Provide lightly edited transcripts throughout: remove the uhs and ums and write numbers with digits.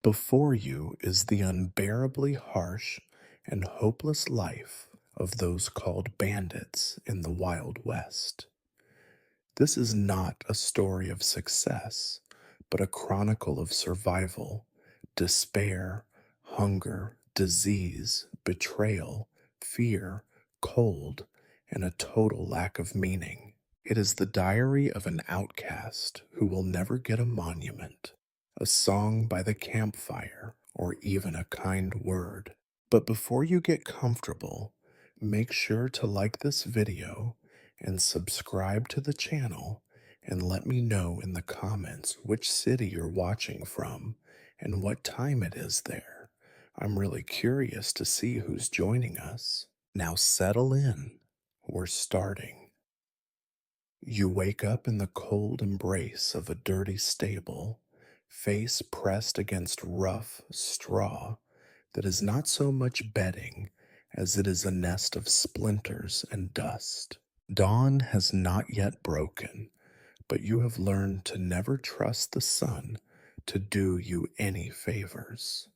Before you is the unbearably harsh and hopeless life of those called bandits in the Wild West. This is not a story of success, but a chronicle of survival, despair, hunger, disease, betrayal, fear, cold, and a total lack of meaning. It is the diary of an outcast who will never get a monument, a song by the campfire, or even a kind word. But before you get comfortable, make sure to like this video and subscribe to the channel, and let me know in the comments which city you're watching from and what time it is there. I'm really curious to see who's joining us. Now settle in. We're starting. You wake up in the cold embrace of a dirty stable, face pressed against rough straw that is not so much bedding as it is a nest of splinters and dust. Dawn has not yet broken, but you have learned to never trust the sun to do you any favors.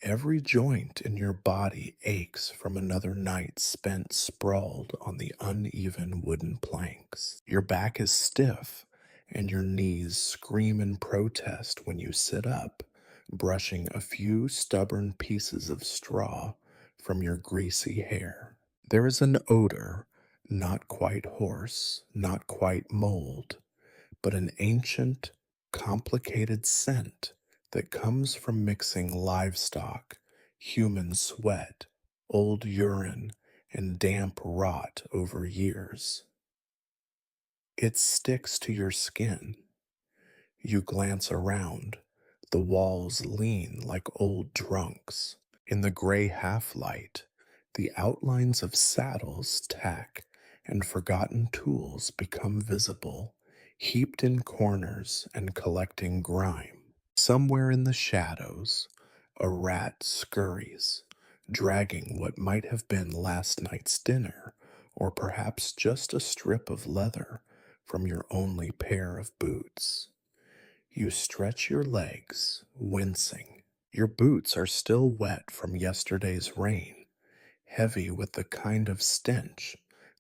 Every joint in your body aches from another night spent sprawled on the uneven wooden planks. Your back is stiff, and your knees scream in protest when you sit up, brushing a few stubborn pieces of straw from your greasy hair. There is an odor, not quite horse, not quite mold, but an ancient, complicated scent that comes from mixing livestock, human sweat, old urine, and damp rot over years. It sticks to your skin. You glance around. The walls lean like old drunks. In the gray half-light, the outlines of saddles, tack, and forgotten tools become visible, heaped in corners and collecting grime. Somewhere in the shadows, a rat scurries, dragging what might have been last night's dinner, or perhaps just a strip of leather from your only pair of boots. You stretch your legs, wincing. Your boots are still wet from yesterday's rain, heavy with the kind of stench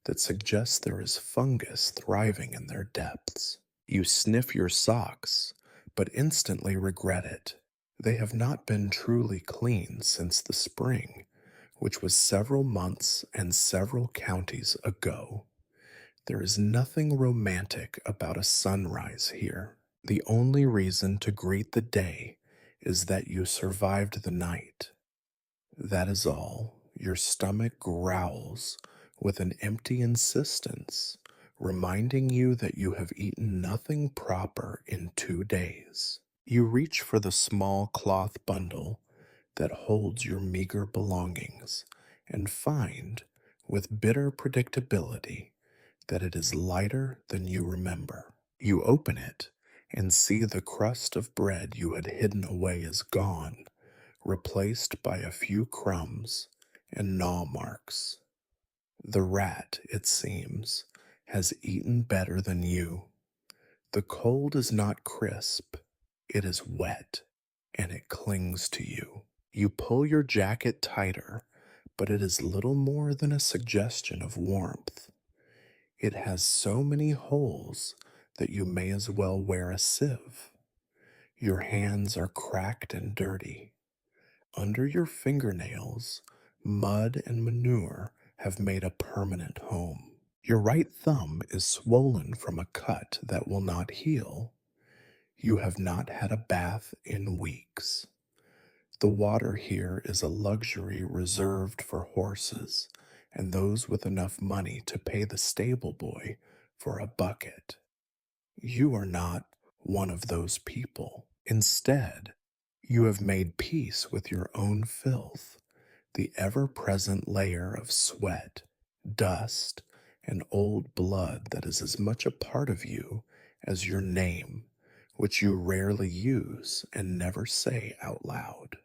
that suggests there is fungus thriving in their depths. You sniff your socks, but instantly regret it. They have not been truly clean since the spring, which was several months and several counties ago. There is nothing romantic about a sunrise here. The only reason to greet the day is that you survived the night. That is all. Your stomach growls with an empty insistence, reminding you that you have eaten nothing proper in 2 days. You reach for the small cloth bundle that holds your meager belongings and find, with bitter predictability, that it is lighter than you remember. You open it and see the crust of bread you had hidden away is gone, replaced by a few crumbs and gnaw marks. The rat, it seems, has eaten better than you. The cold is not crisp, it is wet, and it clings to you. You pull your jacket tighter, but it is little more than a suggestion of warmth. It has so many holes that you may as well wear a sieve. Your hands are cracked and dirty. Under your fingernails, mud and manure have made a permanent home. Your right thumb is swollen from a cut that will not heal. You have not had a bath in weeks. The water here is a luxury reserved for horses and those with enough money to pay the stable boy for a bucket. You are not one of those people. Instead, you have made peace with your own filth, the ever-present layer of sweat, dust, and old blood that is as much a part of you as your name, which you rarely use and never say out loud.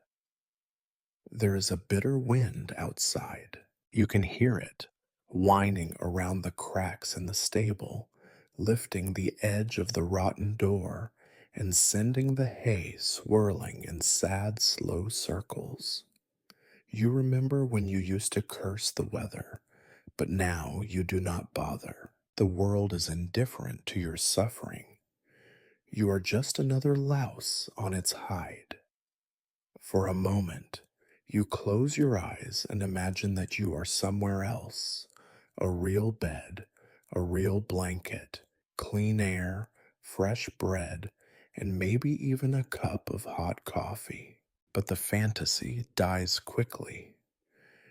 There is a bitter wind outside. You can hear it, whining around the cracks in the stable, lifting the edge of the rotten door and sending the hay swirling in sad, slow circles. You remember when you used to curse the weather, but now you do not bother. The world is indifferent to your suffering. You are just another louse on its hide. For a moment, you close your eyes and imagine that you are somewhere else. A real bed, a real blanket, clean air, fresh bread, and maybe even a cup of hot coffee. But the fantasy dies quickly.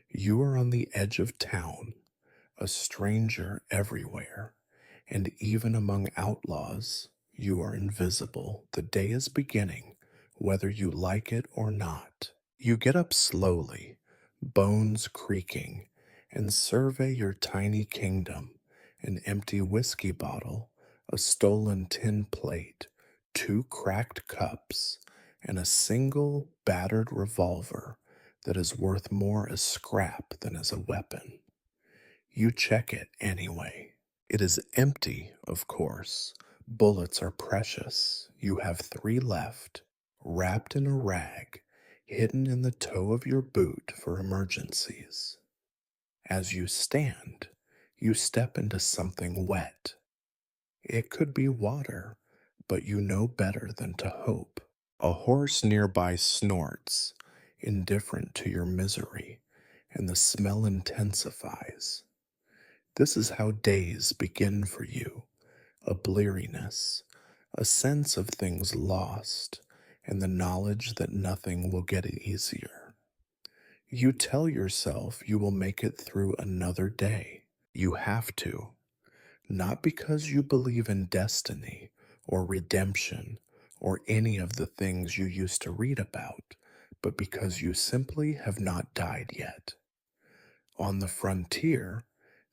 You are on the edge of town, a stranger everywhere, and even among outlaws, you are invisible. The day is beginning, whether you like it or not. You get up slowly, bones creaking, and survey your tiny kingdom: an empty whiskey bottle, a stolen tin plate, two cracked cups, and a single battered revolver that is worth more as scrap than as a weapon. You check it anyway. It is empty, of course. Bullets are precious. You have three left, wrapped in a rag, hidden in the toe of your boot for emergencies. As you stand, you step into something wet. It could be water, but you know better than to hope. A horse nearby snorts, indifferent to your misery, and the smell intensifies. This is how days begin for you: a bleariness, a sense of things lost, and the knowledge that nothing will get easier. You tell yourself you will make it through another day. You have to, not because you believe in destiny or redemption or any of the things you used to read about, but because you simply have not died yet. On the frontier,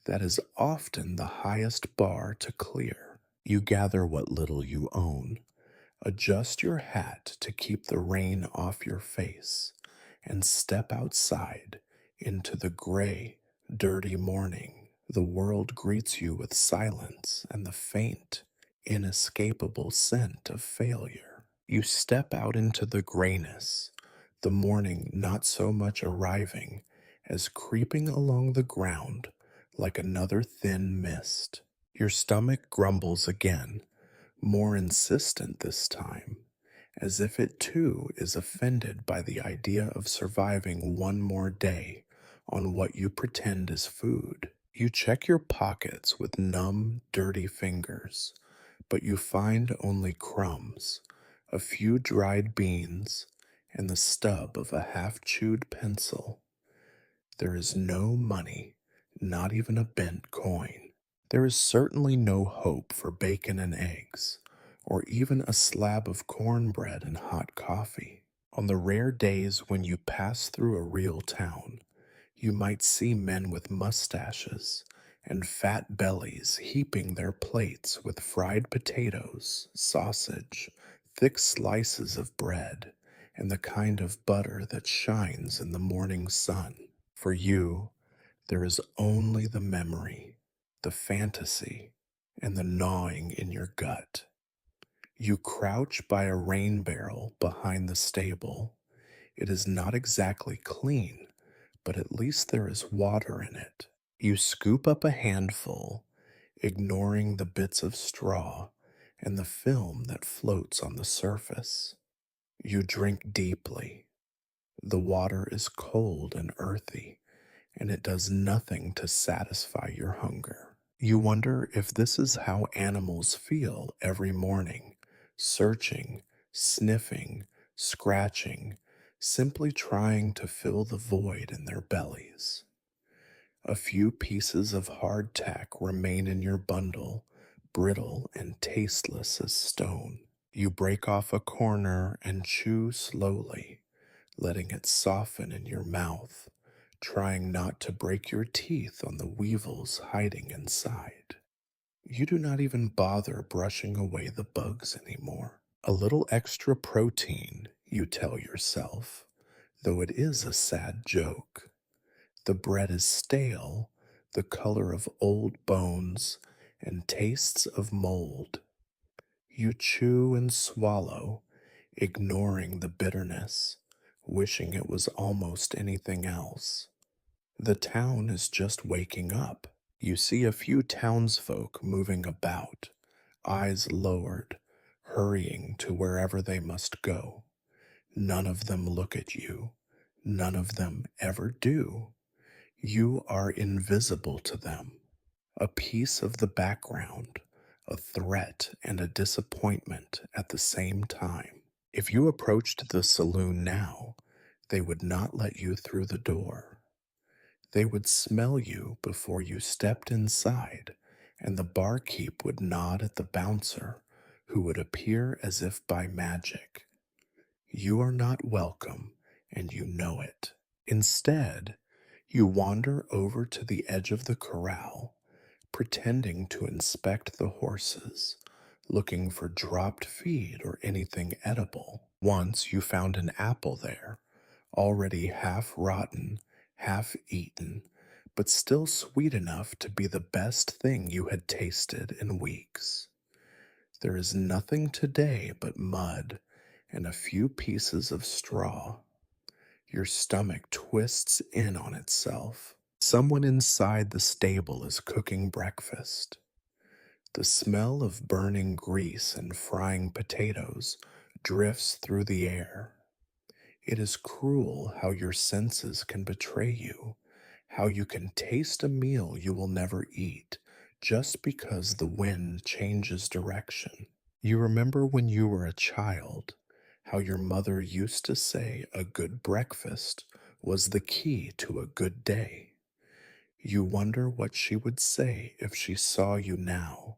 that is often the highest bar to clear. You gather what little you own, adjust your hat to keep the rain off your face, and step outside into the gray, dirty morning. The world greets you with silence and the faint, inescapable scent of failure. You step out into the grayness, the morning not so much arriving as creeping along the ground like another thin mist. Your stomach grumbles again, more insistent this time, as if it too is offended by the idea of surviving one more day on what you pretend is food. You check your pockets with numb, dirty fingers, but you find only crumbs, a few dried beans, and the stub of a half-chewed pencil. There is no money, not even a bent coin. There is certainly no hope for bacon and eggs, or even a slab of cornbread and hot coffee. On the rare days when you pass through a real town, you might see men with mustaches and fat bellies heaping their plates with fried potatoes, sausage, thick slices of bread, and the kind of butter that shines in the morning sun. For you, there is only the memory, the fantasy, and the gnawing in your gut. You crouch by a rain barrel behind the stable. It is not exactly clean, but at least there is water in it. You scoop up a handful, ignoring the bits of straw and the film that floats on the surface. You drink deeply. The water is cold and earthy, and it does nothing to satisfy your hunger. You wonder if this is how animals feel every morning, searching, sniffing, scratching, simply trying to fill the void in their bellies. A few pieces of hardtack remain in your bundle, brittle and tasteless as stone. You break off a corner and chew slowly, letting it soften in your mouth, trying not to break your teeth on the weevils hiding inside. You do not even bother brushing away the bugs anymore. A little extra protein, you tell yourself, though it is a sad joke. The bread is stale, the color of old bones, and tastes of mold. You chew and swallow, ignoring the bitterness, wishing it was almost anything else. The town is just waking up. You see a few townsfolk moving about, eyes lowered, hurrying to wherever they must go. None of them look at you. None of them ever do. You are invisible to them, a piece of the background, a threat and a disappointment at the same time. If you approached the saloon now, they would not let you through the door. They would smell you before you stepped inside, and the barkeep would nod at the bouncer, who would appear as if by magic. You are not welcome, and you know it. Instead, you wander over to the edge of the corral, pretending to inspect the horses, looking for dropped feed or anything edible. Once you found an apple there, already half rotten, half eaten, but still sweet enough to be the best thing you had tasted in weeks. There is nothing today but mud and a few pieces of straw. Your stomach twists in on itself. Someone inside the stable is cooking breakfast. The smell of burning grease and frying potatoes drifts through the air. It is cruel how your senses can betray you, how you can taste a meal you will never eat just because the wind changes direction. You remember when you were a child, how your mother used to say a good breakfast was the key to a good day. You wonder what she would say if she saw you now,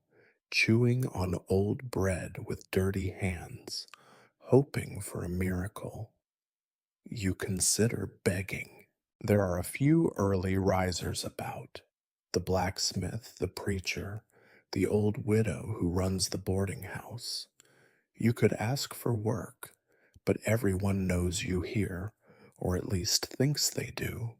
chewing on old bread with dirty hands, hoping for a miracle. You consider begging. There are a few early risers about: the blacksmith, the preacher, the old widow who runs the boarding house. You could ask for work, but everyone knows you here, or at least thinks they do.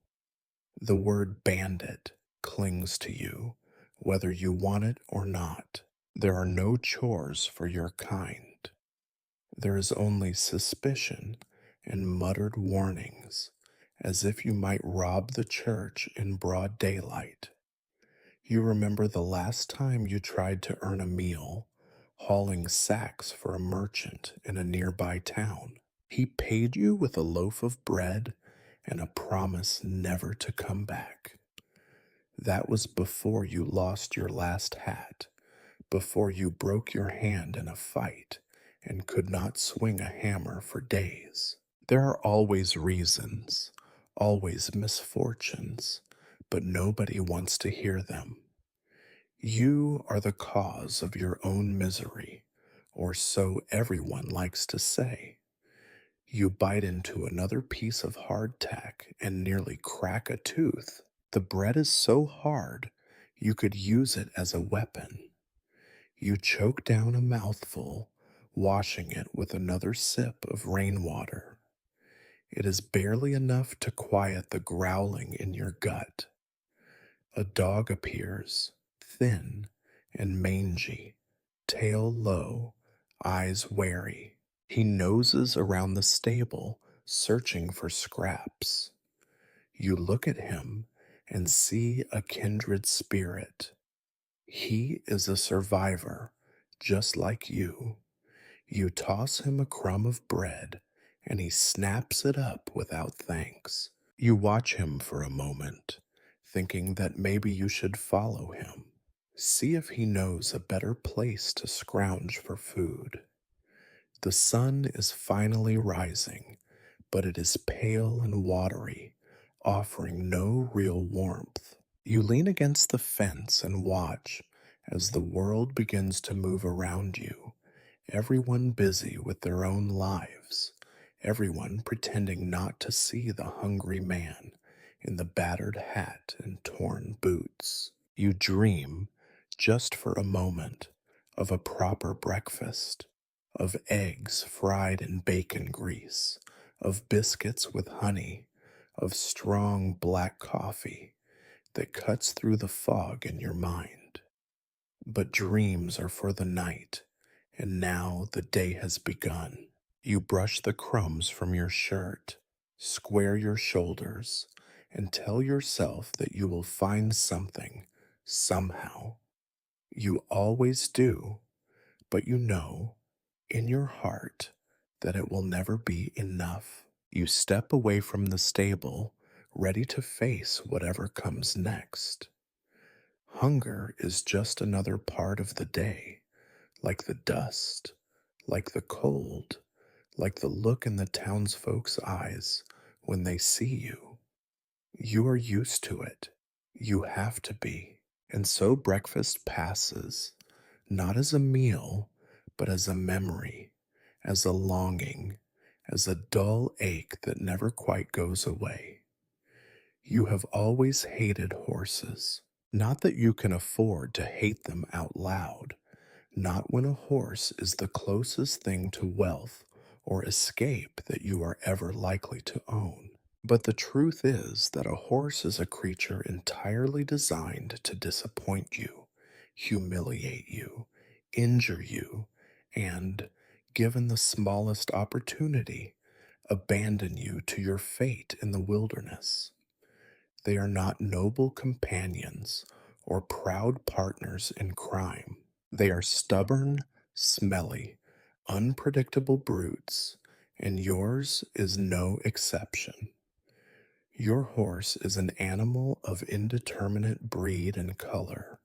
The word bandit clings to you, whether you want it or not. There are no chores for your kind. There is only suspicion and muttered warnings, as if you might rob the church in broad daylight. You remember the last time you tried to earn a meal, hauling sacks for a merchant in a nearby town. He paid you with a loaf of bread and a promise never to come back. That was before you lost your last hat, before you broke your hand in a fight and could not swing a hammer for days. There are always reasons, always misfortunes, but nobody wants to hear them. You are the cause of your own misery, or so everyone likes to say. You bite into another piece of hardtack and nearly crack a tooth. The bread is so hard, you could use it as a weapon. You choke down a mouthful, washing it with another sip of rainwater. It is barely enough to quiet the growling in your gut. A dog appears, thin and mangy, tail low, eyes wary. He noses around the stable, searching for scraps. You look at him and see a kindred spirit. He is a survivor, just like you. You toss him a crumb of bread, and he snaps it up without thanks. You watch him for a moment, thinking that maybe you should follow him. See if he knows a better place to scrounge for food. The sun is finally rising, but it is pale and watery, offering no real warmth. You lean against the fence and watch as the world begins to move around you, everyone busy with their own lives, everyone pretending not to see the hungry man in the battered hat and torn boots. You dream, just for a moment, of a proper breakfast, of eggs fried in bacon grease, of biscuits with honey, of strong black coffee that cuts through the fog in your mind. But dreams are for the night, and now the day has begun. You brush the crumbs from your shirt, square your shoulders, and tell yourself that you will find something, somehow. You always do, but you know, in your heart, that it will never be enough. You step away from the stable, ready to face whatever comes next. Hunger is just another part of the day, like the dust, like the cold, like the look in the townsfolk's eyes when they see you. You are used to it. You have to be. And so breakfast passes, not as a meal, but as a memory, as a longing, as a dull ache that never quite goes away. You have always hated horses. Not that you can afford to hate them out loud, not when a horse is the closest thing to wealth or escape that you are ever likely to own. But the truth is that a horse is a creature entirely designed to disappoint you, humiliate you, injure you, and, given the smallest opportunity, abandon you to your fate in the wilderness. They are not noble companions or proud partners in crime. They are stubborn, smelly, unpredictable brutes, and yours is no exception. Your horse is an animal of indeterminate breed and color,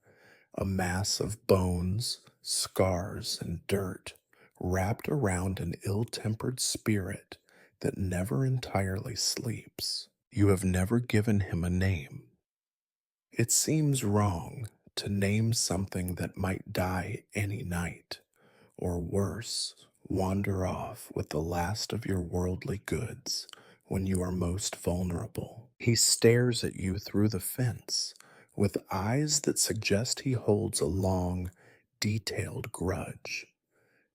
a mass of bones, scars, and dirt wrapped around an ill tempered spirit that never entirely sleeps. You have never given him a name. It seems wrong to name something that might die any night, or worse, wander off with the last of your worldly goods when you are most vulnerable. He stares at you through the fence with eyes that suggest he holds a long, detailed grudge.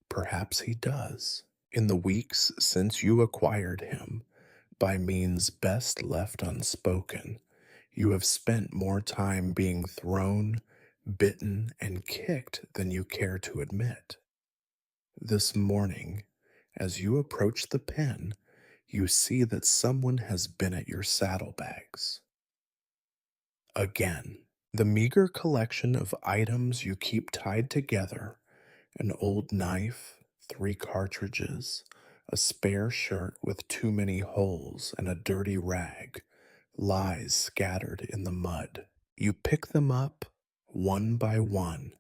Perhaps he does. In the weeks since you acquired him, by means best left unspoken, you have spent more time being thrown, bitten, and kicked than you care to admit. This morning, as you approach the pen, you see that someone has been at your saddlebags. Again, the meager collection of items you keep tied together, an old knife, 3 cartridges, a spare shirt with too many holes, and a dirty rag, lies scattered in the mud. You pick them up one by one,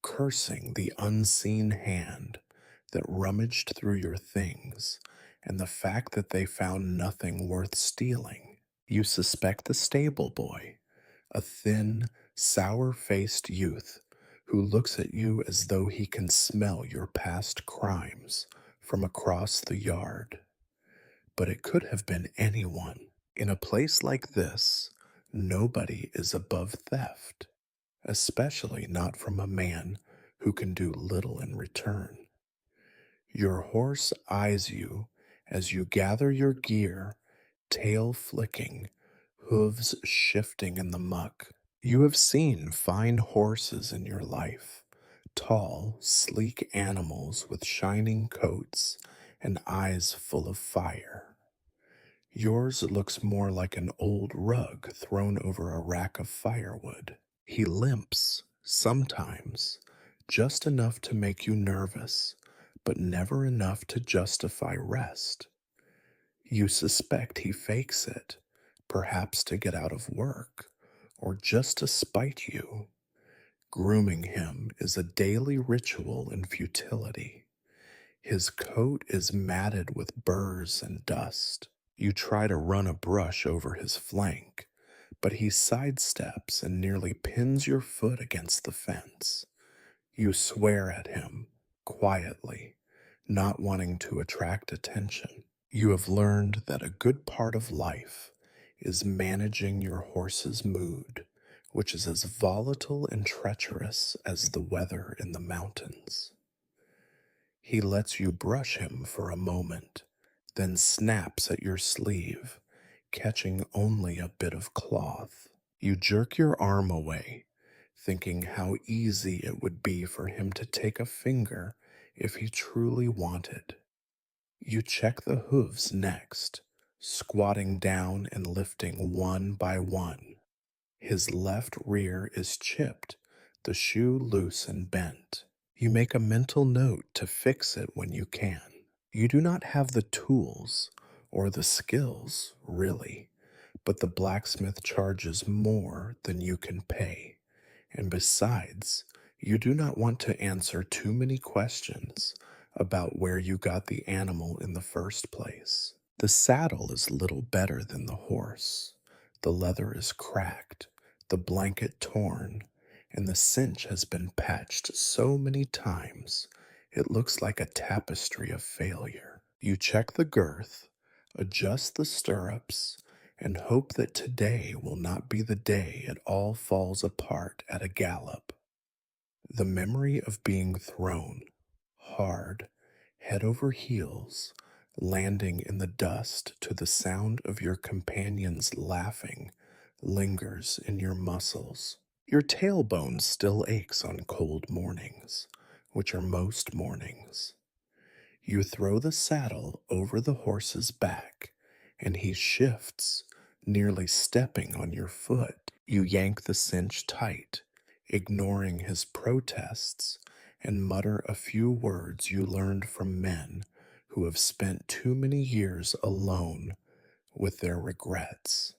cursing the unseen hand that rummaged through your things and the fact that they found nothing worth stealing. You suspect the stable boy, a thin, sour faced youth who looks at you as though he can smell your past crimes from across the yard. But it could have been anyone. In a place like this, nobody is above theft, especially not from a man who can do little in return. Your horse eyes you as you gather your gear, tail flicking, hooves shifting in the muck. You have seen fine horses in your life, tall, sleek animals with shining coats and eyes full of fire. Yours looks more like an old rug thrown over a rack of firewood. He limps, sometimes, just enough to make you nervous, but never enough to justify rest. You suspect he fakes it, perhaps to get out of work, or just to spite you. Grooming him is a daily ritual in futility. His coat is matted with burrs and dust. You try to run a brush over his flank, but he sidesteps and nearly pins your foot against the fence. You swear at him, quietly, not wanting to attract attention. You have learned that a good part of life is managing your horse's mood, which is as volatile and treacherous as the weather in the mountains. He lets you brush him for a moment, then snaps at your sleeve, catching only a bit of cloth. You jerk your arm away, thinking how easy it would be for him to take a finger if he truly wanted. You check the hooves next, squatting down and lifting one by one. His left rear is chipped, the shoe loose and bent. You make a mental note to fix it when you can. You do not have the tools or the skills, really, but the blacksmith charges more than you can pay. And besides, you do not want to answer too many questions about where you got the animal in the first place. The saddle is little better than the horse. The leather is cracked, the blanket torn, and the cinch has been patched so many times it looks like a tapestry of failure. You check the girth, adjust the stirrups, and hope that today will not be the day it all falls apart at a gallop. The memory of being thrown hard, head over heels, landing in the dust to the sound of your companions laughing, lingers in your muscles. Your tailbone still aches on cold mornings, which are most mornings. You throw the saddle over the horse's back, and he shifts, nearly stepping on your foot. You yank the cinch tight, ignoring his protests, and mutter a few words you learned from men who have spent too many years alone with their regrets.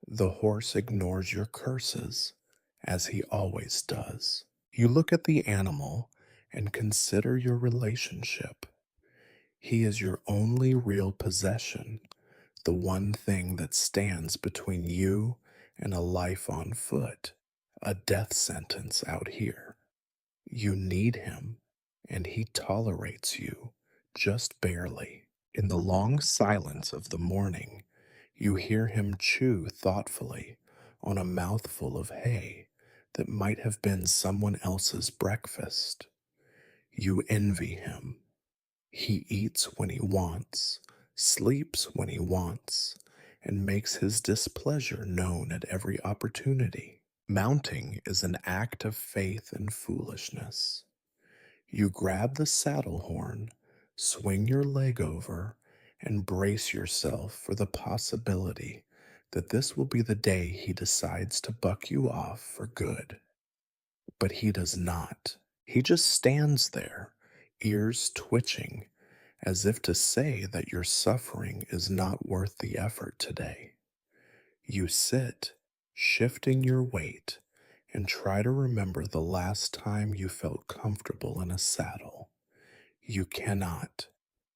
The horse ignores your curses, as he always does. You look at the animal and consider your relationship. He is your only real possession, the one thing that stands between you and a life on foot, a death sentence out here. You need him, and he tolerates you, just barely. In the long silence of the morning, you hear him chew thoughtfully on a mouthful of hay that might have been someone else's breakfast. You envy him. He eats when he wants, sleeps when he wants, and makes his displeasure known at every opportunity. Mounting is an act of faith and foolishness. You grab the saddle horn, swing your leg over, and brace yourself for the possibility that this will be the day he decides to buck you off for good. But he does not. He just stands there, ears twitching, as if to say that your suffering is not worth the effort today. You sit, shifting your weight, and try to remember the last time you felt comfortable in a saddle. You cannot.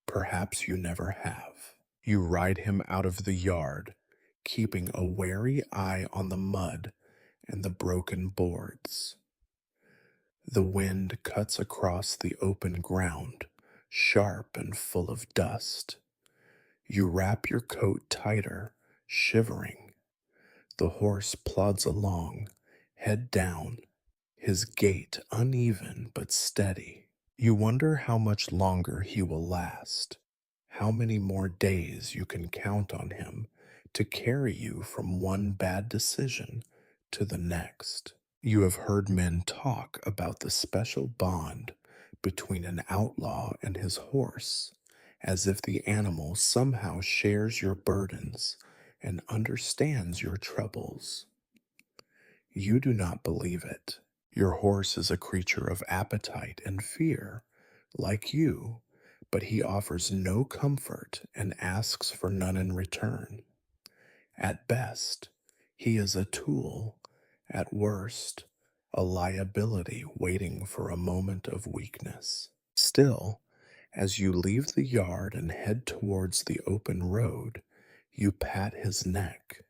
Perhaps you never have. You ride him out of the yard, keeping a wary eye on the mud and the broken boards. The wind cuts across the open ground, sharp and full of dust. You wrap your coat tighter, shivering. The horse plods along, head down, his gait uneven but steady. You wonder how much longer he will last, how many more days you can count on him to carry you from one bad decision to the next. You have heard men talk about the special bond between an outlaw and his horse, as if the animal somehow shares your burdens and understands your troubles. You do not believe it. Your horse is a creature of appetite and fear, like you, but he offers no comfort and asks for none in return. At best, he is a tool. At worst, a liability waiting for a moment of weakness. Still, as you leave the yard and head towards the open road, you pat his neck.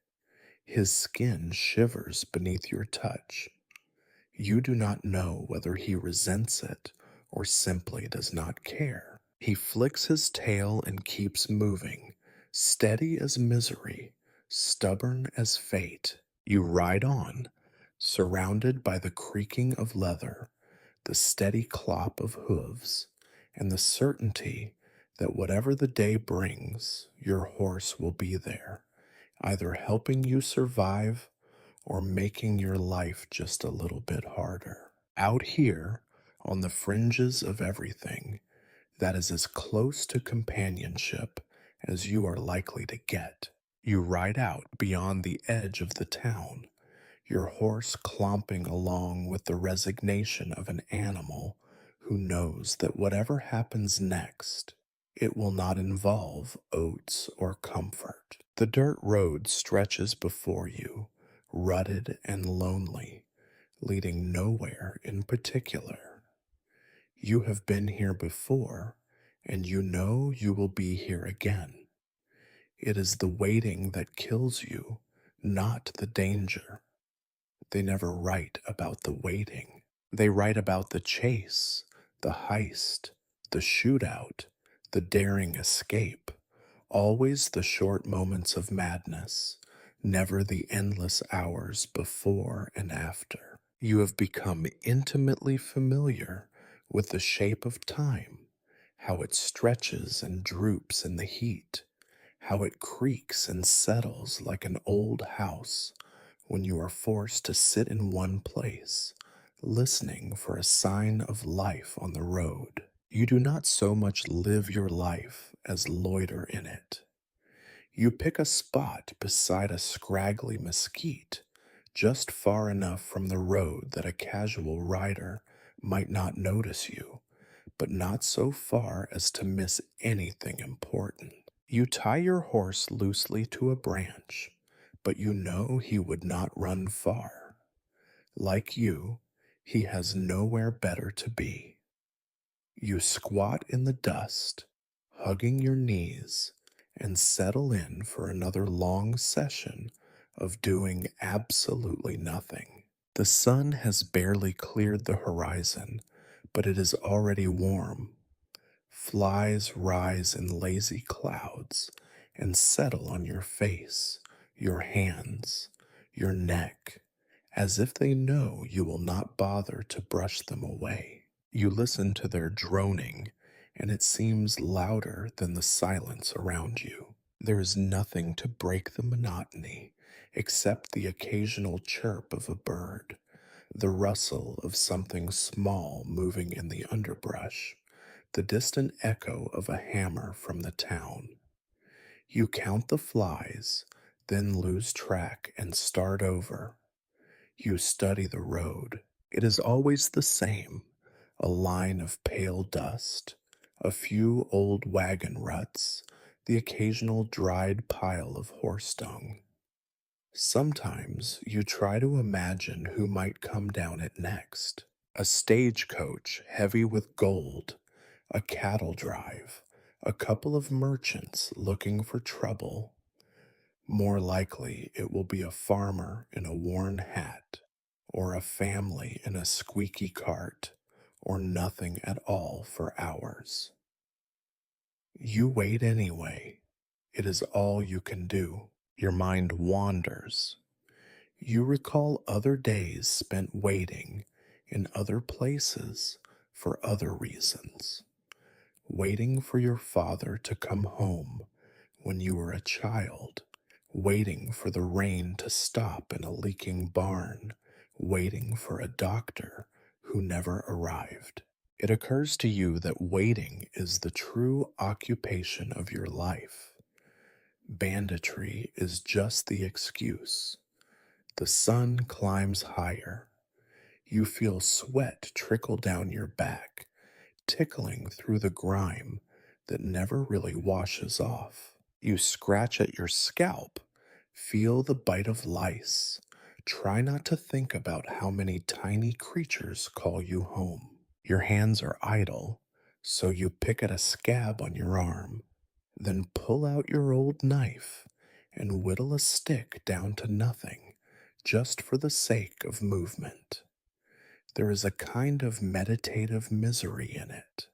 His skin shivers beneath your touch. You do not know whether he resents it or simply does not care. He flicks his tail and keeps moving, steady as misery, stubborn as fate. You ride on, surrounded by the creaking of leather, the steady clop of hooves, and the certainty that whatever the day brings, your horse will be there, either helping you survive or making your life just a little bit harder. Out here, on the fringes of everything that is as close to companionship as you are likely to get. You ride out beyond the edge of the town, your horse clomping along with the resignation of an animal who knows that whatever happens next, it will not involve oats or comfort. The dirt road stretches before you, rutted and lonely, leading nowhere in particular. You have been here before, and you know you will be here again. It is the waiting that kills you, not the danger. They never write about the waiting. They write about the chase, the heist, the shootout, the daring escape, always the short moments of madness, never the endless hours before and after. You have become intimately familiar with the shape of time, how it stretches and droops in the heat, how it creaks and settles like an old house when you are forced to sit in one place, listening for a sign of life on the road. You do not so much live your life as loiter in it. You pick a spot beside a scraggly mesquite, just far enough from the road that a casual rider might not notice you, but not so far as to miss anything important. You tie your horse loosely to a branch, but you know he would not run far. Like you, he has nowhere better to be. You squat in the dust, hugging your knees, and settle in for another long session of doing absolutely nothing. The sun has barely cleared the horizon, but it is already warm. Flies rise in lazy clouds and settle on your face, your hands, your neck, as if they know you will not bother to brush them away. You listen to their droning, and it seems louder than the silence around you. There is nothing to break the monotony except the occasional chirp of a bird, the rustle of something small moving in the underbrush, the distant echo of a hammer from the town. You count the flies, then lose track and start over. You study the road. It is always the same, a line of pale dust, a few old wagon ruts, the occasional dried pile of horse dung. Sometimes you try to imagine who might come down it next. A stagecoach heavy with gold, a cattle drive, a couple of merchants looking for trouble. More likely, it will be a farmer in a worn hat, or a family in a squeaky cart, or nothing at all for hours. You wait anyway. It is all you can do. Your mind wanders. You recall other days spent waiting in other places for other reasons. Waiting for your father to come home when you were a child, waiting for the rain to stop in a leaking barn, waiting for a doctor who never arrived. It occurs to you that waiting is the true occupation of your life. Banditry is just the excuse. The sun climbs higher. You feel sweat trickle down your back, tickling through the grime that never really washes off. You scratch at your scalp, feel the bite of lice. Try not to think about how many tiny creatures call you home. Your hands are idle, so you pick at a scab on your arm, then pull out your old knife and whittle a stick down to nothing, just for the sake of movement. There is a kind of meditative misery in it.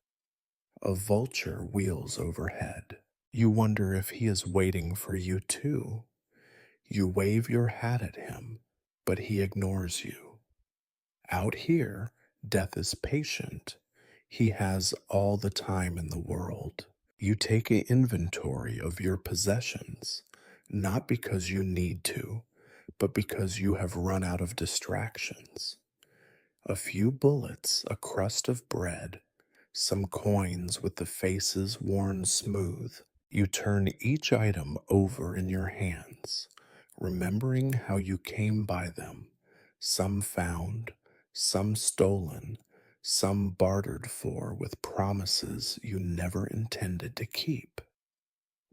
A vulture wheels overhead. You wonder if he is waiting for you too. You wave your hat at him, but he ignores you. Out here, death is patient. He has all the time in the world. You take an inventory of your possessions, not because you need to, but because you have run out of distractions. A few bullets, a crust of bread, some coins with the faces worn smooth. You turn each item over in your hands, remembering how you came by them, some found, some stolen, some bartered for with promises you never intended to keep.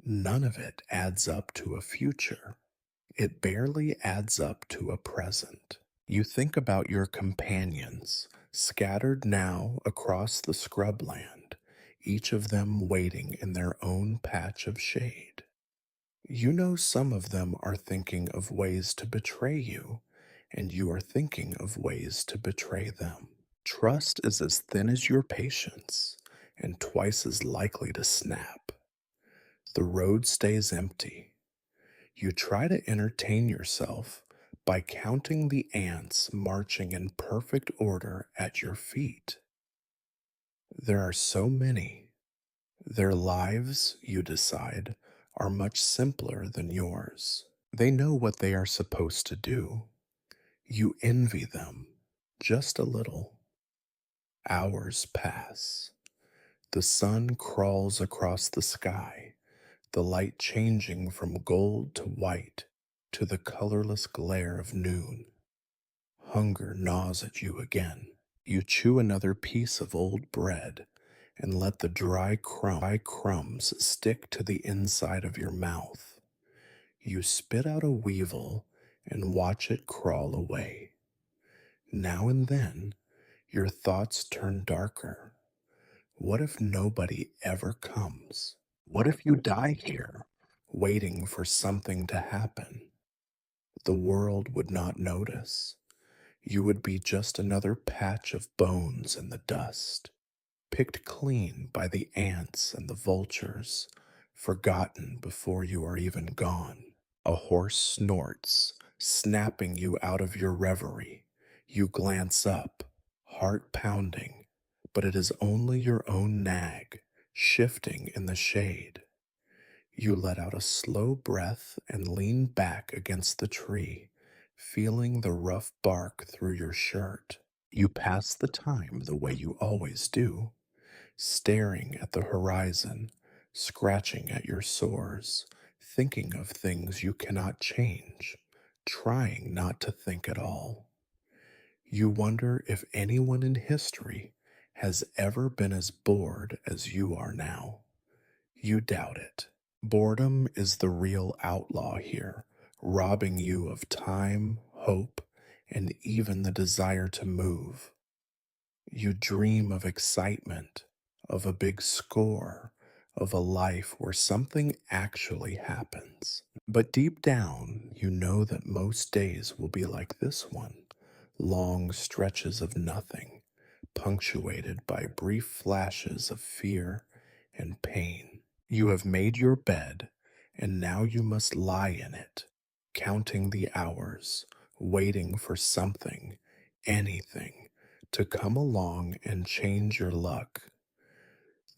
None of it adds up to a future. It barely adds up to a present. You think about your companions, scattered now across the scrubland, each of them waiting in their own patch of shade. You know some of them are thinking of ways to betray you, and you are thinking of ways to betray them. Trust is as thin as your patience, and twice as likely to snap. The road stays empty. You try to entertain yourself by counting the ants marching in perfect order at your feet. There are so many. Their lives, you decide, are much simpler than yours. They know what they are supposed to do. You envy them, just a little. Hours pass. The sun crawls across the sky, the light changing from gold to white to the colorless glare of noon. Hunger gnaws at you again. You chew another piece of old bread and let the dry crumbs stick to the inside of your mouth. You spit out a weevil and watch it crawl away. Now and then, your thoughts turn darker. What if nobody ever comes? What if you die here, waiting for something to happen? The world would not notice. You would be just another patch of bones in the dust, picked clean by the ants and the vultures, forgotten before you are even gone. A horse snorts, snapping you out of your reverie. You glance up, heart pounding, but it is only your own nag, shifting in the shade. You let out a slow breath and lean back against the tree, feeling the rough bark through your shirt. You pass the time the way you always do, staring at the horizon, scratching at your sores, thinking of things you cannot change, trying not to think at all. You wonder if anyone in history has ever been as bored as you are now. You doubt it. Boredom is the real outlaw here, robbing you of time, hope, and even the desire to move. You dream of excitement, of a big score, of a life where something actually happens. But deep down, you know that most days will be like this one, long stretches of nothing, punctuated by brief flashes of fear and pain. You have made your bed, and now you must lie in it, counting the hours, waiting for something, anything, to come along and change your luck.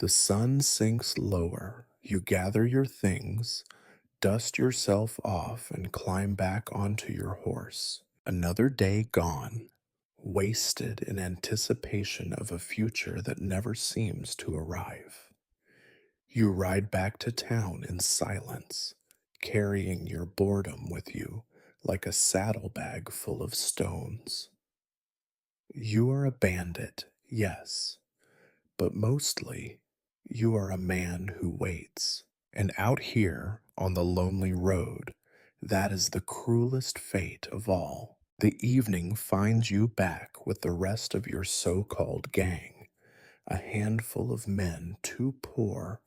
The sun sinks lower. You gather your things, dust yourself off, and climb back onto your horse. Another day gone, wasted in anticipation of a future that never seems to arrive. You ride back to town in silence, carrying your boredom with you like a saddlebag full of stones. You are a bandit, yes, but mostly you are a man who waits. And out here on the lonely road, that is the cruelest fate of all. The evening finds you back with the rest of your so called gang, a handful of men too poor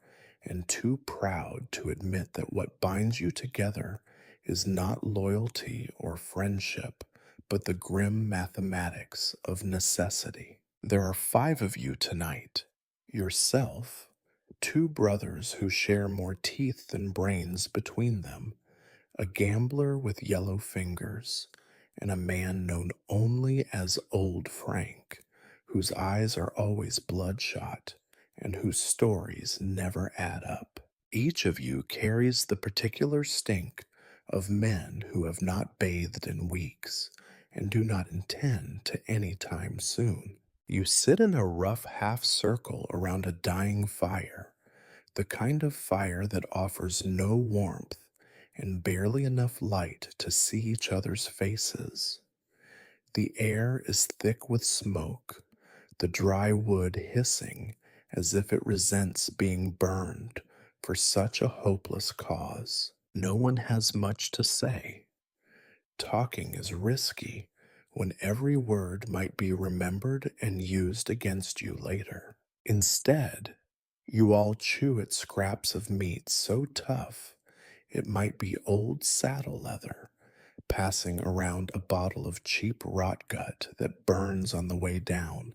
and too proud to admit that what binds you together is not loyalty or friendship, but the grim mathematics of necessity. There are 5 of you tonight: yourself, 2 brothers who share more teeth than brains between them, a gambler with yellow fingers, and a man known only as Old Frank, whose eyes are always bloodshot and whose stories never add up. Each of you carries the particular stink of men who have not bathed in weeks and do not intend to any time soon. You sit in a rough half circle around a dying fire, the kind of fire that offers no warmth and barely enough light to see each other's faces. The air is thick with smoke, the dry wood hissing as if it resents being burned for such a hopeless cause. No one has much to say. Talking is risky when every word might be remembered and used against you later. Instead, you all chew at scraps of meat so tough it might be old saddle leather, passing around a bottle of cheap rot gut that burns on the way down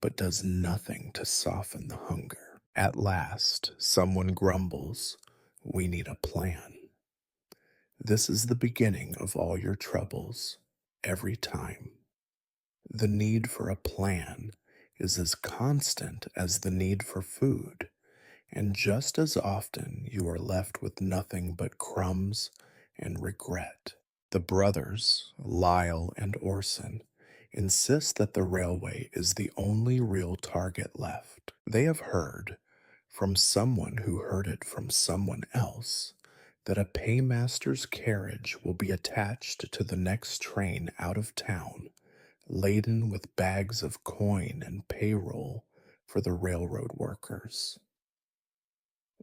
but does nothing to soften the hunger. At last, someone grumbles, "We need a plan." This is the beginning of all your troubles, every time. The need for a plan is as constant as the need for food, and just as often you are left with nothing but crumbs and regret. The brothers, Lyle and Orson, insist that the railway is the only real target left. They have heard, from someone who heard it from someone else, that a paymaster's carriage will be attached to the next train out of town, laden with bags of coin and payroll for the railroad workers.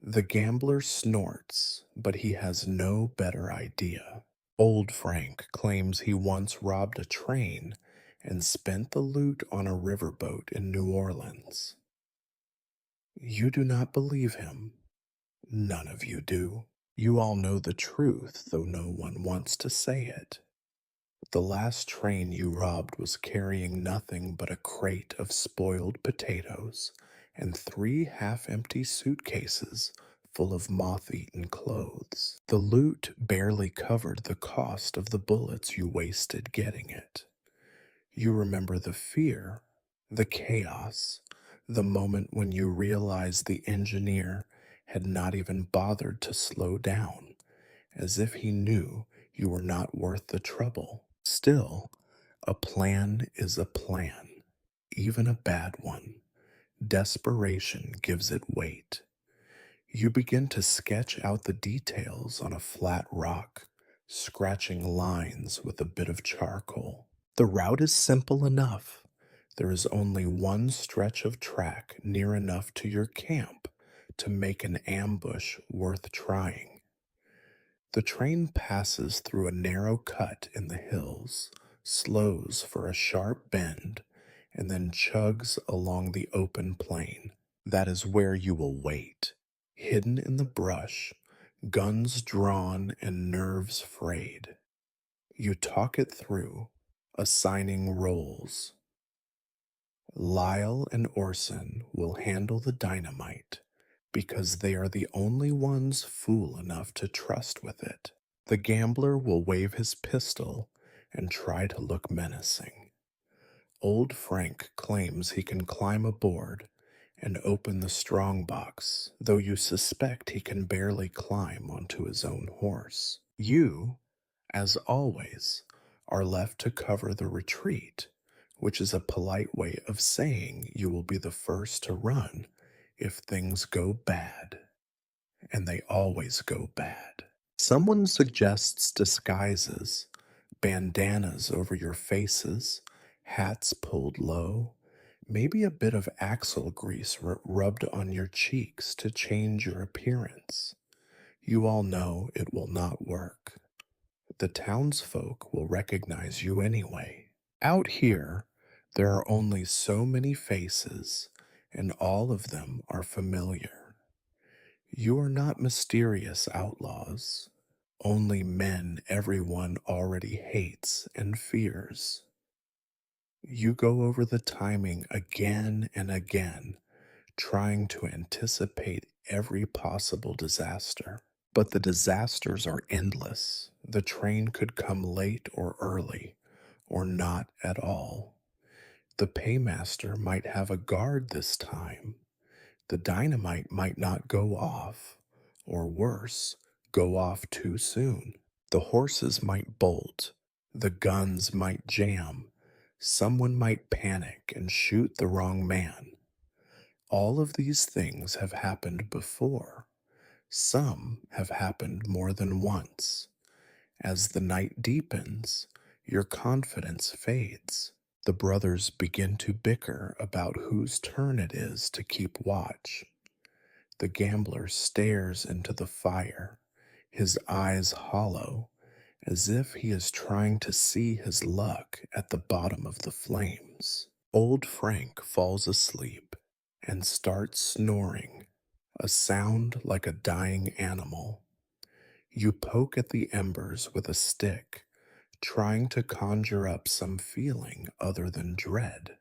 The gambler snorts, but he has no better idea. Old Frank claims he once robbed a train and spent the loot on a riverboat in New Orleans. You do not believe him. None of you do. You all know the truth, though no one wants to say it. The last train you robbed was carrying nothing but a crate of spoiled potatoes and 3 half-empty suitcases full of moth-eaten clothes. The loot barely covered the cost of the bullets you wasted getting it. You remember the fear, the chaos, the moment when you realized the engineer had not even bothered to slow down, as if he knew you were not worth the trouble. Still, a plan is a plan, even a bad one. Desperation gives it weight. You begin to sketch out the details on a flat rock, scratching lines with a bit of charcoal. The route is simple enough. There is only one stretch of track near enough to your camp to make an ambush worth trying. The train passes through a narrow cut in the hills, slows for a sharp bend, and then chugs along the open plain. That is where you will wait, hidden in the brush, guns drawn and nerves frayed. You talk it through, assigning roles. Lyle and Orson will handle the dynamite because they are the only ones fool enough to trust with it. The gambler will wave his pistol and try to look menacing. Old Frank claims he can climb aboard and open the strong box, though you suspect he can barely climb onto his own horse. You, as always, are left to cover the retreat, which is a polite way of saying you will be the first to run if things go bad. And they always go bad. Someone suggests disguises, bandanas over your faces, hats pulled low, maybe a bit of axle grease rubbed on your cheeks to change your appearance. You all know it will not work. The townsfolk will recognize you anyway. Out here, there are only so many faces, and all of them are familiar. You are not mysterious outlaws, only men everyone already hates and fears. You go over the timing again and again, trying to anticipate every possible disaster. But the disasters are endless. The train could come late or early, or not at all. The paymaster might have a guard this time. The dynamite might not go off, or worse, go off too soon. The horses might bolt, The guns might jam, someone might panic and shoot the wrong man. All of these things have happened before. Some have happened more than once. As the night deepens, your confidence fades. The brothers begin to bicker about whose turn it is to keep watch. The gambler stares into the fire, his eyes hollow, as if he is trying to see his luck at the bottom of the flames. Old Frank falls asleep and starts snoring, a sound like a dying animal. You poke at the embers with a stick, trying to conjure up some feeling other than dread.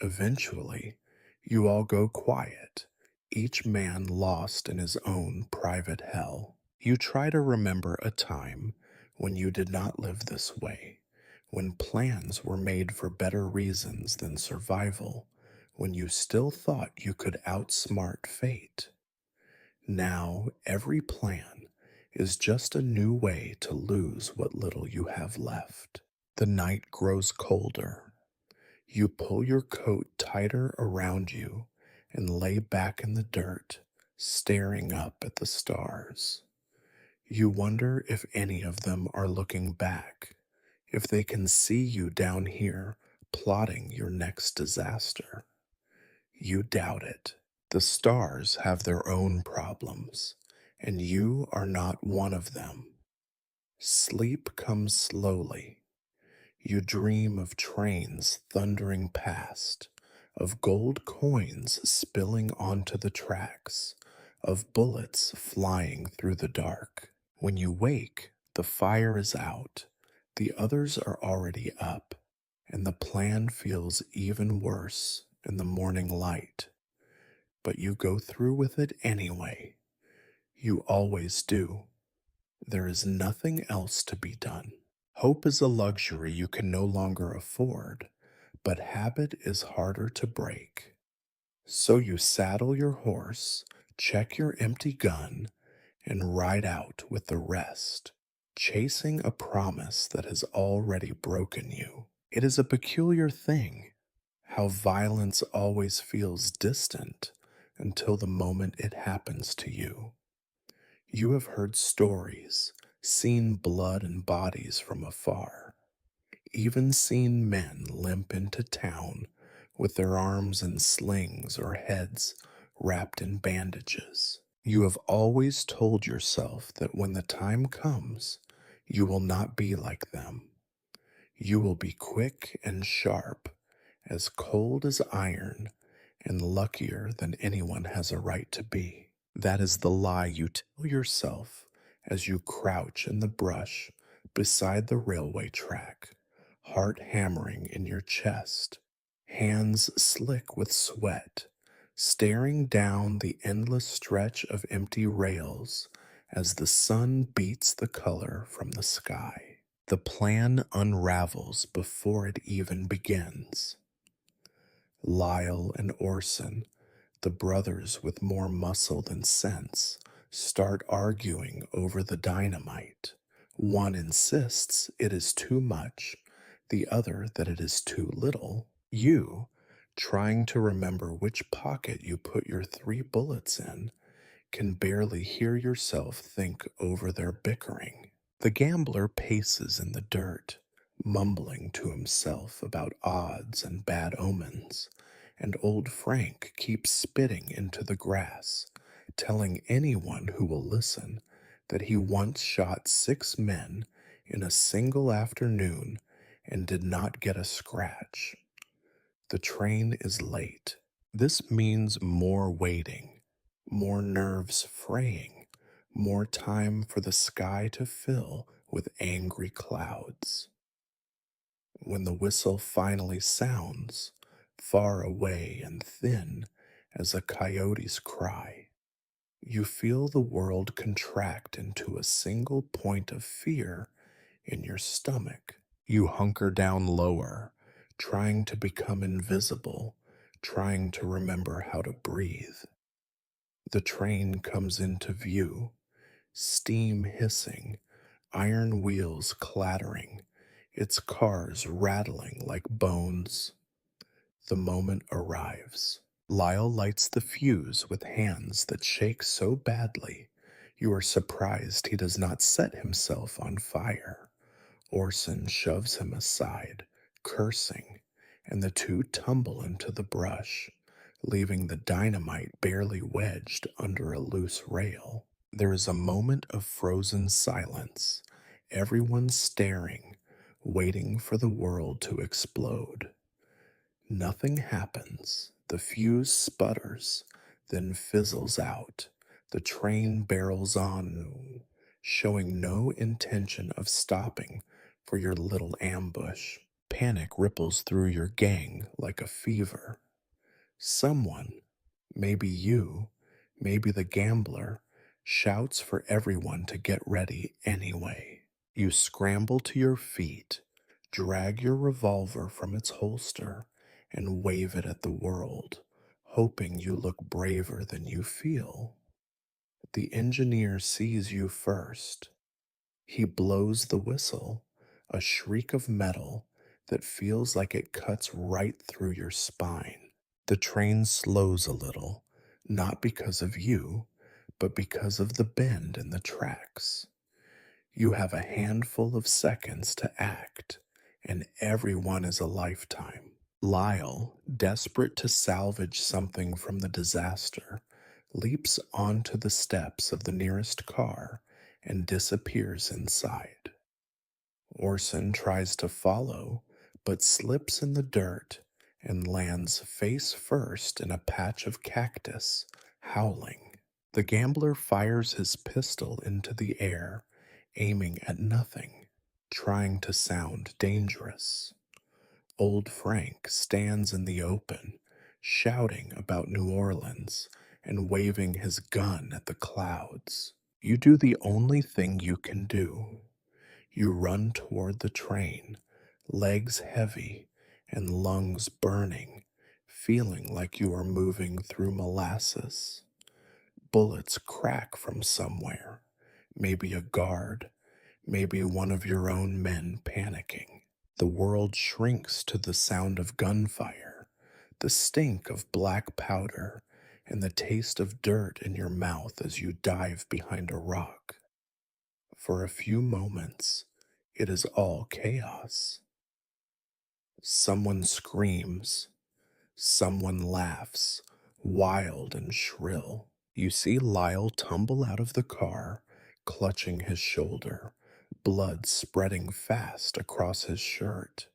Eventually, you all go quiet, each man lost in his own private hell. You try to remember a time when you did not live this way, when plans were made for better reasons than survival, when you still thought you could outsmart fate. Now, every plan is just a new way to lose what little you have left. The night grows colder. You pull your coat tighter around you and lay back in the dirt, staring up at the stars. You wonder if any of them are looking back, if they can see you down here plotting your next disaster. You doubt it. The stars have their own problems, and you are not one of them. Sleep comes slowly. You dream of trains thundering past, of gold coins spilling onto the tracks, of bullets flying through the dark. When you wake, the fire is out, the others are already up, and the plan feels even worse in the morning light. But you go through with it anyway. You always do. There is nothing else to be done. Hope is a luxury you can no longer afford, but habit is harder to break. So you saddle your horse, check your empty gun, and ride out with the rest, chasing a promise that has already broken you. It is a peculiar thing, how violence always feels distant until the moment it happens to you. You have heard stories, seen blood and bodies from afar, even seen men limp into town with their arms in slings or heads wrapped in bandages. You have always told yourself that when the time comes, you will not be like them. You will be quick and sharp, as cold as iron, and luckier than anyone has a right to be. That is the lie you tell yourself as you crouch in the brush beside the railway track, heart hammering in your chest, hands slick with sweat, staring down the endless stretch of empty rails as the sun beats the color from the sky. The plan unravels before it even begins. Lyle and Orson, the brothers with more muscle than sense, start arguing over the dynamite. One insists it is too much, the other that it is too little. You, trying to remember which pocket you put your 3 bullets in, can barely hear yourself think over their bickering. The gambler paces in the dirt, mumbling to himself about odds and bad omens, and old Frank keeps spitting into the grass, telling anyone who will listen that he once shot 6 men in a single afternoon and did not get a scratch. The train is late. This means more waiting, more nerves fraying, more time for the sky to fill with angry clouds. When the whistle finally sounds, far away and thin as a coyote's cry, you feel the world contract into a single point of fear in your stomach. You hunker down lower, trying to become invisible, trying to remember how to breathe. The train comes into view, steam hissing, iron wheels clattering, its cars rattling like bones. The moment arrives. Lyle lights the fuse with hands that shake so badly you are surprised he does not set himself on fire. Orson shoves him aside, cursing, and the two tumble into the brush, leaving the dynamite barely wedged under a loose rail. There is a moment of frozen silence, everyone staring, waiting for the world to explode. Nothing happens. The fuse sputters, then fizzles out. The train barrels on, showing no intention of stopping for your little ambush. Panic ripples through your gang like a fever. Someone, maybe you, maybe the gambler, shouts for everyone to get ready anyway. You scramble to your feet, drag your revolver from its holster, and wave it at the world, hoping you look braver than you feel. The engineer sees you first. He blows the whistle, a shriek of metal that feels like it cuts right through your spine. The train slows a little, not because of you, but because of the bend in the tracks. You have a handful of seconds to act, and everyone is a lifetime. Lyle, desperate to salvage something from the disaster, leaps onto the steps of the nearest car and disappears inside. Orson tries to follow, but slips in the dirt and lands face first in a patch of cactus, howling. The gambler fires his pistol into the air, aiming at nothing, trying to sound dangerous. Old Frank stands in the open, shouting about New Orleans and waving his gun at the clouds. You do the only thing you can do. You run toward the train, legs heavy and lungs burning, feeling like you are moving through molasses. Bullets crack from somewhere, maybe a guard, maybe one of your own men panicking. The world shrinks to the sound of gunfire, the stink of black powder, and the taste of dirt in your mouth as you dive behind a rock. For a few moments, it is all chaos. Someone screams, someone laughs, wild and shrill. You see Lyle tumble out of the car, clutching his shoulder, blood spreading fast across his shirt.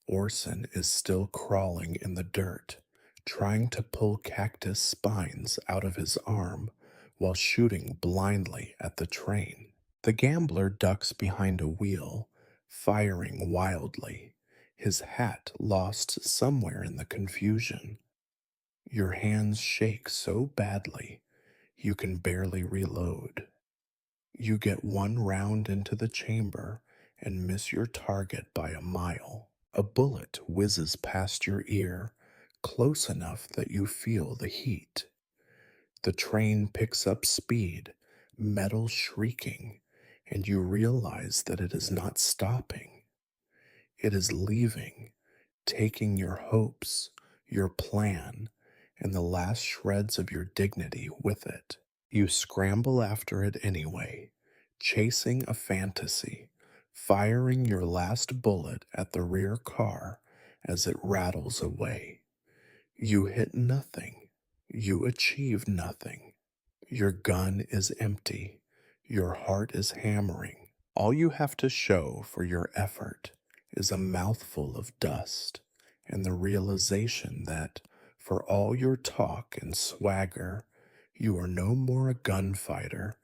Orson is still crawling in the dirt, trying to pull cactus spines out of his arm while shooting blindly at the train. The gambler ducks behind a wheel, firing wildly, his hat lost somewhere in the confusion. Your hands shake so badly you can barely reload. You get one round into the chamber and miss your target by a mile. A bullet whizzes past your ear, close enough that you feel the heat. The train picks up speed, metal shrieking, and you realize that it is not stopping. It is leaving, taking your hopes, your plan, and the last shreds of your dignity with it. You scramble after it anyway, chasing a fantasy, firing your last bullet at the rear car as it rattles away. You hit nothing. You achieve nothing. Your gun is empty. Your heart is hammering. All you have to show for your effort is a mouthful of dust and the realization that, for all your talk and swagger, you are no more a gunfighter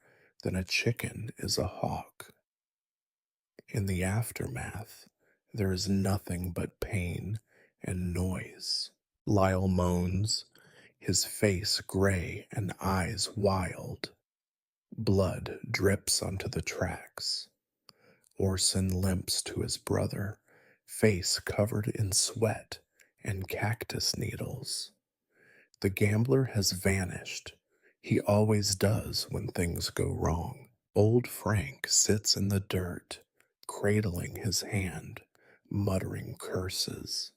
than a chicken is a hawk. In the aftermath, there is nothing but pain and noise. Lyle moans, his face gray and eyes wild. Blood drips onto the tracks. Orson limps to his brother, face covered in sweat and cactus needles. The gambler has vanished. He always does when things go wrong. Old Frank sits in the dirt, cradling his hand, muttering curses.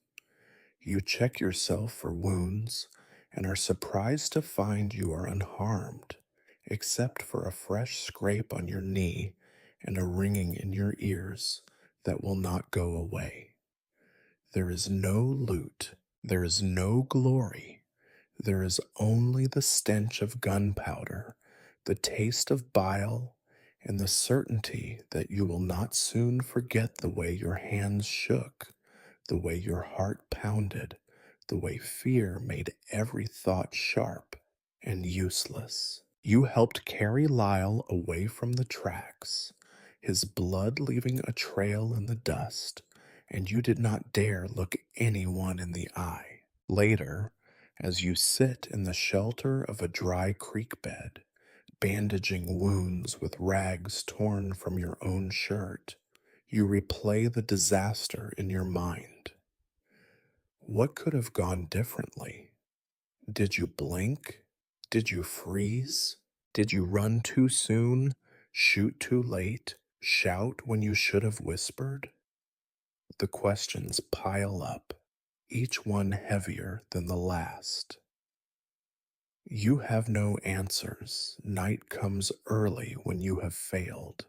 You check yourself for wounds and are surprised to find you are unharmed, except for a fresh scrape on your knee and a ringing in your ears that will not go away. There is no loot, there is no glory, there is only the stench of gunpowder, the taste of bile, and the certainty that you will not soon forget the way your hands shook, the way your heart pounded, the way fear made every thought sharp and useless. You helped carry Lyle away from the tracks, his blood leaving a trail in the dust, and you did not dare look anyone in the eye. Later, as you sit in the shelter of a dry creek bed, bandaging wounds with rags torn from your own shirt, you replay the disaster in your mind. What could have gone differently? Did you blink? Did you freeze? Did you run too soon? Shoot too late? Shout when you should have whispered? The questions pile up, each one heavier than the last. You have no answers. Night comes early when you have failed.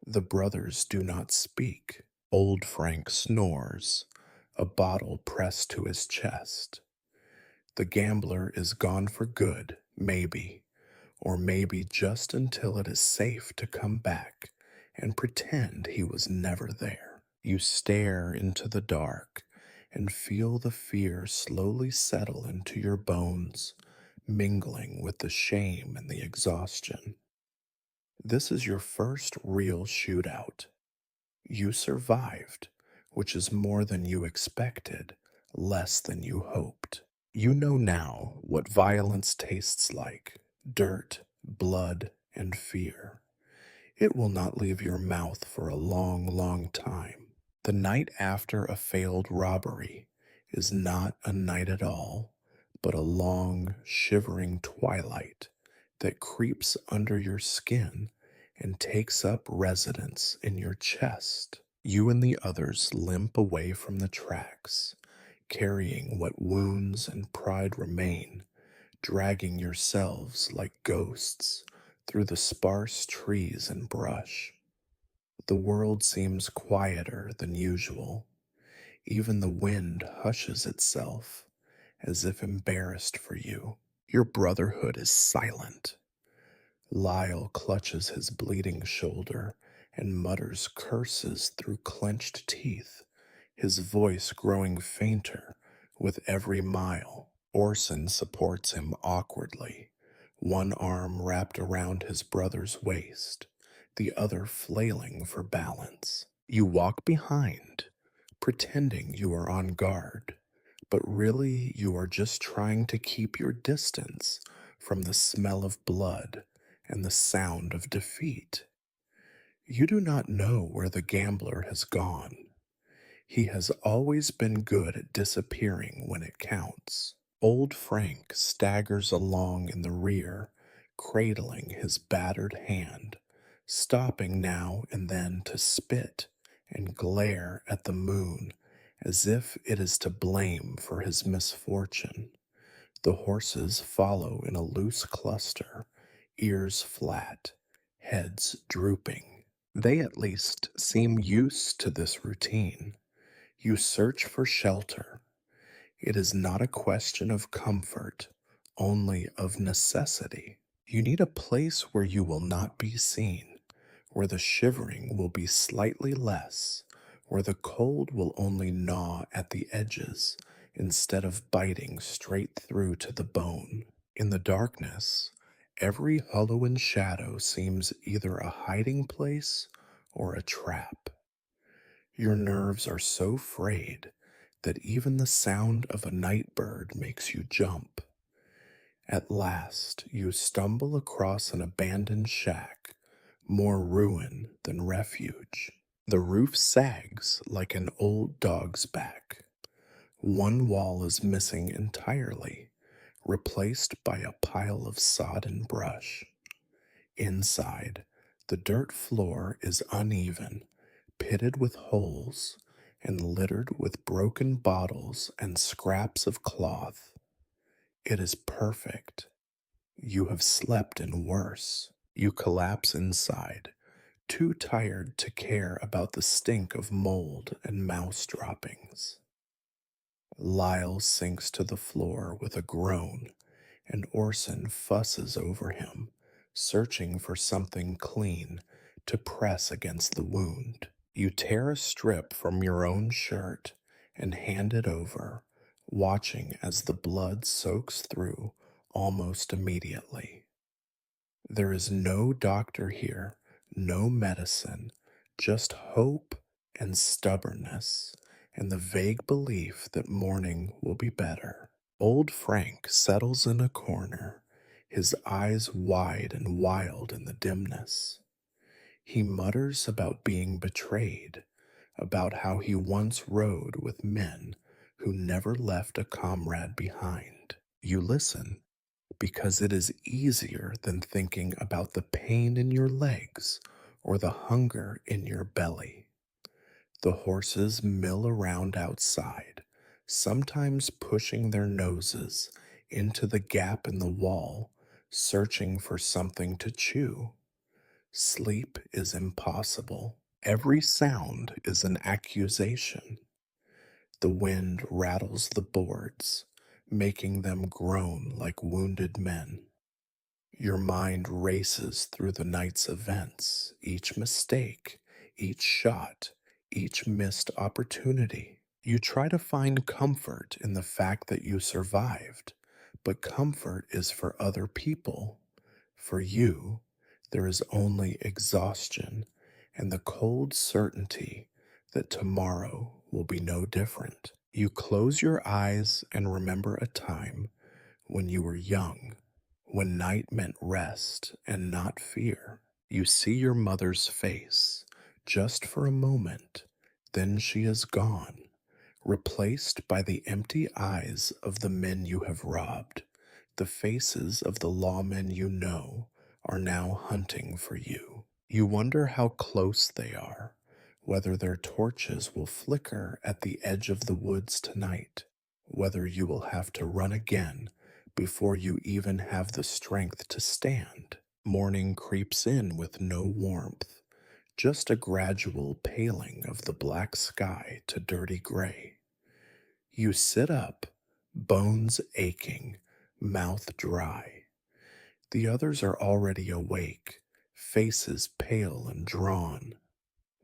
The brothers do not speak. Old Frank snores, a bottle pressed to his chest. The gambler is gone for good, maybe, or maybe just until it is safe to come back and pretend he was never there. You stare into the dark and feel the fear slowly settle into your bones, mingling with the shame and the exhaustion. This is your first real shootout. You survived, which is more than you expected, less than you hoped. You know now what violence tastes like: dirt, blood, and fear. It will not leave your mouth for a long, long time. The night after a failed robbery is not a night at all, but a long, shivering twilight that creeps under your skin and takes up residence in your chest. You and the others limp away from the tracks, carrying what wounds and pride remain, dragging yourselves like ghosts through the sparse trees and brush. The world seems quieter than usual. Even the wind hushes itself, as if embarrassed for you. Your brotherhood is silent. Lyle clutches his bleeding shoulder and mutters curses through clenched teeth, his voice growing fainter with every mile. Orson supports him awkwardly, one arm wrapped around his brother's waist, the other flailing for balance. You walk behind, pretending you are on guard, but really you are just trying to keep your distance from the smell of blood and the sound of defeat. You do not know where the gambler has gone. He has always been good at disappearing when it counts. Old Frank staggers along in the rear, cradling his battered hand, stopping now and then to spit and glare at the moon as if it is to blame for his misfortune. The horses follow in a loose cluster, ears flat, heads drooping. They at least seem used to this routine. You search for shelter. It is not a question of comfort, only of necessity. You need a place where you will not be seen, where the shivering will be slightly less, where the cold will only gnaw at the edges instead of biting straight through to the bone. In the darkness, every hollow and shadow seems either a hiding place or a trap. Your nerves are so frayed that even the sound of a night bird makes you jump. At last, you stumble across an abandoned shack, more ruin than refuge. The roof sags like an old dog's back. One wall is missing entirely, replaced by a pile of sodden brush. Inside, the dirt floor is uneven, pitted with holes and littered with broken bottles and scraps of cloth. It is perfect. You have slept in worse. You collapse inside, too tired to care about the stink of mold and mouse droppings. Lyle sinks to the floor with a groan, and Orson fusses over him, searching for something clean to press against the wound. You tear a strip from your own shirt and hand it over, watching as the blood soaks through almost immediately. There is no doctor here, no medicine, just hope and stubbornness, and the vague belief that morning will be better. Old Frank settles in a corner, his eyes wide and wild in the dimness. He mutters about being betrayed, about how he once rode with men who never left a comrade behind. You listen, because it is easier than thinking about the pain in your legs or the hunger in your belly. The horses mill around outside, sometimes pushing their noses into the gap in the wall, searching for something to chew. Sleep is impossible. Every sound is an accusation. The wind rattles the boards, making them groan like wounded men. Your mind races through the night's events, each mistake, each shot, each missed opportunity. You try to find comfort in the fact that you survived, but comfort is for other people. For you, there is only exhaustion and the cold certainty that tomorrow will be no different. You close your eyes and remember a time when you were young, when night meant rest and not fear. You see your mother's face just for a moment, then she is gone, replaced by the empty eyes of the men you have robbed. The faces of the lawmen you know are now hunting for you. You wonder how close they are, whether their torches will flicker at the edge of the woods tonight, whether you will have to run again before you even have the strength to stand. Morning creeps in with no warmth, just a gradual paling of the black sky to dirty gray. You sit up, bones aching, mouth dry. The others are already awake, faces pale and drawn.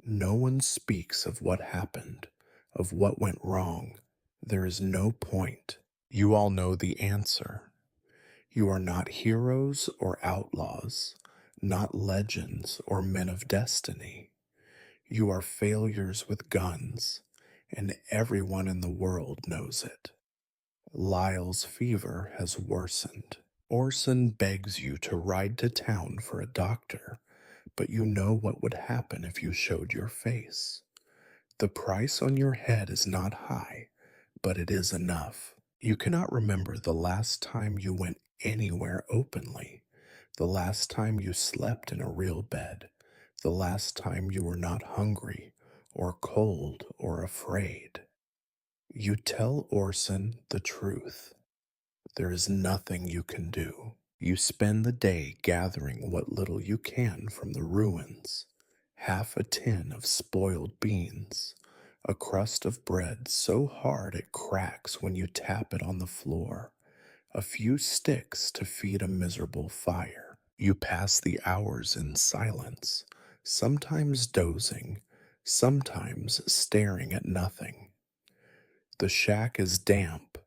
No one speaks of what happened, of what went wrong. There is no point. You all know the answer. You are not heroes or outlaws, not legends or men of destiny. You are failures with guns, and everyone in the world knows it. Lyle's fever has worsened. Orson begs you to ride to town for a doctor, but you know what would happen if you showed your face. The price on your head is not high, but it is enough. You cannot remember the last time you went anywhere openly, the last time you slept in a real bed, the last time you were not hungry or cold or afraid. You tell Orson the truth. There is nothing you can do. You spend the day gathering what little you can from the ruins. Half a tin of spoiled beans, a crust of bread so hard it cracks when you tap it on the floor, a few sticks to feed a miserable fire. You pass the hours in silence, sometimes dozing, sometimes staring at nothing. The shack is damp,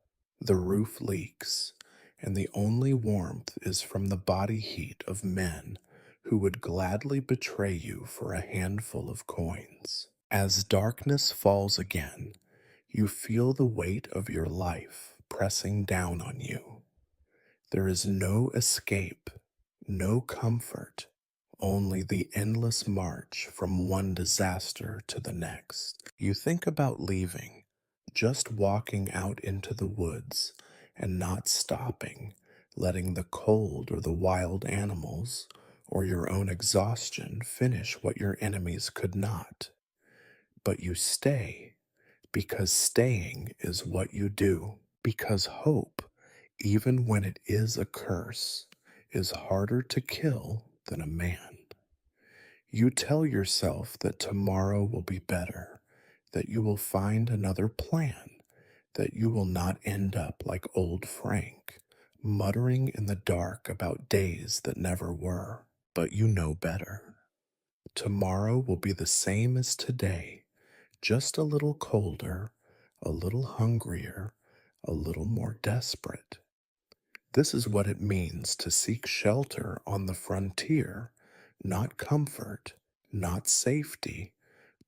the roof leaks, and the only warmth is from the body heat of men who would gladly betray you for a handful of coins. As darkness falls again, you feel the weight of your life pressing down on you. There is no escape, no comfort, only the endless march from one disaster to the next. You think about leaving, just walking out into the woods and not stopping, letting the cold or the wild animals or your own exhaustion finish what your enemies could not. but you stay because staying is what you do. Because hope, even when it is a curse, is harder to kill than a man. You tell yourself that tomorrow will be better, that you will find another plan, that you will not end up like old Frank, muttering in the dark about days that never were. But you know better. Tomorrow will be the same as today, just a little colder, a little hungrier, a little more desperate. This is what it means to seek shelter on the frontier, not comfort, not safety,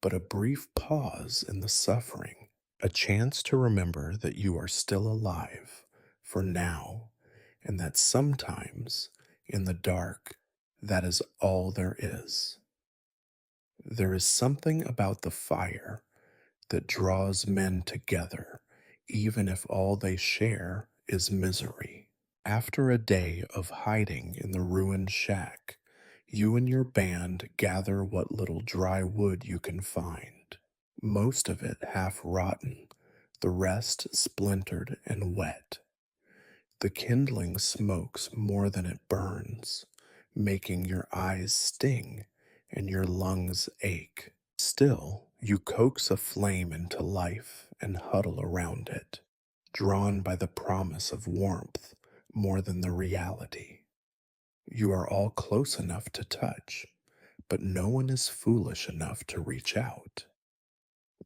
but a brief pause in the suffering, a chance to remember that you are still alive for now, and that sometimes, in the dark, that is all there is. There is something about the fire that draws men together, even if all they share is misery. After a day of hiding in the ruined shack, you and your band gather what little dry wood you can find, most of it half rotten, the rest splintered and wet. The kindling smokes more than it burns, making your eyes sting and your lungs ache. Still, you coax a flame into life and huddle around it, drawn by the promise of warmth more than the reality. You are all close enough to touch, but no one is foolish enough to reach out.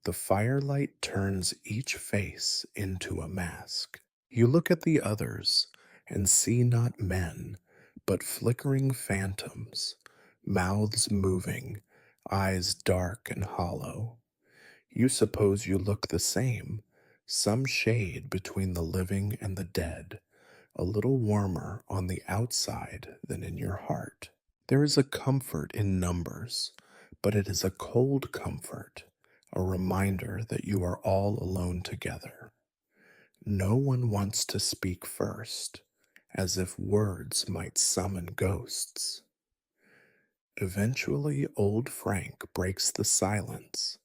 The firelight turns each face into a mask. You look at the others and see not men, but flickering phantoms, mouths moving, eyes dark and hollow. You suppose you look the same, some shade between the living and the dead, a little warmer on the outside than in your heart. There is a comfort in numbers, but it is a cold comfort, a reminder that you are all alone together. No one wants to speak first, as if words might summon ghosts. Eventually, old Frank breaks the silence,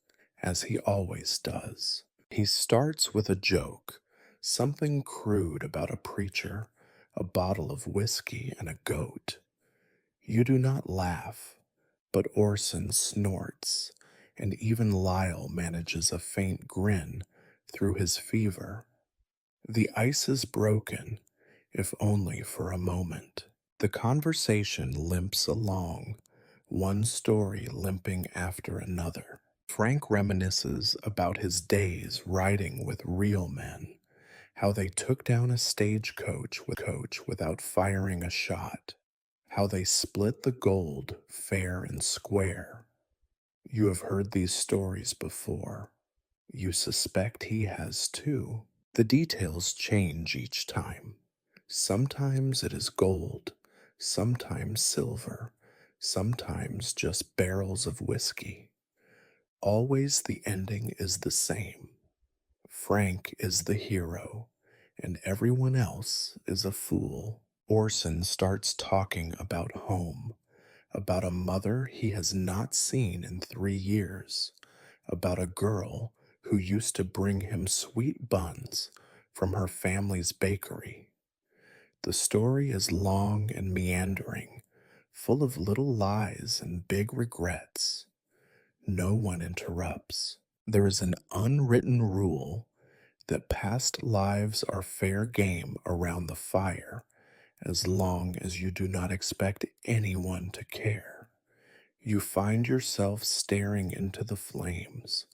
as he always does. He starts with a joke, something crude about a preacher, a bottle of whiskey, and a goat. You do not laugh, but Orson snorts, and even Lyle manages a faint grin through his fever. The ice is broken, if only for a moment. The conversation limps along, one story limping after another. Frank reminisces about his days riding with real men, how they took down a stagecoach without firing a shot, how they split the gold fair and square. You have heard these stories before. You suspect he has too. The details change each time. Sometimes it is gold, sometimes silver, sometimes just barrels of whiskey. Always the ending is the same. Frank is the hero, and everyone else is a fool. Orson starts talking about home, about a mother he has not seen in 3 years, about a girl who used to bring him sweet buns from her family's bakery. The story is long and meandering, full of little lies and big regrets. No one interrupts. There is an unwritten rule that past lives are fair game around the fire as long as you do not expect anyone to care. You find yourself staring into the flames,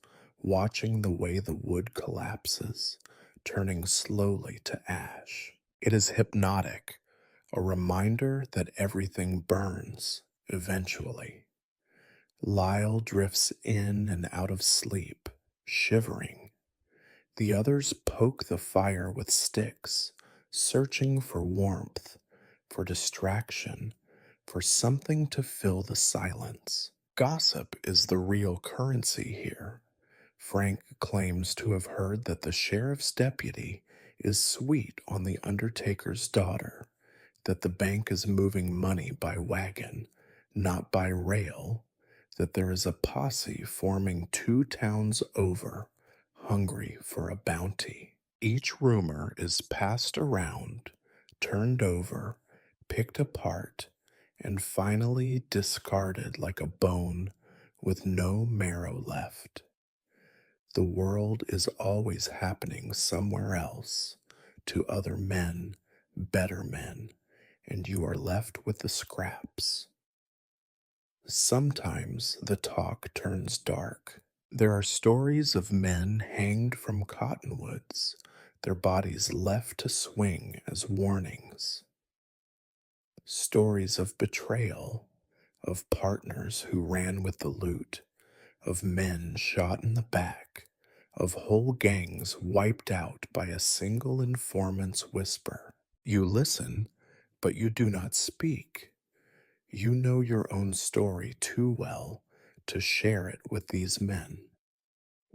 watching the way the wood collapses, turning slowly to ash. It is hypnotic, a reminder that everything burns eventually. Lyle drifts in and out of sleep, shivering. The others poke the fire with sticks, searching for warmth, for distraction, for something to fill the silence. Gossip is the real currency here. Frank claims to have heard that the sheriff's deputy is sweet on the undertaker's daughter, that the bank is moving money by wagon, not by rail, that there is a posse forming 2 towns over, hungry for a bounty. Each rumor is passed around, turned over, picked apart, and finally discarded like a bone with no marrow left. The world is always happening somewhere else, to other men, better men, and you are left with the scraps. Sometimes the talk turns dark. There are stories of men hanged from cottonwoods, their bodies left to swing as warnings. Stories of betrayal, of partners who ran with the loot, of men shot in the back, of whole gangs wiped out by a single informant's whisper. You listen, but you do not speak. You know your own story too well to share it with these men.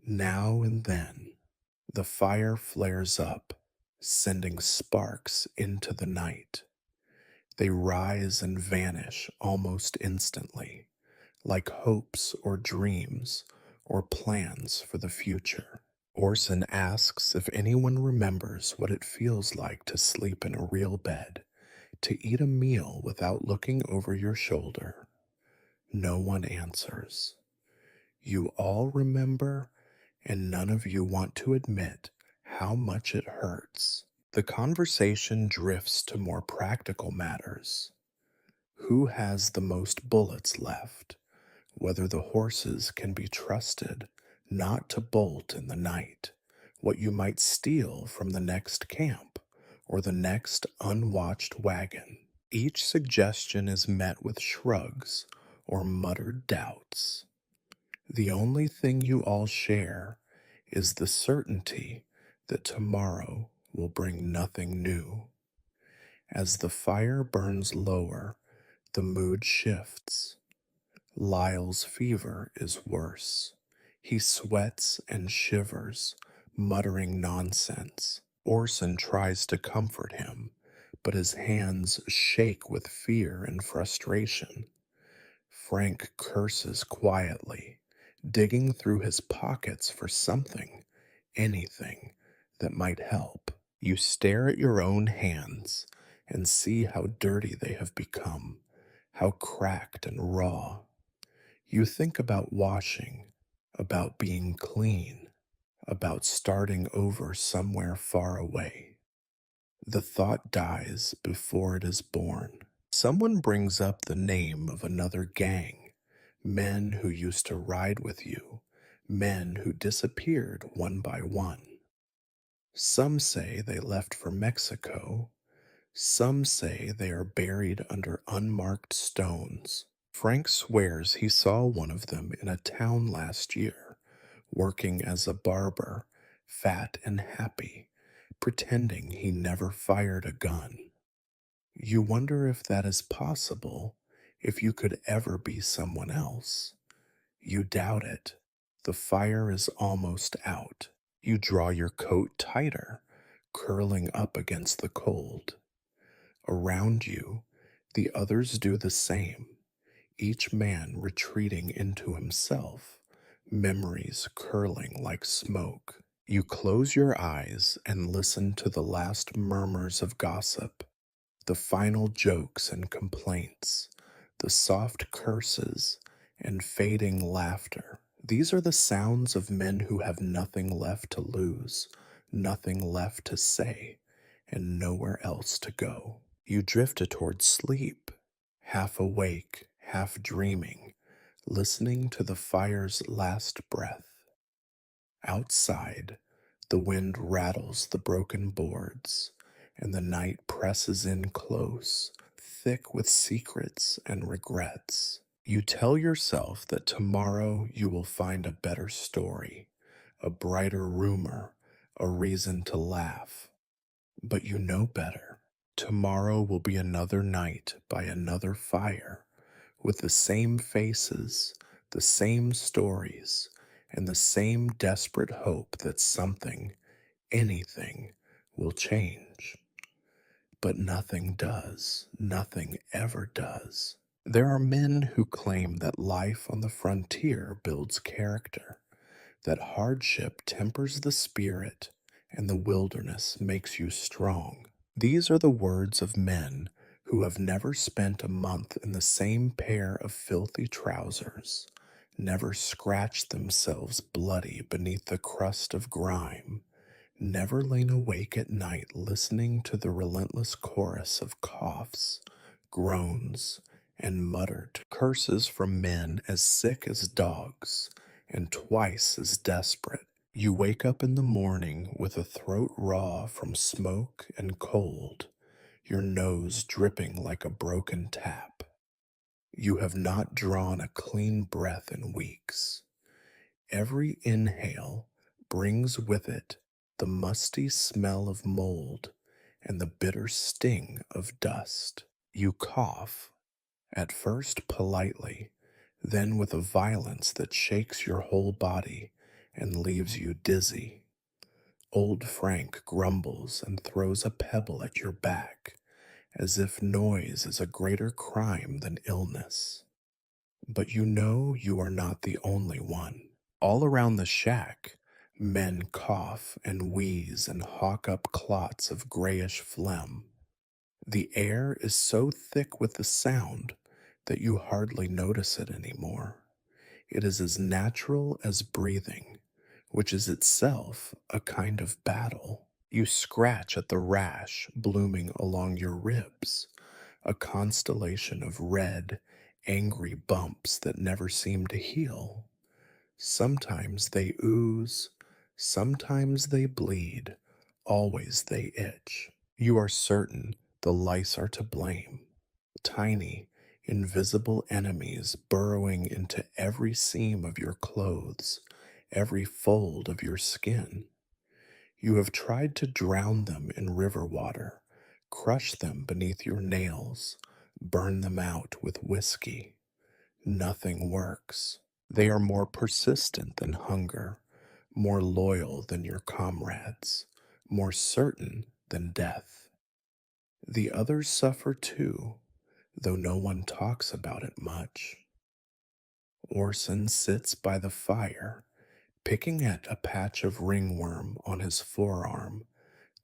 Now and then, the fire flares up, sending sparks into the night. They rise and vanish almost instantly, like hopes or dreams or plans for the future. Orson asks if anyone remembers what it feels like to sleep in a real bed, to eat a meal without looking over your shoulder. No one answers. You all remember, and none of you want to admit how much it hurts. The conversation drifts to more practical matters. Who has the most bullets left? Whether the horses can be trusted not to bolt in the night, what you might steal from the next camp or the next unwatched wagon. Each suggestion is met with shrugs or muttered doubts. The only thing you all share is the certainty that tomorrow will bring nothing new. As the fire burns lower, the mood shifts. Lyle's fever is worse. He sweats and shivers, muttering nonsense. Orson tries to comfort him, but his hands shake with fear and frustration. Frank curses quietly, digging through his pockets for something, anything, that might help. You stare at your own hands and see how dirty they have become, how cracked and raw. You think about washing, about being clean, about starting over somewhere far away. The thought dies before it is born. Someone brings up the name of another gang, men who used to ride with you, men who disappeared one by one. Some say they left for Mexico. Some say they are buried under unmarked stones. Frank swears he saw one of them in a town last year, working as a barber, fat and happy, pretending he never fired a gun. You wonder if that is possible, if you could ever be someone else. You doubt it. The fire is almost out. You draw your coat tighter, curling up against the cold. Around you, the others do the same, each man retreating into himself, memories curling like smoke. You close your eyes and listen to the last murmurs of gossip, the final jokes and complaints, the soft curses and fading laughter. These are the sounds of men who have nothing left to lose, nothing left to say, and nowhere else to go. You drift toward sleep, half awake, half dreaming, listening to the fire's last breath. Outside, the wind rattles the broken boards, and the night presses in close, thick with secrets and regrets. You tell yourself that tomorrow you will find a better story, a brighter rumor, a reason to laugh. But you know better. Tomorrow will be another night by another fire, with the same faces, the same stories, and the same desperate hope that something, anything, will change. But nothing does. Nothing ever does. There are men who claim that life on the frontier builds character, that hardship tempers the spirit, and the wilderness makes you strong. These are the words of men who have never spent a month in the same pair of filthy trousers, never scratched themselves bloody beneath the crust of grime, never lain awake at night listening to the relentless chorus of coughs, groans, and muttered curses from men as sick as dogs and twice as desperate. You wake up in the morning with a throat raw from smoke and cold, your nose dripping like a broken tap. You have not drawn a clean breath in weeks. Every inhale brings with it the musty smell of mold and the bitter sting of dust. You cough, at first politely, then with a violence that shakes your whole body and leaves you dizzy. Old Frank grumbles and throws a pebble at your back, as if noise is a greater crime than illness. But you know you are not the only one. All around the shack, men cough and wheeze and hawk up clots of grayish phlegm. The air is so thick with the sound that you hardly notice it anymore. It is as natural as breathing, which is itself a kind of battle. You scratch at the rash blooming along your ribs, a constellation of red, angry bumps that never seem to heal. Sometimes they ooze, sometimes they bleed, always they itch. You are certain the lice are to blame, tiny, invisible enemies burrowing into every seam of your clothes, every fold of your skin. You have tried to drown them in river water, crush them beneath your nails, burn them out with whiskey. Nothing works. They are more persistent than hunger, more loyal than your comrades, more certain than death. The others suffer too, though no one talks about it much. Orson sits by the fire, picking at a patch of ringworm on his forearm,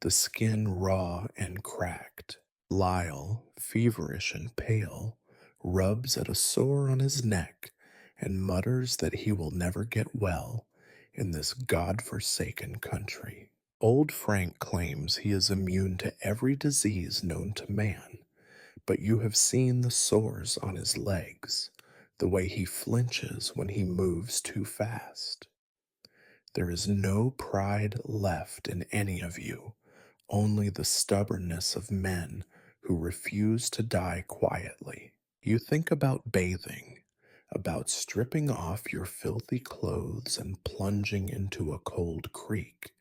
the skin raw and cracked. Lyle, feverish and pale, rubs at a sore on his neck and mutters that he will never get well in this God-forsaken country. Old Frank claims he is immune to every disease known to man, but you have seen the sores on his legs, the way he flinches when he moves too fast. There is no pride left in any of you, only the stubbornness of men who refuse to die quietly. You think about bathing, about stripping off your filthy clothes and plunging into a cold creek,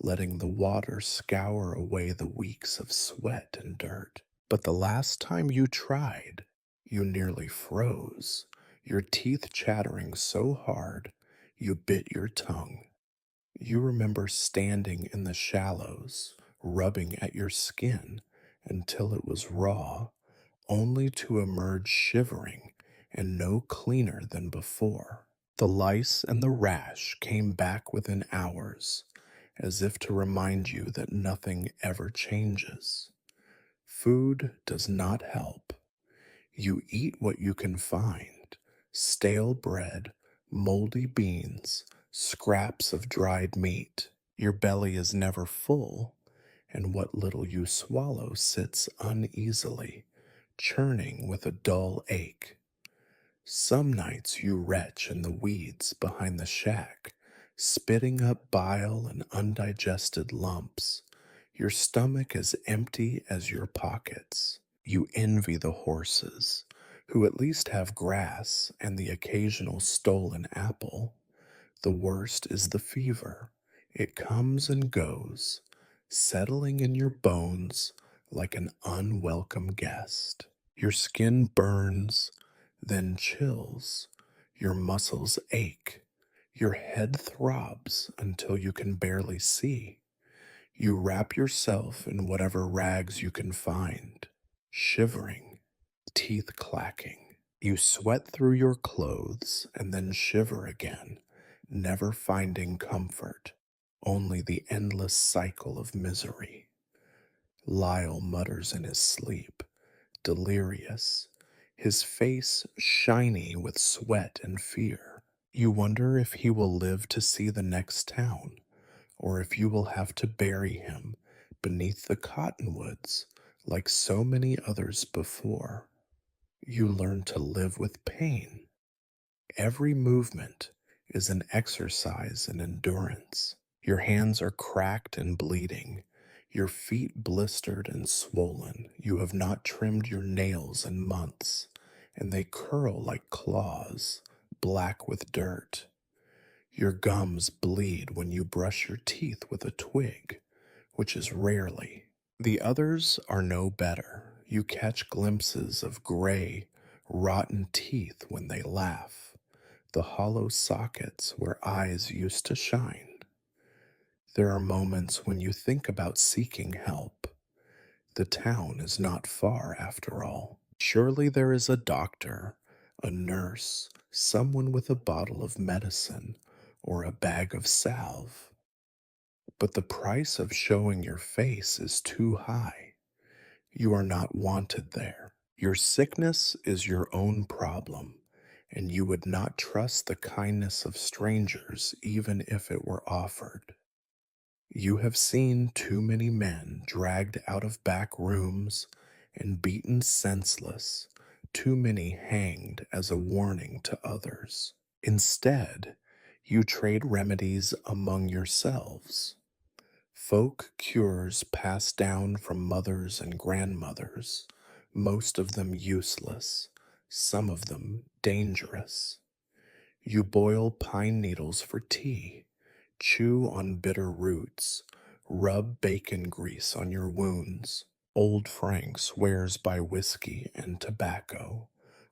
letting the water scour away the weeks of sweat and dirt. But the last time you tried, you nearly froze, your teeth chattering so hard you bit your tongue. You remember standing in the shallows, rubbing at your skin until it was raw, only to emerge shivering and no cleaner than before. The lice and the rash came back within hours, as if to remind you that nothing ever changes. Food does not help. You eat what you can find: stale bread, moldy beans, scraps of dried meat. Your belly is never full, and what little you swallow sits uneasily, churning with a dull ache. Some nights you retch in the weeds behind the shack, spitting up bile and undigested lumps, your stomach as empty as your pockets. You envy the horses, who at least have grass and the occasional stolen apple. The worst is the fever. It comes and goes, settling in your bones like an unwelcome guest. Your skin burns, then chills. Your muscles ache. Your head throbs until you can barely see. You wrap yourself in whatever rags you can find, shivering, teeth clacking. You sweat through your clothes and then shiver again, never finding comfort, only the endless cycle of misery. Lyle mutters in his sleep, delirious, his face shiny with sweat and fear. You wonder if he will live to see the next town, or if you will have to bury him beneath the cottonwoods like so many others before. You learn to live with pain. Every movement is an exercise in endurance. Your hands are cracked and bleeding, your feet blistered and swollen. You have not trimmed your nails in months, and they curl like claws, black with dirt. Your gums bleed when you brush your teeth with a twig, which is rarely. The others are no better. You catch glimpses of gray, rotten teeth when they laugh, the hollow sockets where eyes used to shine. There are moments when you think about seeking help. The town is not far after all. Surely there is a doctor, a nurse, someone with a bottle of medicine, or a bag of salve. But the price of showing your face is too high. You are not wanted there. Your sickness is your own problem, and you would not trust the kindness of strangers even if it were offered. You have seen too many men dragged out of back rooms and beaten senseless, too many hanged as a warning to others. Instead, you trade remedies among yourselves. Folk cures passed down from mothers and grandmothers, most of them useless, some of them dangerous. You boil pine needles for tea, chew on bitter roots, rub bacon grease on your wounds. Old Frank swears by whiskey and tobacco,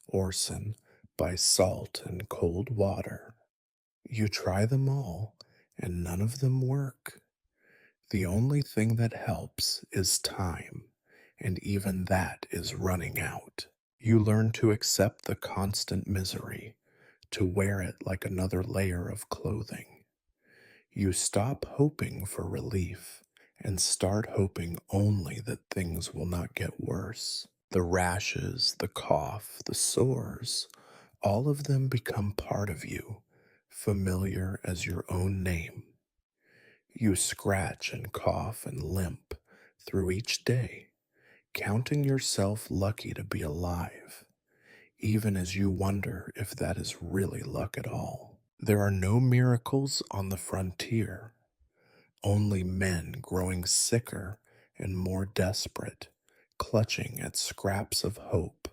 Orson by salt and cold water. You try them all, and none of them work. The only thing that helps is time, and even that is running out. You learn to accept the constant misery, to wear it like another layer of clothing. You stop hoping for relief and start hoping only that things will not get worse. The rashes, the cough, the sores, all of them become part of you, familiar as your own name. You scratch and cough and limp through each day, counting yourself lucky to be alive, even as you wonder if that is really luck at all. There are no miracles on the frontier, only men growing sicker and more desperate, clutching at scraps of hope,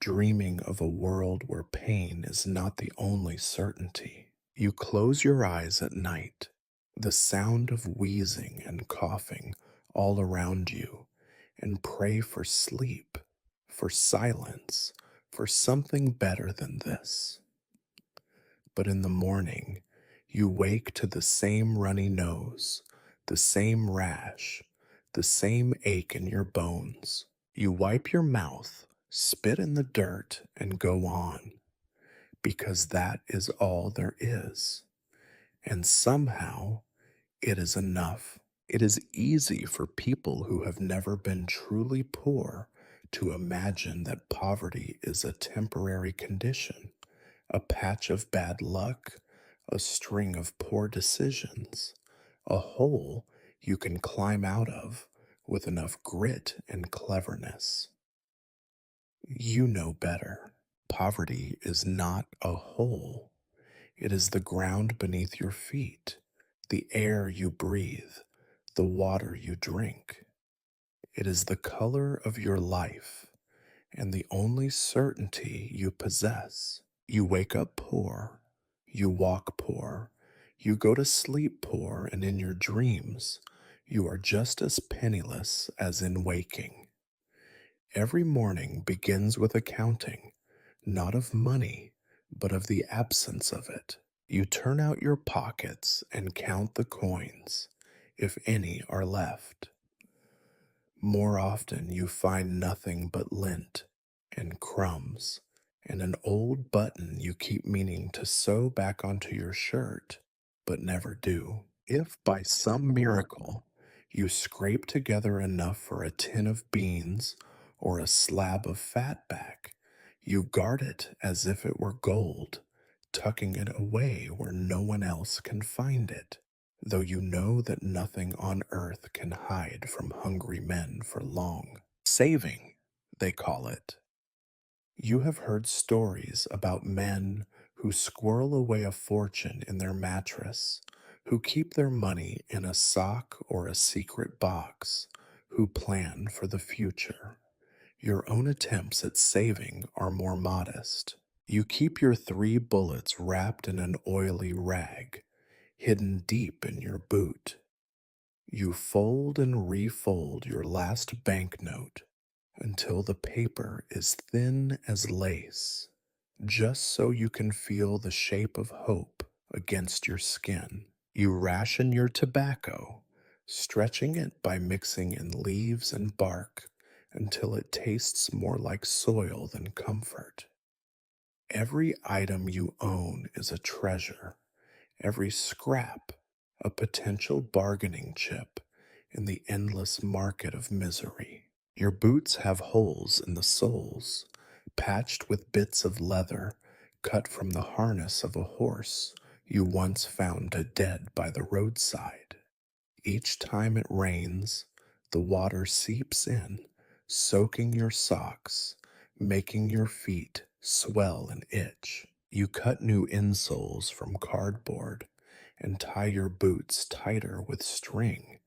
dreaming of a world where pain is not the only certainty. You close your eyes at night, the sound of wheezing and coughing all around you, and pray for sleep, for silence, for something better than this. But in the morning, you wake to the same runny nose, the same rash, the same ache in your bones. You wipe your mouth, spit in the dirt, and go on, because that is all there is. And somehow, it is enough. It is easy for people who have never been truly poor to imagine that poverty is a temporary condition, a patch of bad luck, a string of poor decisions, a hole you can climb out of with enough grit and cleverness. You know better. Poverty is not a hole. It is the ground beneath your feet, the air you breathe, the water you drink. It is the color of your life and the only certainty you possess. You wake up poor, you walk poor, you go to sleep poor, and in your dreams, you are just as penniless as in waking. Every morning begins with a counting, not of money, but of the absence of it. You turn out your pockets and count the coins, if any are left. More often you find nothing but lint and crumbs and an old button you keep meaning to sew back onto your shirt, but never do. If by some miracle you scrape together enough for a tin of beans or a slab of fat back, you guard it as if it were gold, tucking it away where no one else can find it, though you know that nothing on earth can hide from hungry men for long. Saving, they call it. You have heard stories about men who squirrel away a fortune in their mattress, who keep their money in a sock or a secret box, who plan for the future. Your own attempts at saving are more modest. You keep your 3 bullets wrapped in an oily rag, hidden deep in your boot. You fold and refold your last banknote until the paper is thin as lace, just so you can feel the shape of hope against your skin. You ration your tobacco, stretching it by mixing in leaves and bark until it tastes more like soil than comfort. Every item you own is a treasure, every scrap a potential bargaining chip in the endless market of misery. Your boots have holes in the soles, patched with bits of leather cut from the harness of a horse you once found dead by the roadside. Each time it rains, the water seeps in, soaking your socks, making your feet swell and itch. You cut new insoles from cardboard and tie your boots tighter with string,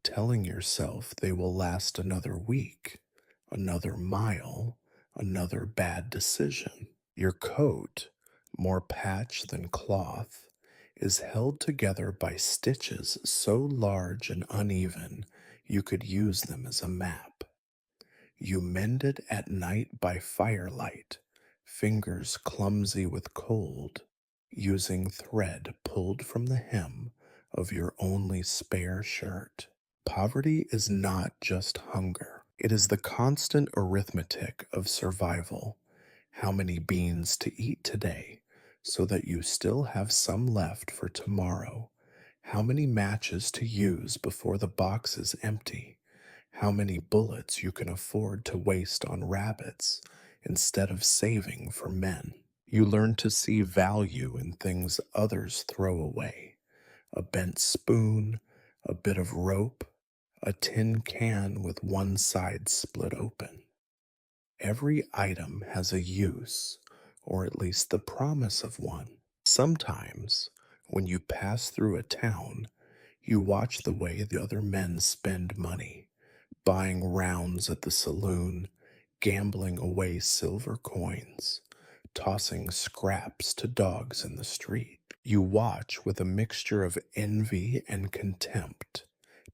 telling yourself they will last another week, another mile, another bad decision. Your coat, more patch than cloth, is held together by stitches so large and uneven you could use them as a map. You mend it at night by firelight, fingers clumsy with cold, using thread pulled from the hem of your only spare shirt. Poverty is not just hunger, it is the constant arithmetic of survival. How many beans to eat today so that you still have some left for tomorrow? How many matches to use before the box is empty? How many bullets you can afford to waste on rabbits instead of saving for men? You learn to see value in things others throw away: a bent spoon, a bit of rope, a tin can with one side split open. Every item has a use, or at least the promise of one. Sometimes, when you pass through a town, you watch the way the other men spend money, buying rounds at the saloon, gambling away silver coins, tossing scraps to dogs in the street. You watch with a mixture of envy and contempt,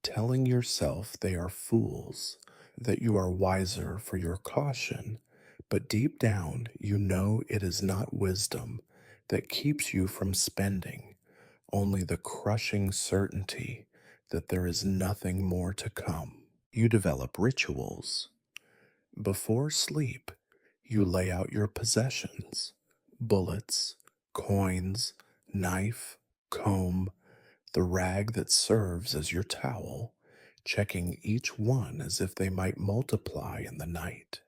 telling yourself they are fools, that you are wiser for your caution, but deep down you know it is not wisdom that keeps you from spending, only the crushing certainty that there is nothing more to come. You develop rituals. Before sleep, you lay out your possessions: bullets, coins, knife, comb, the rag that serves as your towel, checking each one as if they might multiply in the night.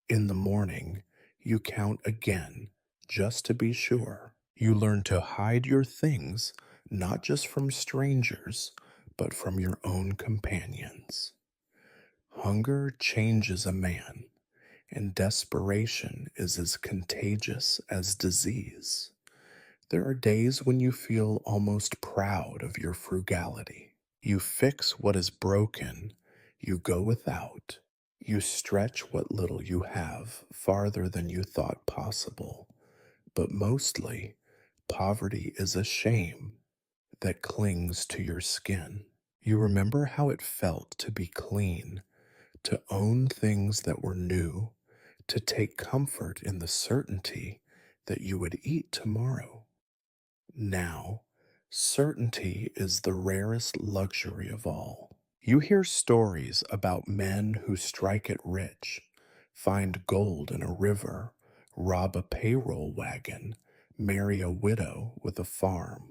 In the morning, you count again, just to be sure. You learn to hide your things not just from strangers, but from your own companions. Hunger changes a man, and desperation is as contagious as disease. There are days when you feel almost proud of your frugality. You fix what is broken, you go without, you stretch what little you have farther than you thought possible. But mostly, poverty is a shame that clings to your skin. You remember how it felt to be clean, to own things that were new, to take comfort in the certainty that you would eat tomorrow. Now, certainty is the rarest luxury of all. You hear stories about men who strike it rich, find gold in a river, rob a payroll wagon, marry a widow with a farm.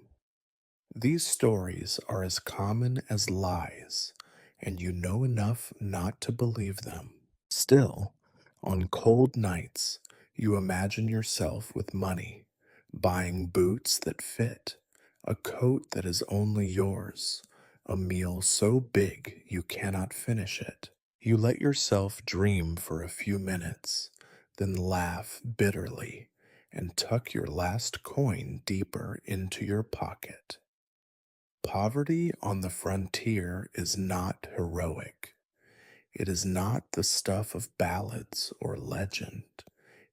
These stories are as common as lies, and you know enough not to believe them. Still, on cold nights, you imagine yourself with money, buying boots that fit, a coat that is only yours, a meal so big you cannot finish it. You let yourself dream for a few minutes, then laugh bitterly and tuck your last coin deeper into your pocket. Poverty on the frontier is not heroic. It is not the stuff of ballads or legend.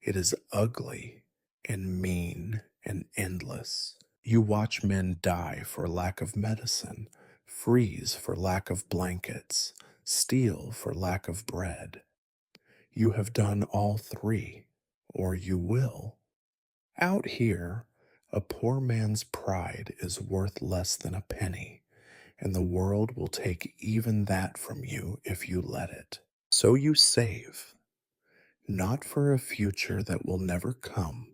It is ugly and mean and endless. You watch men die for lack of medicine, freeze for lack of blankets, steal for lack of bread. You have done all three, or you will. Out here, a poor man's pride is worth less than a penny, and the world will take even that from you if you let it. So you save, not for a future that will never come,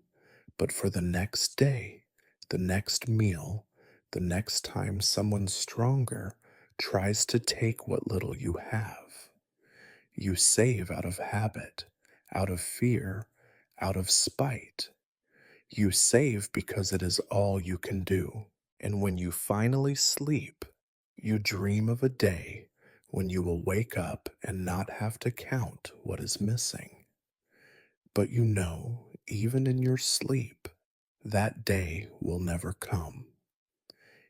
but for the next day, the next meal, the next time someone stronger tries to take what little you have. You save out of habit, out of fear, out of spite. You save because it is all you can do. And when you finally sleep, you dream of a day when you will wake up and not have to count what is missing. But you know, even in your sleep, that day will never come.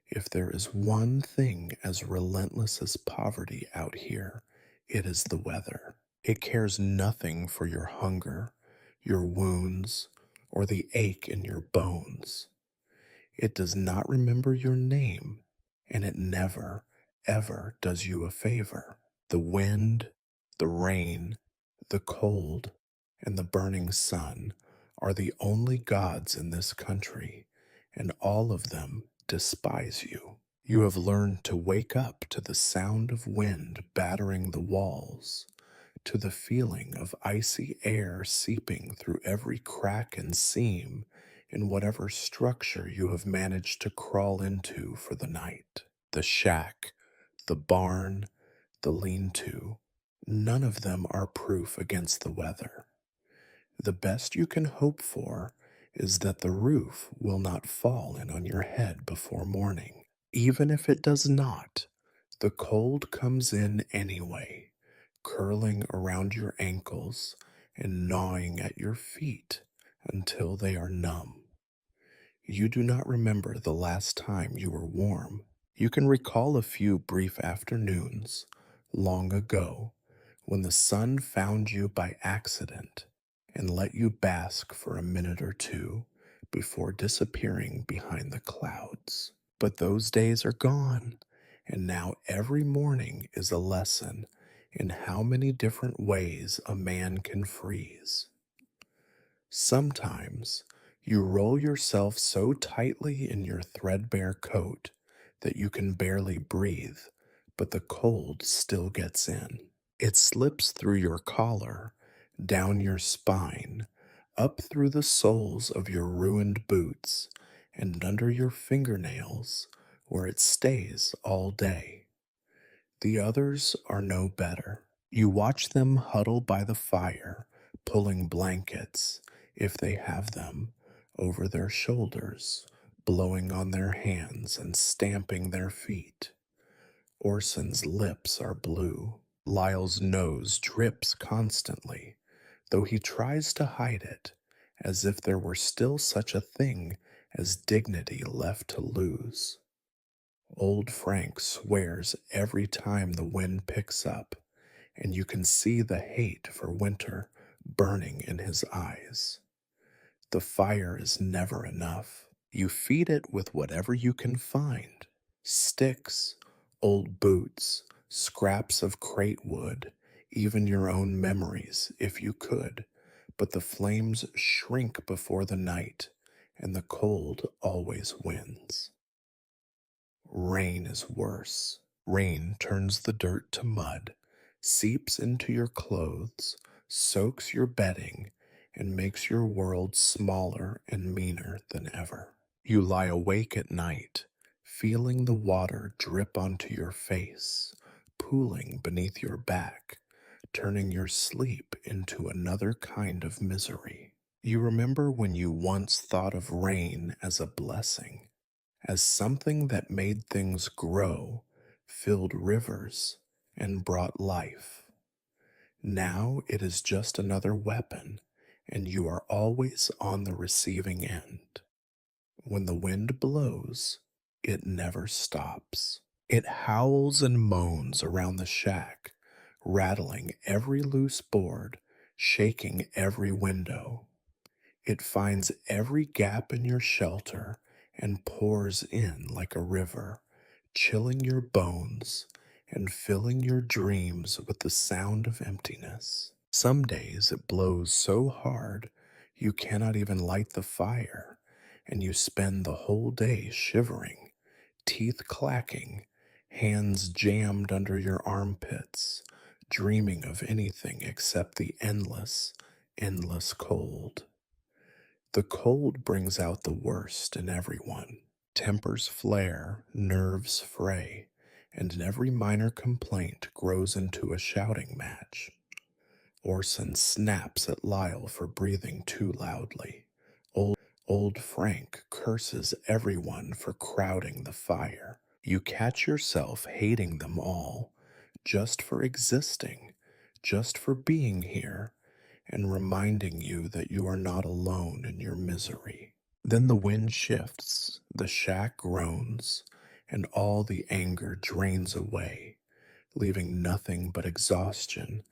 If there is one thing as relentless as poverty out here, it is the weather. It cares nothing for your hunger, your wounds, or the ache in your bones. It does not remember your name, and it never, ever does you a favor. The wind, the rain, the cold, and the burning sun are the only gods in this country, and all of them despise you. You have learned to wake up to the sound of wind battering the walls, to the feeling of icy air seeping through every crack and seam in whatever structure you have managed to crawl into for the night. The shack, the barn, the lean to, none of them are proof against the weather. The best you can hope for is that the roof will not fall in on your head before morning. Even if it does not, the cold comes in anyway, curling around your ankles and gnawing at your feet until they are numb. You do not remember the last time you were warm. You can recall a few brief afternoons, long ago, when the sun found you by accident and let you bask for a minute or two before disappearing behind the clouds. But those days are gone, and now every morning is a lesson in how many different ways a man can freeze. Sometimes you roll yourself so tightly in your threadbare coat that you can barely breathe, but the cold still gets in. It slips through your collar, down your spine, up through the soles of your ruined boots, and under your fingernails, where it stays all day. The others are no better. You watch them huddle by the fire, pulling blankets, if they have them, over their shoulders, blowing on their hands and stamping their feet. Orson's lips are blue. Lyle's nose drips constantly, though he tries to hide it, as if there were still such a thing as dignity left to lose. Old Frank swears every time the wind picks up, and you can see the hate for winter burning in his eyes. The fire is never enough. You feed it with whatever you can find: sticks, old boots, scraps of crate wood, even your own memories if you could. But the flames shrink before the night, and the cold always wins. Rain is worse. Rain turns the dirt to mud, seeps into your clothes, soaks your bedding, and makes your world smaller and meaner than ever. You lie awake at night, feeling the water drip onto your face, pooling beneath your back, turning your sleep into another kind of misery. You remember when you once thought of rain as a blessing, as something that made things grow, filled rivers, and brought life. Now it is just another weapon, and you are always on the receiving end. When the wind blows, it never stops. It howls and moans around the shack, rattling every loose board, shaking every window. It finds every gap in your shelter and pours in like a river, chilling your bones and filling your dreams with the sound of emptiness. Some days it blows so hard you cannot even light the fire, and you spend the whole day shivering, teeth clacking, hands jammed under your armpits, dreaming of anything except the endless, endless cold. The cold brings out the worst in everyone. Tempers flare, nerves fray, and every minor complaint grows into a shouting match. Orson snaps at Lyle for breathing too loudly. Old Frank curses everyone for crowding the fire. You catch yourself hating them all, just for existing, just for being here, and reminding you that you are not alone in your misery. Then the wind shifts, the shack groans, and all the anger drains away, leaving nothing but exhaustion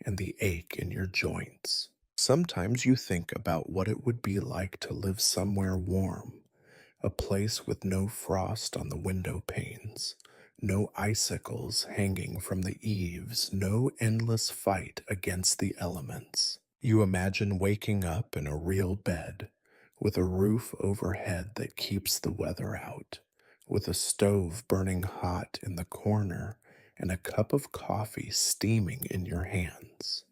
and the ache in your joints. Sometimes you think about what it would be like to live somewhere warm, a place with no frost on the window panes, no icicles hanging from the eaves, no endless fight against the elements. You imagine waking up in a real bed, with a roof overhead that keeps the weather out, with a stove burning hot in the corner and a cup of coffee steaming in your hands.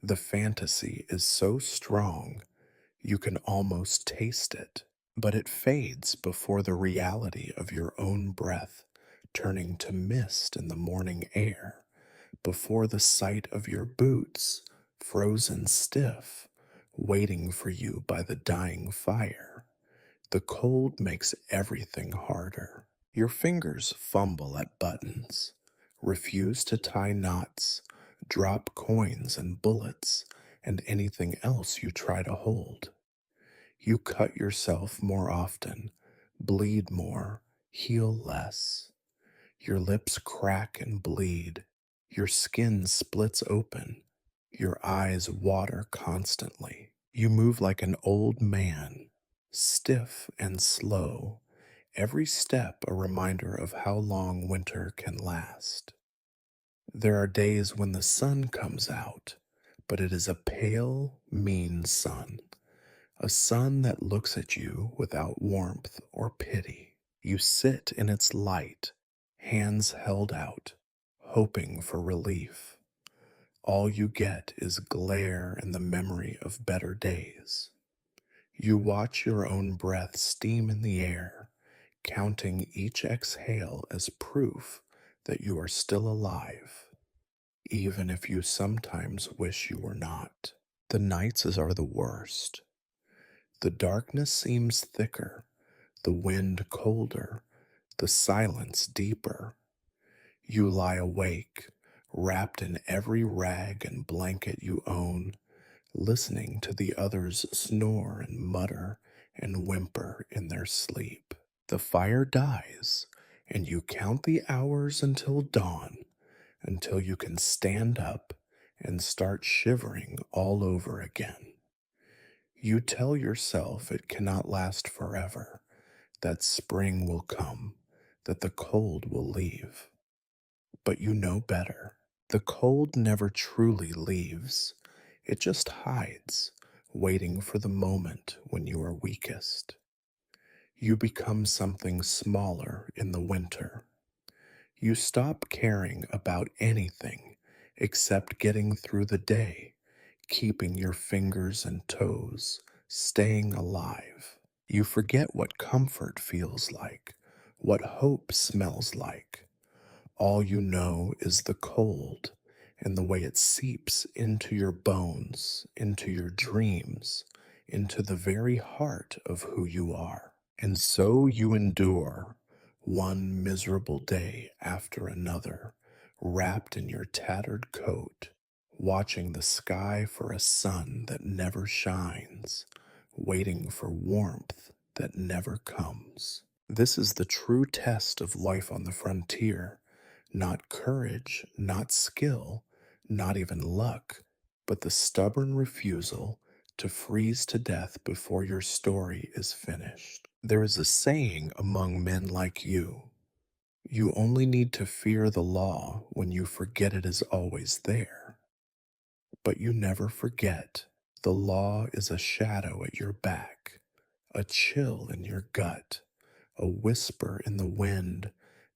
The fantasy is so strong you can almost taste it, but it fades before the reality of your own breath turning to mist in the morning air, before the sight of your boots frozen stiff, waiting for you by the dying fire. The cold makes everything harder. Your fingers fumble at buttons, refuse to tie knots, drop coins and bullets, and anything else you try to hold. You cut yourself more often, bleed more, heal less. Your lips crack and bleed. Your skin splits open. Your eyes water constantly. You move like an old man, stiff and slow, every step a reminder of how long winter can last. There are days when the sun comes out, but it is a pale, mean sun, a sun that looks at you without warmth or pity. You sit in its light, hands held out, hoping for relief. All you get is glare and the memory of better days. You watch your own breath steam in the air, counting each exhale as proof that you are still alive, even if you sometimes wish you were not. The nights are the worst. The darkness seems thicker, the wind colder, the silence deeper. You lie awake, wrapped in every rag and blanket you own, listening to the others snore and mutter and whimper in their sleep. The fire dies, and you count the hours until dawn, until you can stand up and start shivering all over again. You tell yourself it cannot last forever, that spring will come, that the cold will leave. But you know better. The cold never truly leaves. It just hides, waiting for the moment when you are weakest. You become something smaller in the winter. You stop caring about anything except getting through the day, keeping your fingers and toes, staying alive. You forget what comfort feels like, what hope smells like. All you know is the cold and the way it seeps into your bones, into your dreams, into the very heart of who you are. And so you endure one miserable day after another, wrapped in your tattered coat, watching the sky for a sun that never shines, waiting for warmth that never comes. This is the true test of life on the frontier. Not courage, not skill, not even luck, but the stubborn refusal to freeze to death before your story is finished. There is a saying among men like you only need to fear the law when you forget it is always there. But you never forget. The law is a shadow at your back, a chill in your gut, a whisper in the wind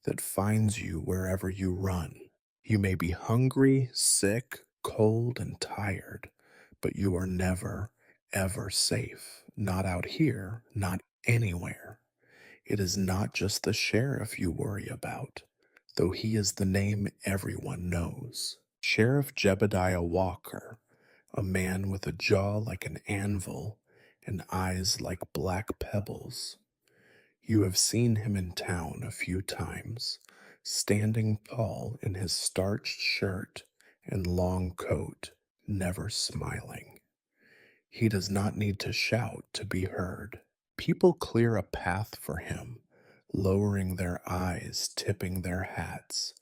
that finds you wherever you run. You may be hungry, sick, cold, and tired, but you are never, ever safe. Not out here, not anywhere. It is not just the sheriff you worry about, though he is the name everyone knows. Sheriff Jebediah Walker, a man with a jaw like an anvil and eyes like black pebbles. You have seen him in town a few times, standing tall in his starched shirt and long coat, never smiling. He does not need to shout to be heard. People clear a path for him, lowering their eyes, tipping their hats,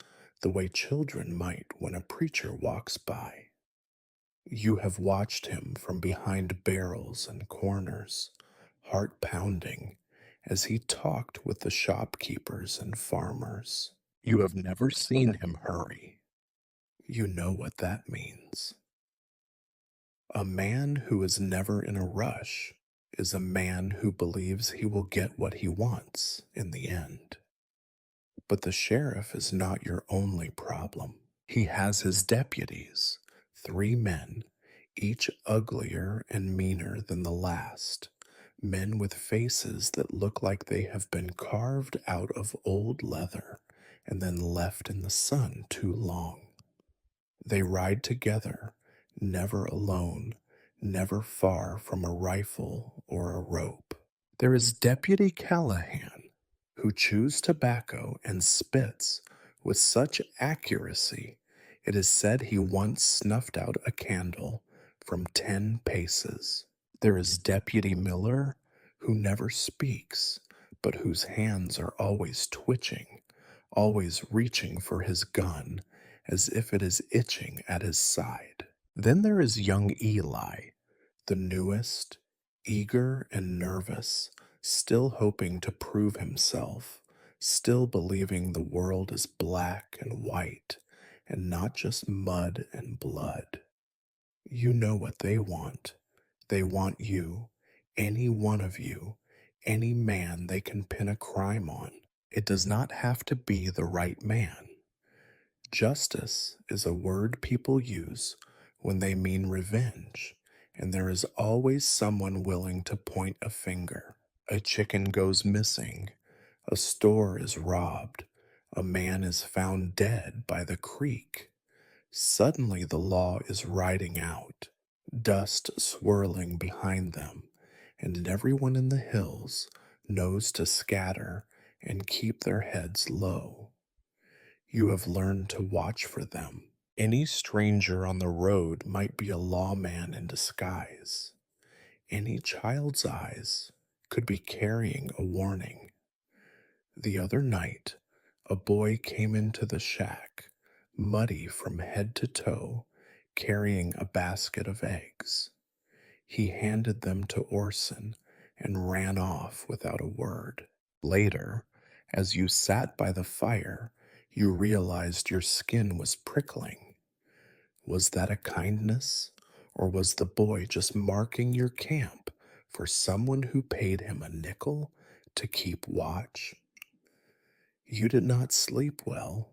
the way children might when a preacher walks by. You have watched him from behind barrels and corners, heart pounding, as he talked with the shopkeepers and farmers. You have never seen him hurry. You know what that means. A man who is never in a rush is a man who believes he will get what he wants in the end. But the sheriff is not your only problem. He has his deputies, 3 men, each uglier and meaner than the last, men with faces that look like they have been carved out of old leather and then left in the sun too long. They ride together, never alone, never far from a rifle or a rope. There is Deputy Callahan, who chews tobacco and spits with such accuracy it is said he once snuffed out a candle from 10 paces. There is Deputy Miller, who never speaks, but whose hands are always twitching, always reaching for his gun as if it is itching at his side. Then there is young Eli, the newest, eager and nervous, still hoping to prove himself, still believing the world is black and white and not just mud and blood. You know what they want. They want you, any one of you, any man they can pin a crime on. It does not have to be the right man. Justice is a word people use when they mean revenge, and there is always someone willing to point a finger. A chicken goes missing, a store is robbed, a man is found dead by the creek. Suddenly the law is riding out, dust swirling behind them, and everyone in the hills knows to scatter and keep their heads low. You have learned to watch for them. Any stranger on the road might be a lawman in disguise. Any child's eyes could be carrying a warning. The other night, a boy came into the shack, muddy from head to toe, carrying a basket of eggs. He handed them to Orson and ran off without a word. Later, as you sat by the fire, you realized your skin was prickling. Was that a kindness, or was the boy just marking your camp for someone who paid him a nickel to keep watch? You did not sleep well.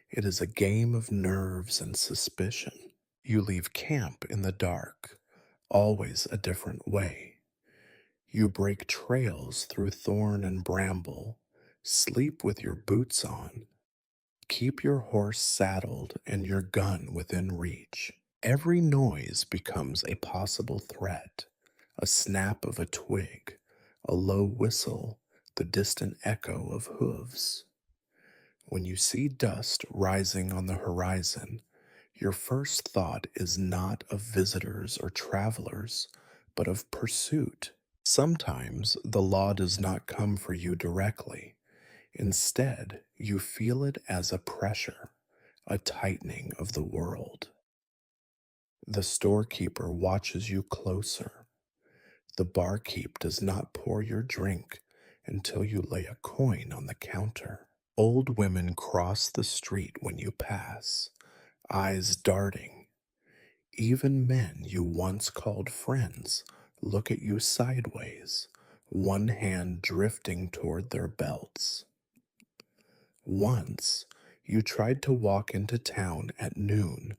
It is a game of nerves and suspicion. You leave camp in the dark, always a different way. You break trails through thorn and bramble, sleep with your boots on, keep your horse saddled and your gun within reach. Every noise becomes a possible threat, a snap of a twig, a low whistle, the distant echo of hooves. When you see dust rising on the horizon, your first thought is not of visitors or travelers, but of pursuit. Sometimes the law does not come for you directly. Instead, you feel it as a pressure, a tightening of the world. The storekeeper watches you closer. The barkeep does not pour your drink until you lay a coin on the counter. Old women cross the street when you pass, eyes darting. Even men you once called friends look at you sideways, one hand drifting toward their belts. Once, you tried to walk into town at noon,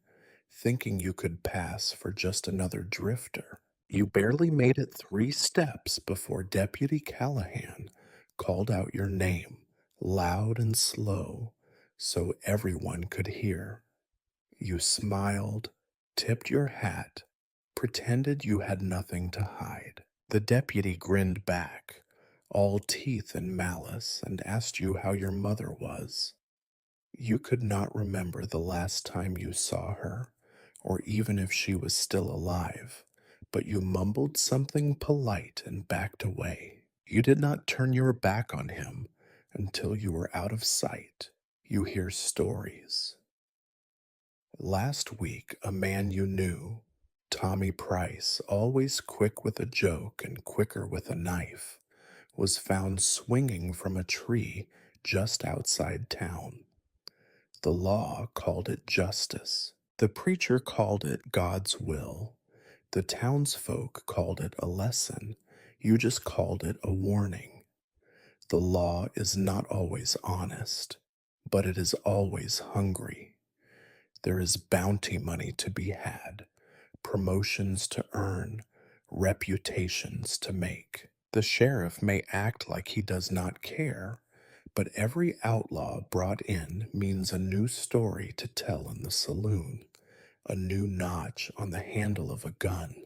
thinking you could pass for just another drifter. You barely made it 3 steps before Deputy Callahan called out your name, loud and slow, so everyone could hear. You smiled, tipped your hat, pretended you had nothing to hide. The deputy grinned back, all teeth and malice, and asked you how your mother was. You could not remember the last time you saw her, or even if she was still alive, but you mumbled something polite and backed away. You did not turn your back on him until you were out of sight. You hear stories. Last week, a man you knew, Tommy Price, always quick with a joke and quicker with a knife, was found swinging from a tree just outside town. The law called it justice. The preacher called it God's will. The townsfolk called it a lesson. You just called it a warning. The law is not always honest, but it is always hungry. There is bounty money to be had, promotions to earn, reputations to make. The sheriff may act like he does not care, but every outlaw brought in means a new story to tell in the saloon, a new notch on the handle of a gun,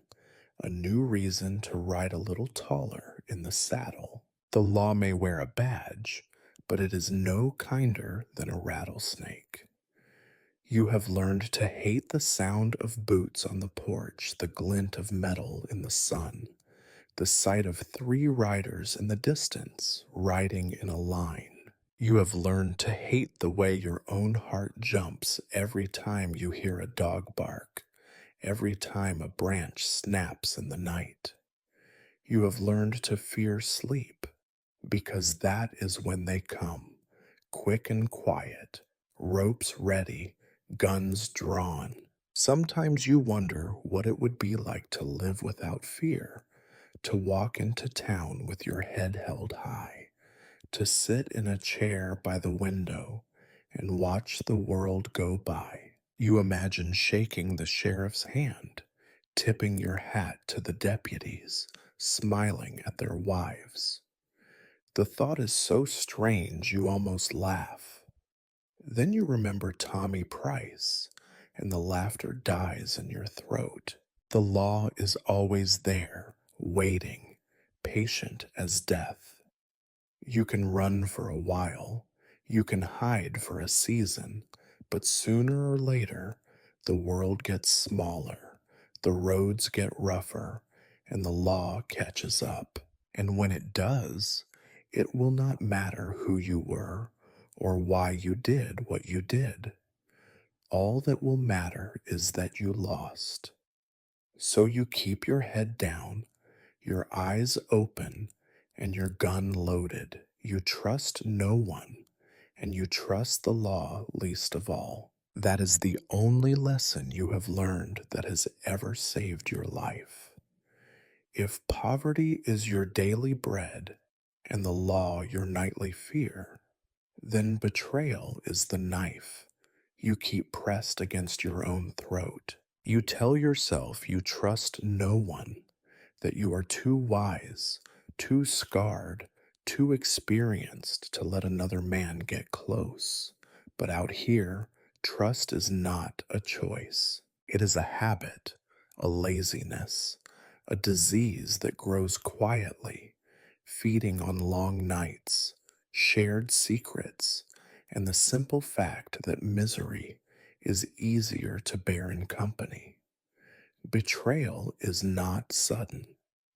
a new reason to ride a little taller in the saddle. The law may wear a badge, but it is no kinder than a rattlesnake. You have learned to hate the sound of boots on the porch, the glint of metal in the sun, the sight of 3 riders in the distance riding in a line. You have learned to hate the way your own heart jumps every time you hear a dog bark, every time a branch snaps in the night. You have learned to fear sleep, because that is when they come, quick and quiet, ropes ready, guns drawn. Sometimes you wonder what it would be like to live without fear, to walk into town with your head held high, to sit in a chair by the window and watch the world go by. You imagine shaking the sheriff's hand, tipping your hat to the deputies, smiling at their wives. The thought is so strange you almost laugh. Then you remember Tommy Price, and the laughter dies in your throat. The law is always there, waiting, patient as death. You can run for a while, you can hide for a season, but sooner or later, the world gets smaller, the roads get rougher, and the law catches up. And when it does, it will not matter who you were or why you did what you did. All that will matter is that you lost. So you keep your head down, your eyes open, and your gun loaded. You trust no one, and you trust the law least of all. That is the only lesson you have learned that has ever saved your life. If poverty is your daily bread, and the law your nightly fear, then betrayal is the knife you keep pressed against your own throat. You tell yourself you trust no one, that you are too wise, too scarred, too experienced to let another man get close. But out here, trust is not a choice. It is a habit, a laziness, a disease that grows quietly, feeding on long nights, shared secrets, and the simple fact that misery is easier to bear in company. Betrayal is not sudden.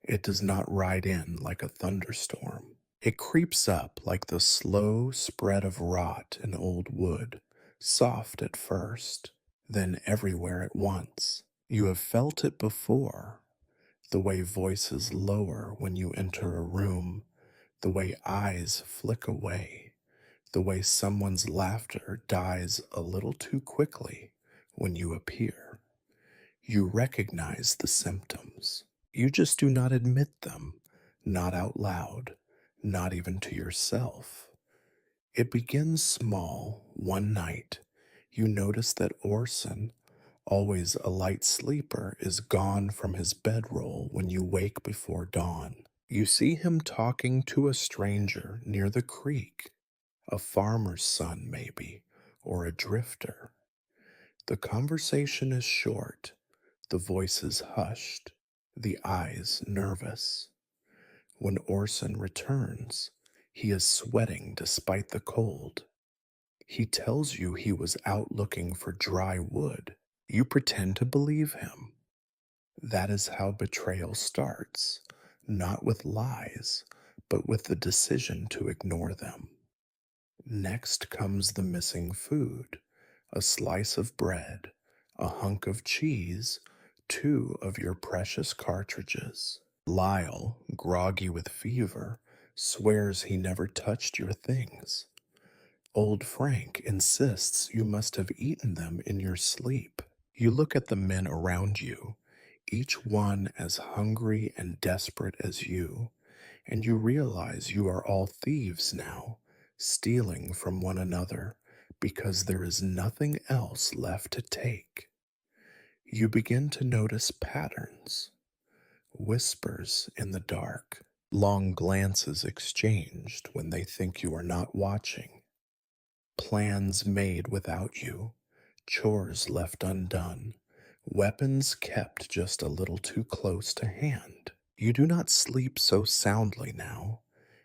It does not ride in like a thunderstorm. It creeps up like the slow spread of rot in old wood, soft at first, then everywhere at once. You have felt it before, the way voices lower when you enter a room, the way eyes flick away, the way someone's laughter dies a little too quickly when you appear. You recognize the symptoms. You just do not admit them, not out loud, not even to yourself. It begins small. One night, you notice that Orson, always a light sleeper, is gone from his bedroll when you wake before dawn. You see him talking to a stranger near the creek, a farmer's son, maybe, or a drifter. The conversation is short, the voice is hushed, the eyes nervous. When Orson returns, he is sweating despite the cold. He tells you he was out looking for dry wood. You pretend to believe him. That is how betrayal starts, not with lies, but with the decision to ignore them. Next comes the missing food, a slice of bread, a hunk of cheese, two of your precious cartridges. Lyle, groggy with fever, swears he never touched your things. Old Frank insists you must have eaten them in your sleep. You look at the men around you, each one as hungry and desperate as you, and you realize you are all thieves now, stealing from one another because there is nothing else left to take. You begin to notice patterns, whispers in the dark, long glances exchanged when they think you are not watching, plans made without you, chores left undone, weapons kept just a little too close to hand. You do not sleep so soundly now,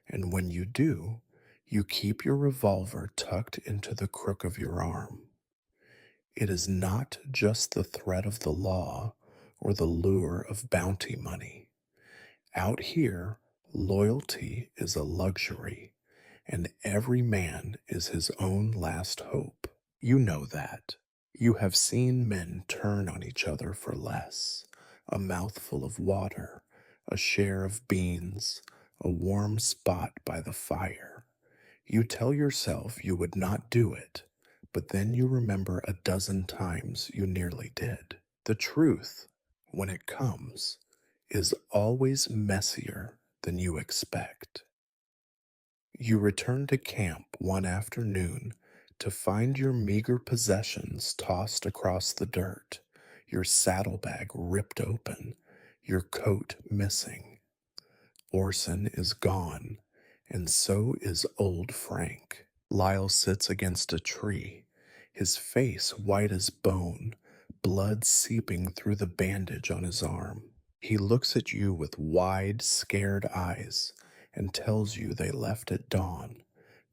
and when you do, you keep your revolver tucked into the crook of your arm. It is not just the threat of the law or the lure of bounty money. Out here, loyalty is a luxury, and every man is his own last hope. You know that. You have seen men turn on each other for less, a mouthful of water, a share of beans, a warm spot by the fire. You tell yourself you would not do it, but then you remember a dozen times you nearly did. The truth, when it comes, is always messier than you expect. You return to camp one afternoon to find your meager possessions tossed across the dirt, your saddlebag ripped open, your coat missing. Orson is gone, and so is old Frank. Lyle sits against a tree, his face white as bone, blood seeping through the bandage on his arm. He looks at you with wide, scared eyes and tells you they left at dawn,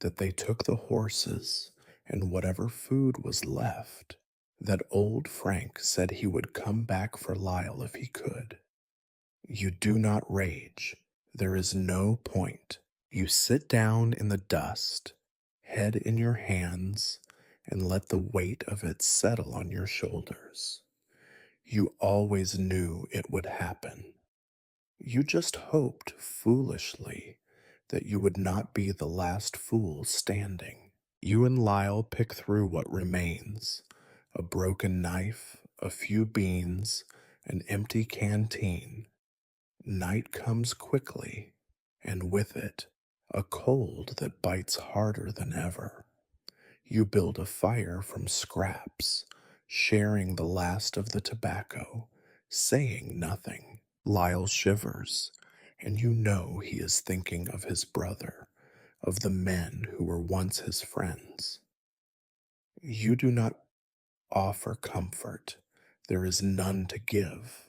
that they took the horses and whatever food was left, that old Frank said he would come back for Lyle if he could. You do not rage. There is no point. You sit down in the dust, head in your hands, and let the weight of it settle on your shoulders. You always knew it would happen. You just hoped foolishly that you would not be the last fool standing. You and Lyle pick through what remains: a broken knife, a few beans, an empty canteen. Night comes quickly, and with it, a cold that bites harder than ever. You build a fire from scraps, sharing the last of the tobacco, saying nothing. Lyle shivers, and you know he is thinking of his brother, of the men who were once his friends. You do not offer comfort. There is none to give.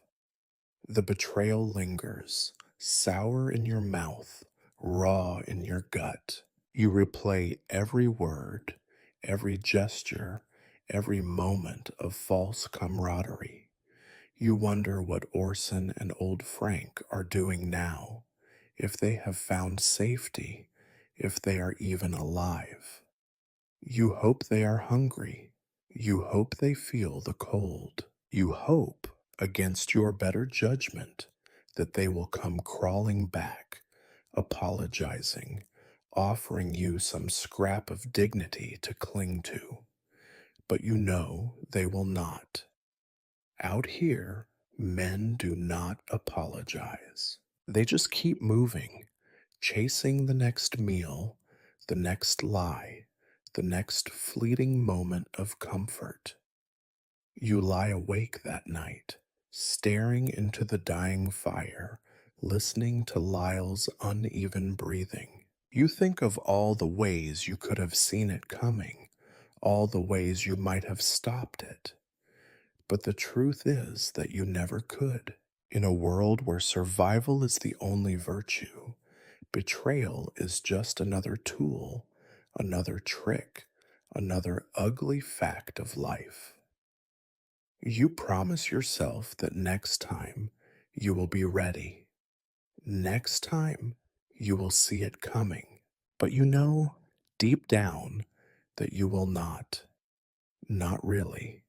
The betrayal lingers, sour in your mouth, raw in your gut. You replay every word, every gesture, every moment of false camaraderie. You wonder what Orson and old Frank are doing now, if they have found safety, if they are even alive. You hope they are hungry. You hope they feel the cold. You hope, against your better judgment, that they will come crawling back, apologizing, offering you some scrap of dignity to cling to. But you know they will not. Out here, men do not apologize. They just keep moving, chasing the next meal, the next lie, the next fleeting moment of comfort. You lie awake that night, staring into the dying fire, listening to Lyle's uneven breathing. You think of all the ways you could have seen it coming, all the ways you might have stopped it. But the truth is that you never could. In a world where survival is the only virtue, betrayal is just another tool, another trick, another ugly fact of life. You promise yourself that next time you will be ready. Next time you will see it coming. But you know deep down that you will not. Not really.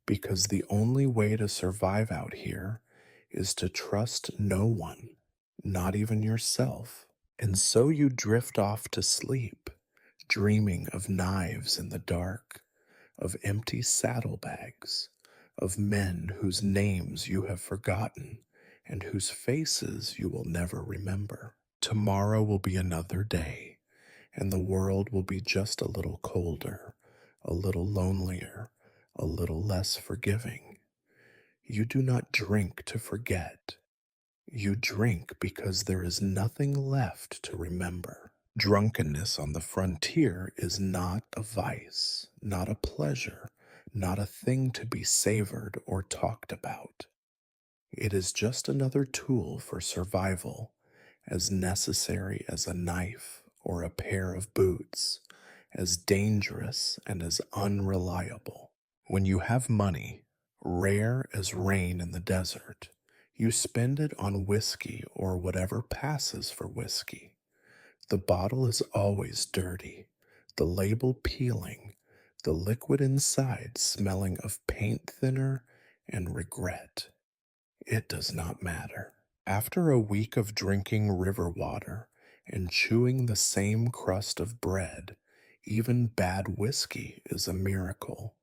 Because the only way to survive out here is to trust no one, not even yourself. And so you drift off to sleep, dreaming of knives in the dark, of empty saddlebags, of men whose names you have forgotten and whose faces you will never remember. Tomorrow will be another day, and the world will be just a little colder, a little lonelier, a little less forgiving. You do not drink to forget. You drink because there is nothing left to remember. Drunkenness on the frontier is not a vice, not a pleasure, not a thing to be savored or talked about. It is just another tool for survival, as necessary as a knife or a pair of boots, as dangerous and as unreliable. When you have money, rare as rain in the desert, you spend it on whiskey or whatever passes for whiskey. The bottle is always dirty, the label peeling, the liquid inside smelling of paint thinner and regret. It does not matter. After a week of drinking river water and chewing the same crust of bread, even bad whiskey is a miracle.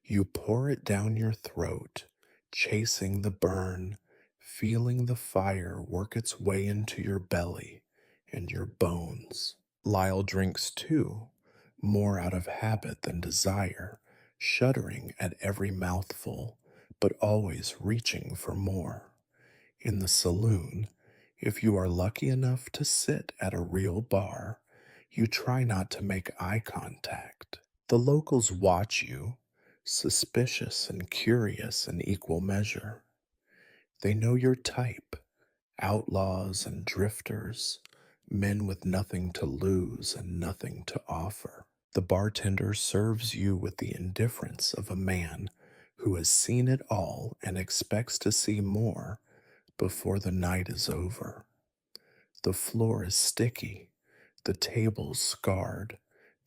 You pour it down your throat, chasing the burn, feeling the fire work its way into your belly and your bones. Lyle drinks too, more out of habit than desire, shuddering at every mouthful, but always reaching for more. In the saloon, if you are lucky enough to sit at a real bar, you try not to make eye contact. The locals watch you, suspicious and curious in equal measure. They know your type, outlaws and drifters, men with nothing to lose and nothing to offer. The bartender serves you with the indifference of a man who has seen it all and expects to see more before the night is over. The floor is sticky, the tables scarred,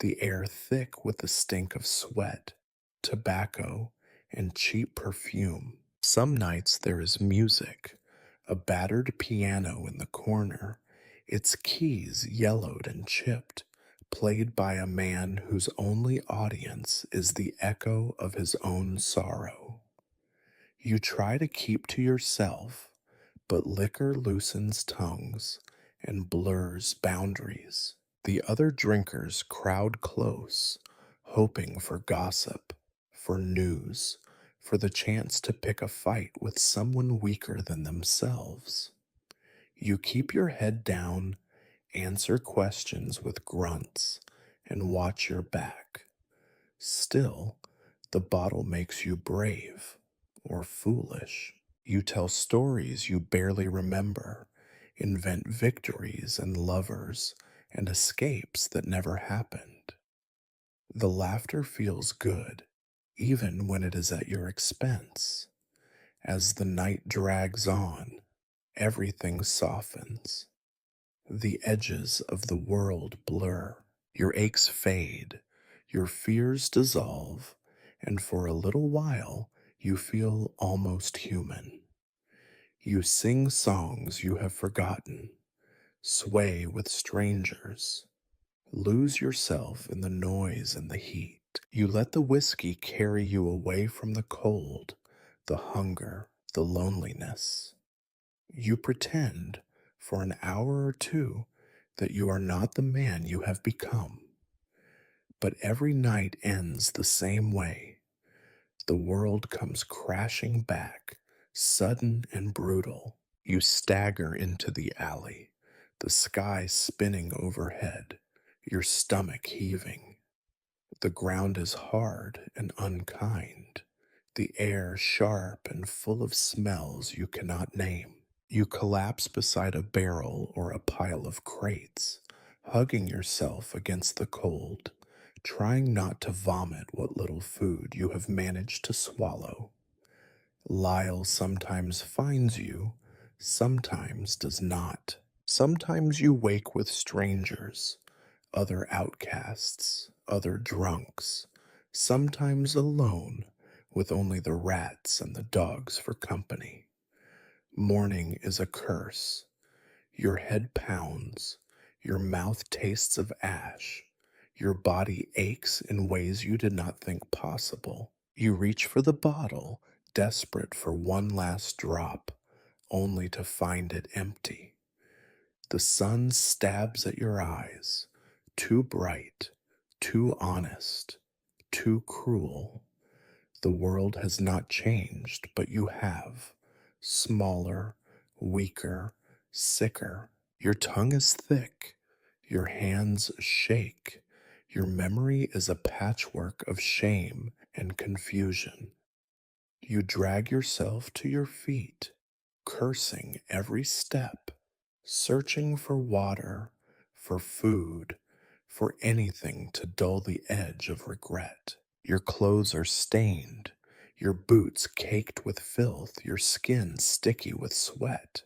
the air thick with the stink of sweat, tobacco, and cheap perfume. Some nights there is music, a battered piano in the corner, its keys yellowed and chipped, played by a man whose only audience is the echo of his own sorrow. You try to keep to yourself, but liquor loosens tongues and blurs boundaries. The other drinkers crowd close, hoping for gossip, for news, for the chance to pick a fight with someone weaker than themselves. You keep your head down, answer questions with grunts, and watch your back. Still, the bottle makes you brave or foolish. You tell stories you barely remember, invent victories and lovers and escapes that never happened. The laughter feels good, even when it is at your expense. As the night drags on, everything softens. The edges of the world blur, your aches fade, your fears dissolve, and for a little while you feel almost human. You sing songs you have forgotten, sway with strangers, lose yourself in the noise and the heat. You let the whiskey carry you away from the cold, the hunger, the loneliness. You pretend for an hour or two that you are not the man you have become. But every night ends the same way. The world comes crashing back, sudden and brutal. You stagger into the alley, the sky spinning overhead, your stomach heaving. The ground is hard and unkind, the air sharp and full of smells you cannot name. You collapse beside a barrel or a pile of crates, hugging yourself against the cold, trying not to vomit what little food you have managed to swallow. Lyle sometimes finds you, sometimes does not. Sometimes you wake with strangers, other outcasts, other drunks, sometimes alone, with only the rats and the dogs for company. Morning is a curse. Your head pounds, your mouth tastes of ash, your body aches in ways you did not think possible. You reach for the bottle, desperate for one last drop, only to find it empty. The sun stabs at your eyes, too bright, too honest, too cruel. The world has not changed, but you have. Smaller, weaker, sicker. Your tongue is thick, your hands shake. Your memory is a patchwork of shame and confusion. You drag yourself to your feet, cursing every step, searching for water, for food, for anything to dull the edge of regret. Your clothes are stained, your boots caked with filth, your skin sticky with sweat.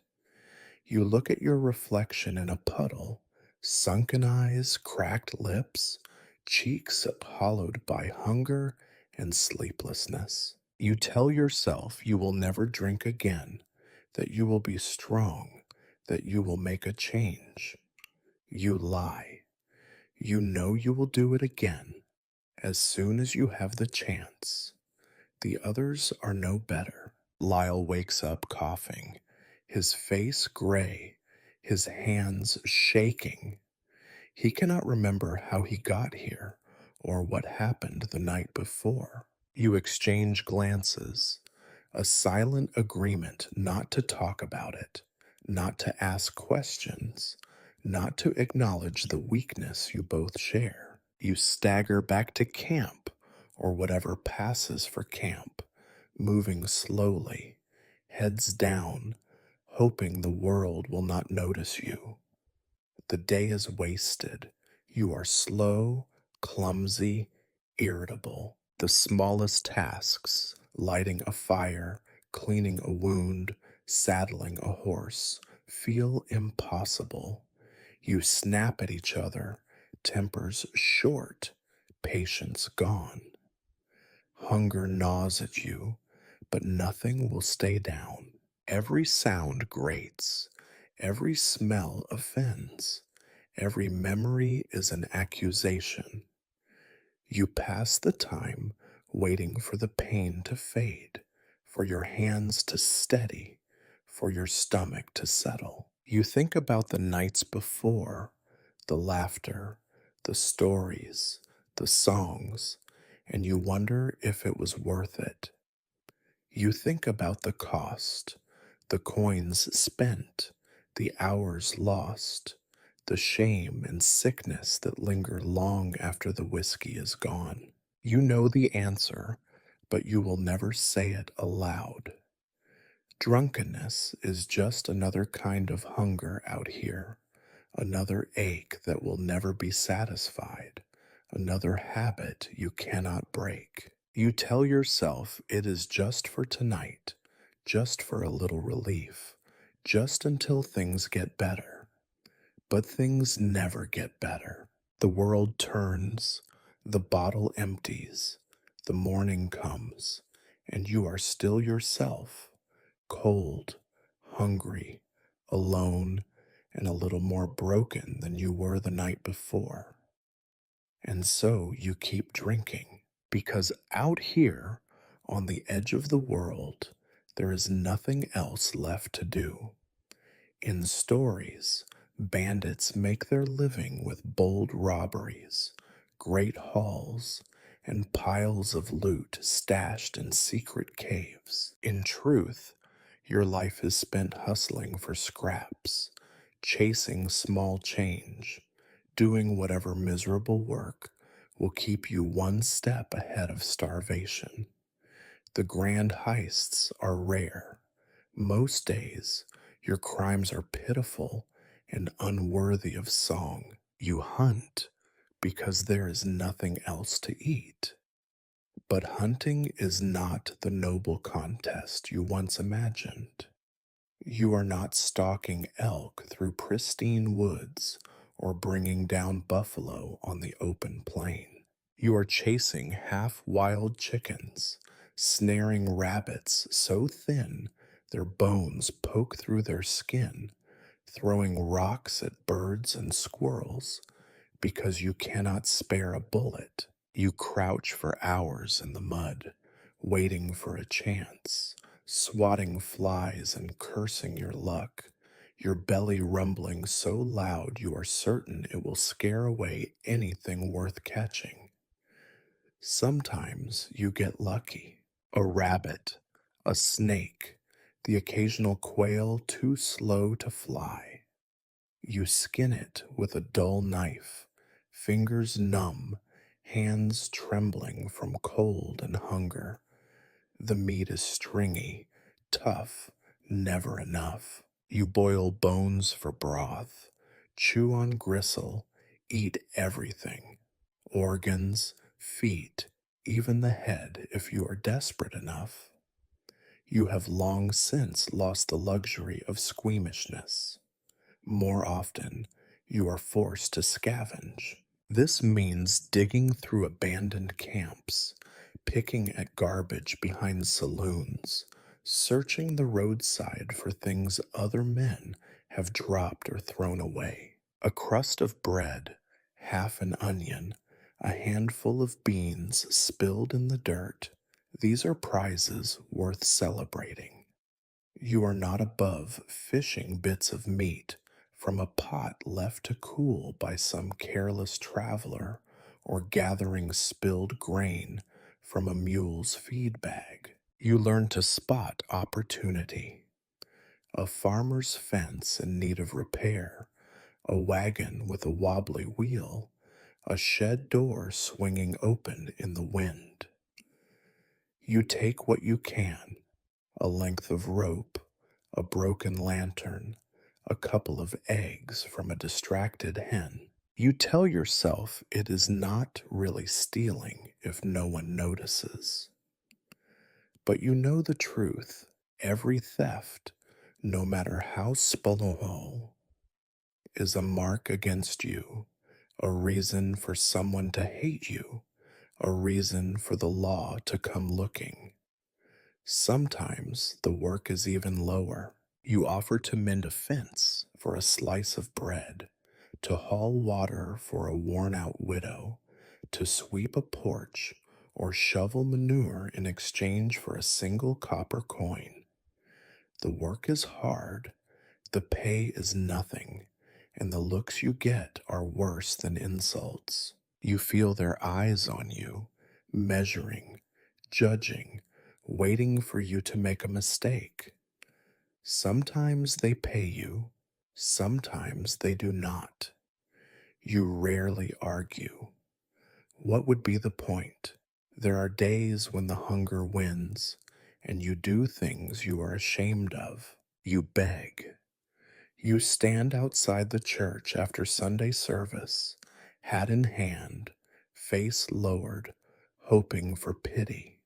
You look at your reflection in a puddle, sunken eyes, cracked lips, cheeks hollowed by hunger and sleeplessness. You tell yourself you will never drink again, that you will be strong, that you will make a change. You lie. You know you will do it again as soon as you have the chance. The others are no better. Lyle wakes up coughing, his face gray, his hands shaking. He cannot remember how he got here or what happened the night before. You exchange glances, a silent agreement not to talk about it, not to ask questions, not to acknowledge the weakness you both share. You stagger back to camp, or whatever passes for camp, moving slowly, heads down, hoping the world will not notice you. The day is wasted. You are slow, clumsy, irritable. The smallest tasks, lighting a fire, cleaning a wound, saddling a horse, feel impossible. You snap at each other, tempers short, patience gone. Hunger gnaws at you, but nothing will stay down. Every sound grates, every smell offends, every memory is an accusation. You pass the time waiting for the pain to fade, for your hands to steady, for your stomach to settle. You think about the nights before, the laughter, the stories, the songs, and you wonder if it was worth it. You think about the cost, the coins spent, the hours lost, the shame and sickness that linger long after the whiskey is gone. You know the answer, but you will never say it aloud. Drunkenness is just another kind of hunger out here, another ache that will never be satisfied, another habit you cannot break. You tell yourself it is just for tonight, just for a little relief, just until things get better. But things never get better. The world turns, the bottle empties, the morning comes, and you are still yourself, cold, hungry, alone, and a little more broken than you were the night before. And so you keep drinking, because out here, on the edge of the world, there is nothing else left to do. In stories, bandits make their living with bold robberies, great hauls, and piles of loot stashed in secret caves. In truth, your life is spent hustling for scraps, chasing small change, doing whatever miserable work will keep you one step ahead of starvation. The grand heists are rare. Most days, your crimes are pitiful and unworthy of song. You hunt because there is nothing else to eat. But hunting is not the noble contest you once imagined. You are not stalking elk through pristine woods or bringing down buffalo on the open plain. You are chasing half wild chickens, snaring rabbits so thin their bones poke through their skin, throwing rocks at birds and squirrels because you cannot spare a bullet. You crouch for hours in the mud, waiting for a chance, swatting flies and cursing your luck, your belly rumbling so loud you are certain it will scare away anything worth catching. Sometimes you get lucky. A rabbit, a snake, the occasional quail too slow to fly. You skin it with a dull knife, fingers numb, hands trembling from cold and hunger. The meat is stringy, tough, never enough. You boil bones for broth, chew on gristle, eat everything. Organs, feet, even the head if you are desperate enough. You have long since lost the luxury of squeamishness. More often, you are forced to scavenge. This means digging through abandoned camps, picking at garbage behind saloons, searching the roadside for things other men have dropped or thrown away. A crust of bread, half an onion, a handful of beans spilled in the dirt. These are prizes worth celebrating. You are not above fishing bits of meat from a pot left to cool by some careless traveler, or gathering spilled grain from a mule's feed bag. You learn to spot opportunity. A farmer's fence in need of repair, a wagon with a wobbly wheel, a shed door swinging open in the wind. You take what you can: a length of rope, a broken lantern, a couple of eggs from a distracted hen. You tell yourself it is not really stealing if no one notices. But you know the truth. Every theft, no matter how small, is a mark against you, a reason for someone to hate you, a reason for the law to come looking. Sometimes the work is even lower. You offer to mend a fence for a slice of bread, to haul water for a worn out widow, to sweep a porch, or shovel manure in exchange for a single copper coin. The work is hard, the pay is nothing, and the looks you get are worse than insults. You feel their eyes on you, measuring, judging, waiting for you to make a mistake. Sometimes they pay you, sometimes they do not. You rarely argue. What would be the point? There are days when the hunger wins, and you do things you are ashamed of. You beg. You stand outside the church after Sunday service, hat in hand, face lowered, hoping for pity.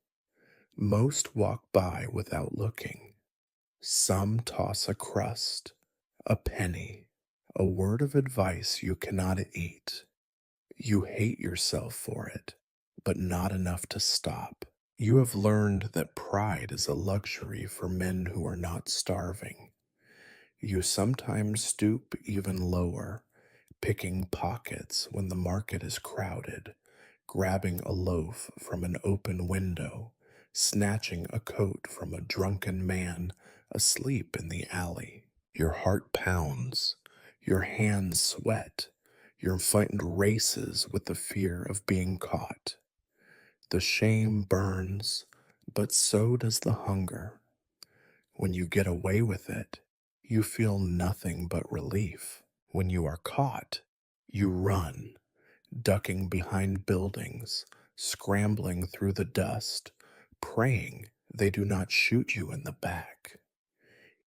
Most walk by without looking. Some toss a crust, a penny, a word of advice you cannot eat. You hate yourself for it, but not enough to stop. You have learned that pride is a luxury for men who are not starving. You sometimes stoop even lower, picking pockets when the market is crowded, grabbing a loaf from an open window, snatching a coat from a drunken man asleep in the alley. Your heart pounds, your hands sweat, your mind races with the fear of being caught. The shame burns, but so does the hunger. When you get away with it, you feel nothing but relief. When you are caught, you run, ducking behind buildings, scrambling through the dust, praying they do not shoot you in the back.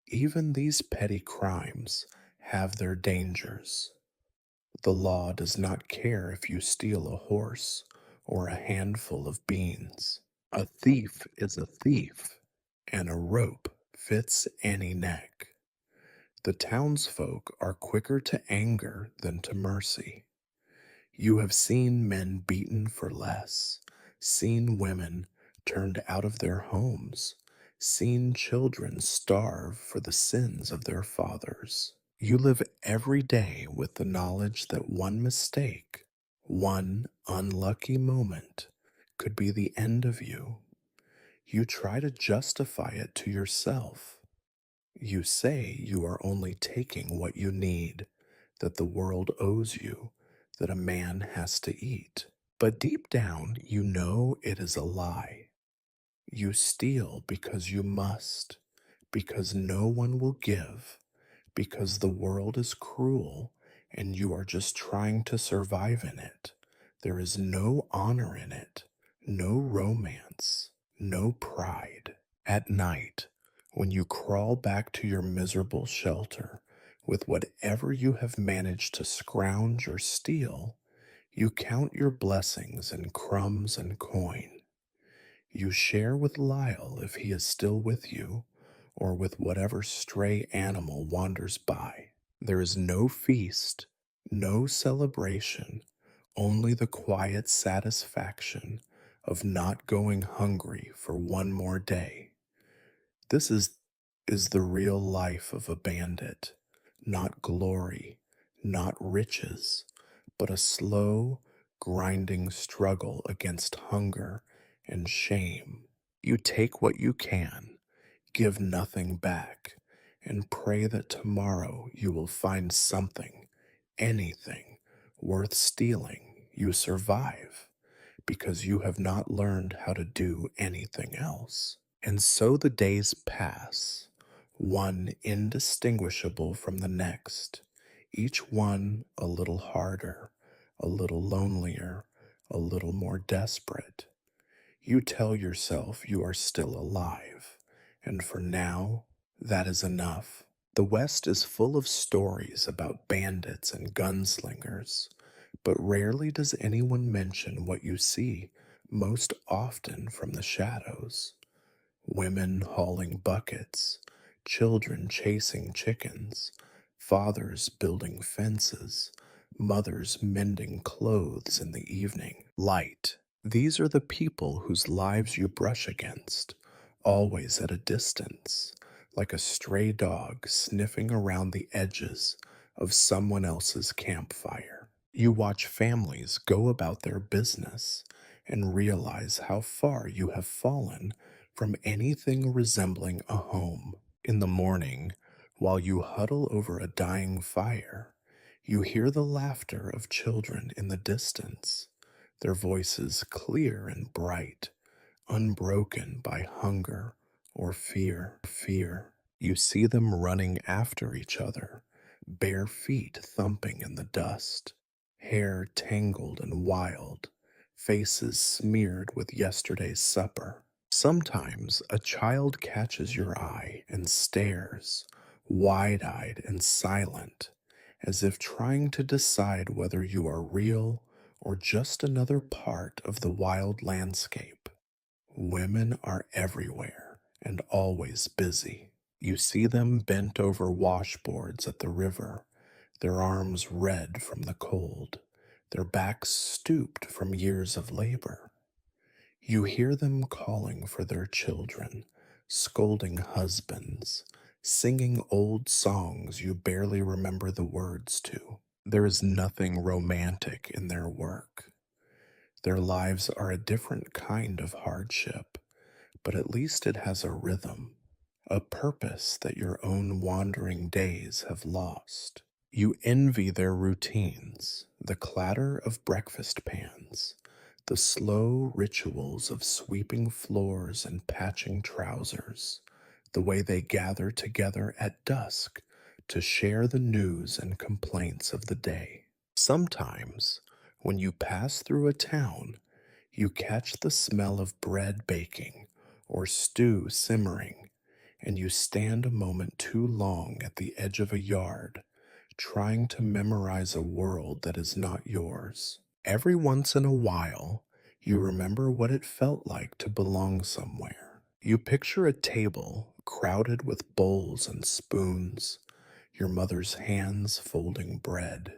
Even these petty crimes have their dangers. The law does not care if you steal a horse or a handful of beans. A thief is a thief, and a rope fits any neck. The townsfolk are quicker to anger than to mercy. You have seen men beaten for less, seen women turned out of their homes, seen children starve for the sins of their fathers. You live every day with the knowledge that one mistake, one unlucky moment, could be the end of you. You try to justify it to yourself. You say you are only taking what you need, that the world owes you, that a man has to eat. But deep down, you know it is a lie. You steal because you must, because no one will give, because the world is cruel and you are just trying to survive in it. There is no honor in it, no romance, no pride. At night, when you crawl back to your miserable shelter with whatever you have managed to scrounge or steal, you count your blessings in crumbs and coin. You share with Lyle if he is still with you, or with whatever stray animal wanders by. There is no feast, no celebration, only the quiet satisfaction of not going hungry for one more day. This is the real life of a bandit, not glory, not riches, but a slow, grinding struggle against hunger and shame. You take what you can, give nothing back, and pray that tomorrow you will find something, anything, worth stealing. You survive because you have not learned how to do anything else. And so the days pass, one indistinguishable from the next, each one a little harder, a little lonelier, a little more desperate. You tell yourself you are still alive, and for now, that is enough. The West is full of stories about bandits and gunslingers, but rarely does anyone mention what you see most often from the shadows. Women hauling buckets, children chasing chickens, fathers building fences, mothers mending clothes in the evening. Light. These are the people whose lives you brush against, always at a distance, like a stray dog sniffing around the edges of someone else's campfire. You watch families go about their business and realize how far you have fallen from anything resembling a home. In the morning, while you huddle over a dying fire, you hear the laughter of children in the distance, their voices clear and bright, unbroken by hunger or fear. You see them running after each other, bare feet thumping in the dust, hair tangled and wild, faces smeared with yesterday's supper. Sometimes a child catches your eye and stares, wide eyed and silent, as if trying to decide whether you are real or just another part of the wild landscape. Women are everywhere and always busy. You see them bent over washboards at the river, their arms red from the cold, their backs stooped from years of labor. You hear them calling for their children, scolding husbands, singing old songs you barely remember the words to. There is nothing romantic in their work. Their lives are a different kind of hardship, but at least it has a rhythm, a purpose that your own wandering days have lost. You envy their routines, the clatter of breakfast pans, the slow rituals of sweeping floors and patching trousers, the way they gather together at dusk to share the news and complaints of the day. Sometimes, when you pass through a town, you catch the smell of bread baking or stew simmering, and you stand a moment too long at the edge of a yard, trying to memorize a world that is not yours. Every once in a while, you remember what it felt like to belong somewhere. You picture a table crowded with bowls and spoons, your mother's hands folding bread,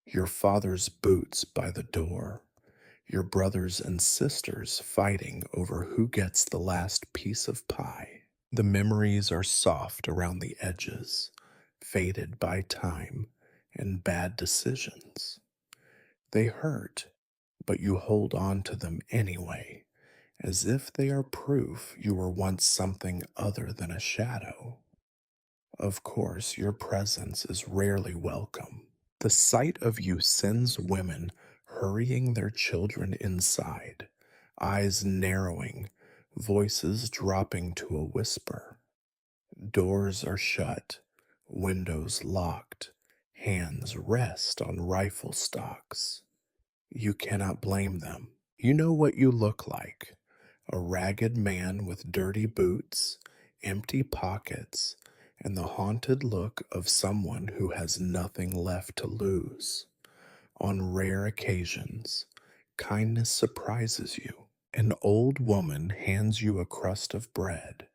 your father's boots by the door, your brothers and sisters fighting over who gets the last piece of pie. The memories are soft around the edges, faded by time and bad decisions. They hurt, but you hold on to them anyway, as if they are proof you were once something other than a shadow. Of course, your presence is rarely welcome. The sight of you sends women hurrying their children inside, eyes narrowing, voices dropping to a whisper. Doors are shut, windows locked, hands rest on rifle stocks. You cannot blame them. You know what you look like: a ragged man with dirty boots, empty pockets, and the haunted look of someone who has nothing left to lose. On rare occasions, kindness surprises you. An old woman hands you a crust of bread.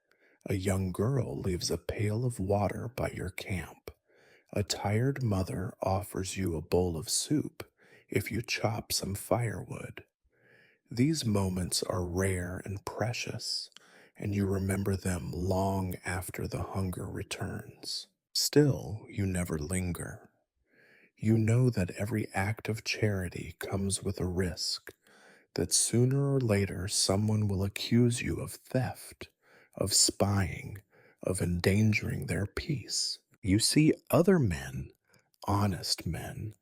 A young girl leaves a pail of water by your camp. A tired mother offers you a bowl of soup if you chop some firewood. These moments are rare and precious, and you remember them long after the hunger returns. Still, you never linger. You know that every act of charity comes with a risk, that sooner or later someone will accuse you of theft, of spying, of endangering their peace. You see other men, honest men,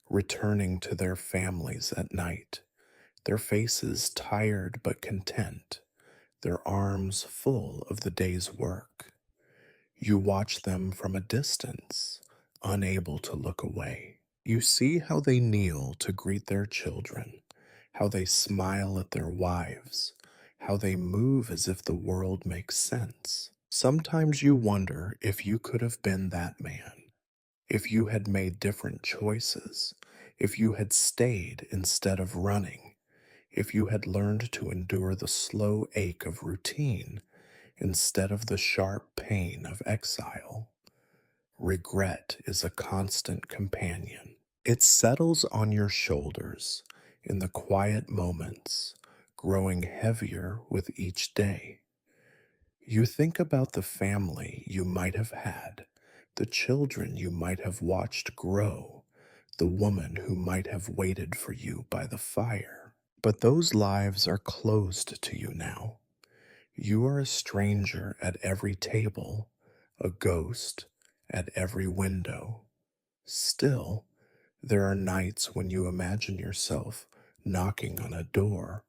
returning to their families at night, their faces tired but content, their arms full of the day's work. You watch them from a distance, unable to look away. You see how they kneel to greet their children, how they smile at their wives, how they move as if the world makes sense. Sometimes you wonder if you could have been that man, if you had made different choices, if you had stayed instead of running, if you had learned to endure the slow ache of routine instead of the sharp pain of exile. Regret is a constant companion. It settles on your shoulders in the quiet moments, growing heavier with each day. You think about the family you might have had, the children you might have watched grow, the woman who might have waited for you by the fire. But those lives are closed to you now. You are a stranger at every table, a ghost at every window. Still, there are nights when you imagine yourself knocking on a door,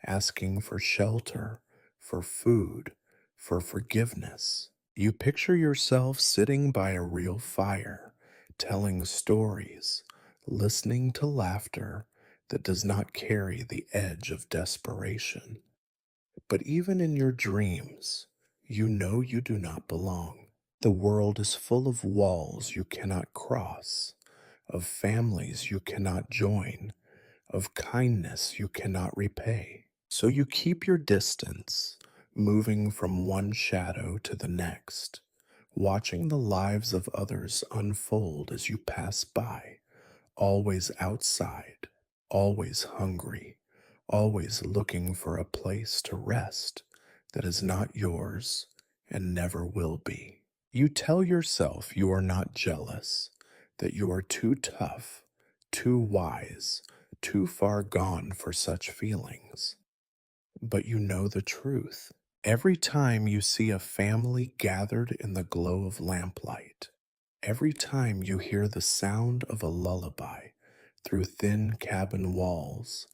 asking for shelter for food, for forgiveness. You picture yourself sitting by a real fire, telling stories, listening to laughter that does not carry the edge of desperation. But even in your dreams, you know you do not belong. The world is full of walls you cannot cross, of families you cannot join, of kindness you cannot repay. So you keep your distance, moving from one shadow to the next, watching the lives of others unfold as you pass by, always outside, always hungry, always looking for a place to rest that is not yours and never will be. You tell yourself you are not jealous, that you are too tough, too wise, too far gone for such feelings. But you know the truth. Every time you see a family gathered in the glow of lamplight, every time you hear the sound of a lullaby through thin cabin walls,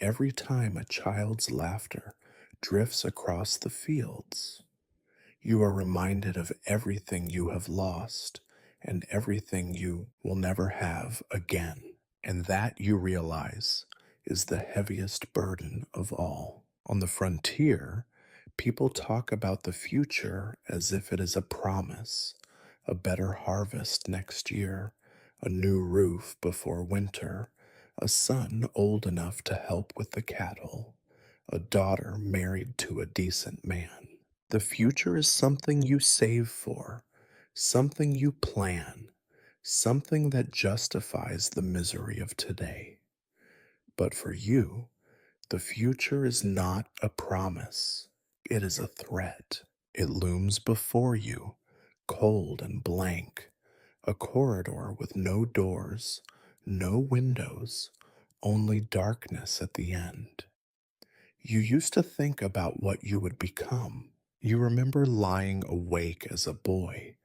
every time a child's laughter drifts across the fields, you are reminded of everything you have lost and everything you will never have again. And that, you realize, is the heaviest burden of all. On the frontier, people talk about the future as if it is a promise, a better harvest next year, a new roof before winter, a son old enough to help with the cattle, a daughter married to a decent man. The future is something you save for, something you plan, something that justifies the misery of today. But for you, the future is not a promise, it is a threat. It looms before you, cold and blank, a corridor with no doors, no windows, only darkness at the end. You used to think about what you would become. You remember lying awake as a boy,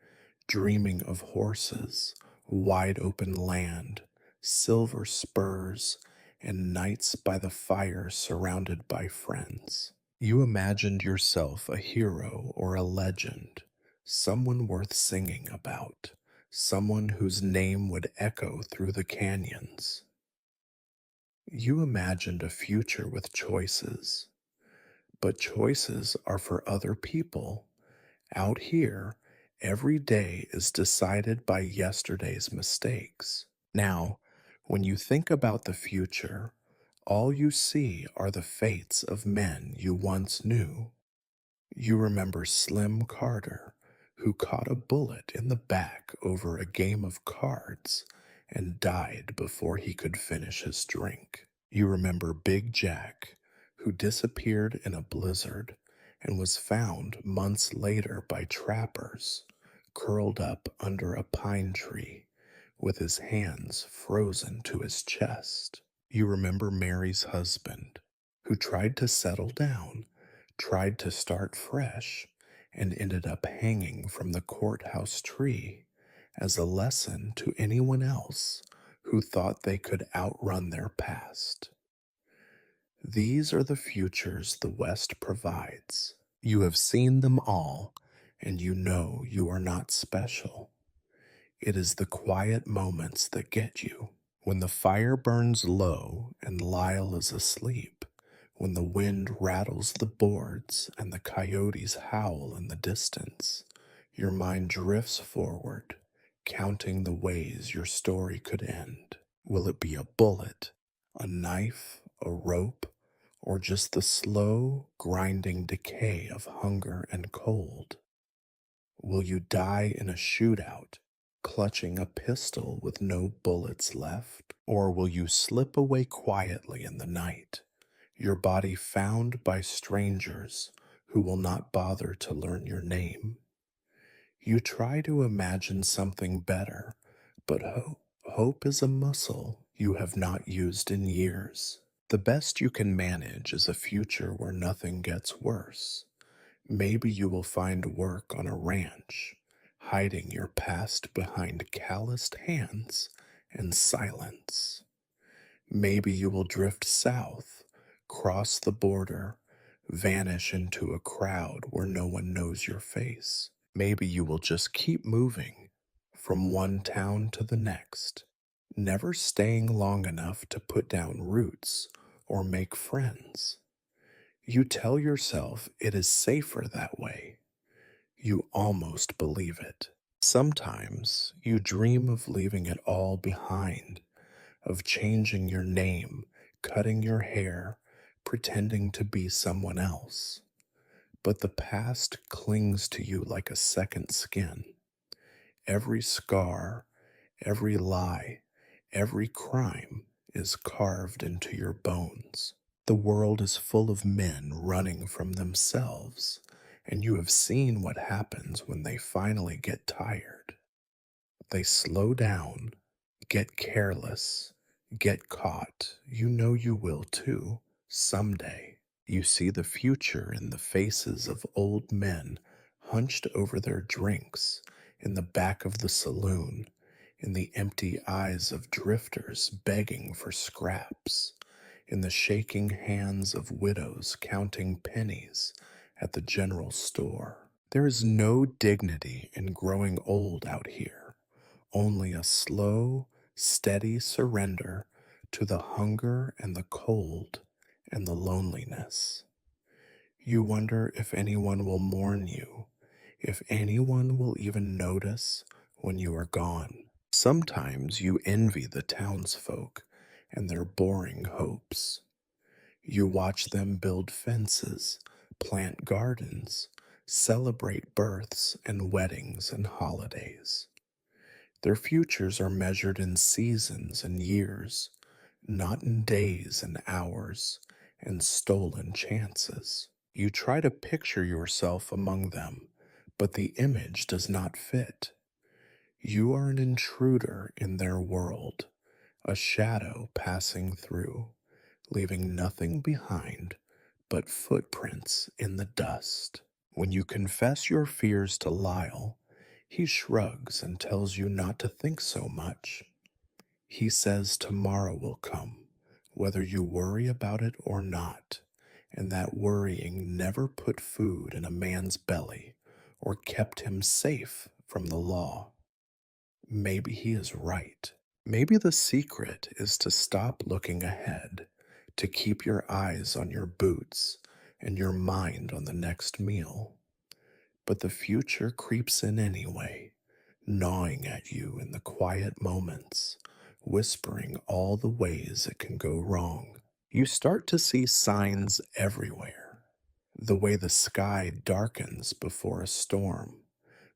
dreaming of horses, wide open land, silver spurs, and nights by the fire surrounded by friends. You imagined yourself a hero or a legend, someone worth singing about, someone whose name would echo through the canyons. You imagined a future with choices, but choices are for other people. Out here, every day is decided by yesterday's mistakes. Now, when you think about the future, all you see are the fates of men you once knew. You remember Slim Carter, who caught a bullet in the back over a game of cards and died before he could finish his drink. You remember Big Jack, who disappeared in a blizzard and was found months later by trappers, curled up under a pine tree with his hands frozen to his chest. You remember Mary's husband, who tried to settle down, tried to start fresh, and ended up hanging from the courthouse tree as a lesson to anyone else who thought they could outrun their past. These are the futures the West provides. You have seen them all, and you know you are not special. It is the quiet moments that get you. When the fire burns low and Lyle is asleep, when the wind rattles the boards and the coyotes howl in the distance, your mind drifts forward, counting the ways your story could end. Will it be a bullet, a knife, a rope, or just the slow, grinding decay of hunger and cold? Will you die in a shootout, clutching a pistol with no bullets left? Or will you slip away quietly in the night, your body found by strangers who will not bother to learn your name? You try to imagine something better, but hope is a muscle you have not used in years. The best you can manage is a future where nothing gets worse. Maybe you will find work on a ranch, hiding your past behind calloused hands and silence. Maybe you will drift south, cross the border, vanish into a crowd where no one knows your face. Maybe you will just keep moving from one town to the next, never staying long enough to put down roots or make friends. You tell yourself it is safer that way. You almost believe it. Sometimes you dream of leaving it all behind, of changing your name, cutting your hair, pretending to be someone else. But the past clings to you like a second skin. Every scar, every lie, every crime is carved into your bones. The world is full of men running from themselves, and you have seen what happens when they finally get tired. They slow down, get careless, get caught. You know you will too, someday. You see the future in the faces of old men hunched over their drinks in the back of the saloon, in the empty eyes of drifters begging for scraps, in the shaking hands of widows counting pennies at the general store. There is no dignity in growing old out here, only a slow, steady surrender to the hunger and the cold and the loneliness. You wonder if anyone will mourn you, if anyone will even notice when you are gone. Sometimes you envy the townsfolk and their boring hopes. You watch them build fences, plant gardens, celebrate births and weddings and holidays. Their futures are measured in seasons and years, not in days and hours and stolen chances. You try to picture yourself among them, but the image does not fit. You are an intruder in their world, a shadow passing through, leaving nothing behind but footprints in the dust. When you confess your fears to Lyle, he shrugs and tells you not to think so much. He says tomorrow will come, whether you worry about it or not, and that worrying never put food in a man's belly or kept him safe from the law. Maybe he is right. Maybe the secret is to stop looking ahead, to keep your eyes on your boots and your mind on the next meal. But the future creeps in anyway, gnawing at you in the quiet moments, whispering all the ways it can go wrong. You start to see signs everywhere. The way the sky darkens before a storm,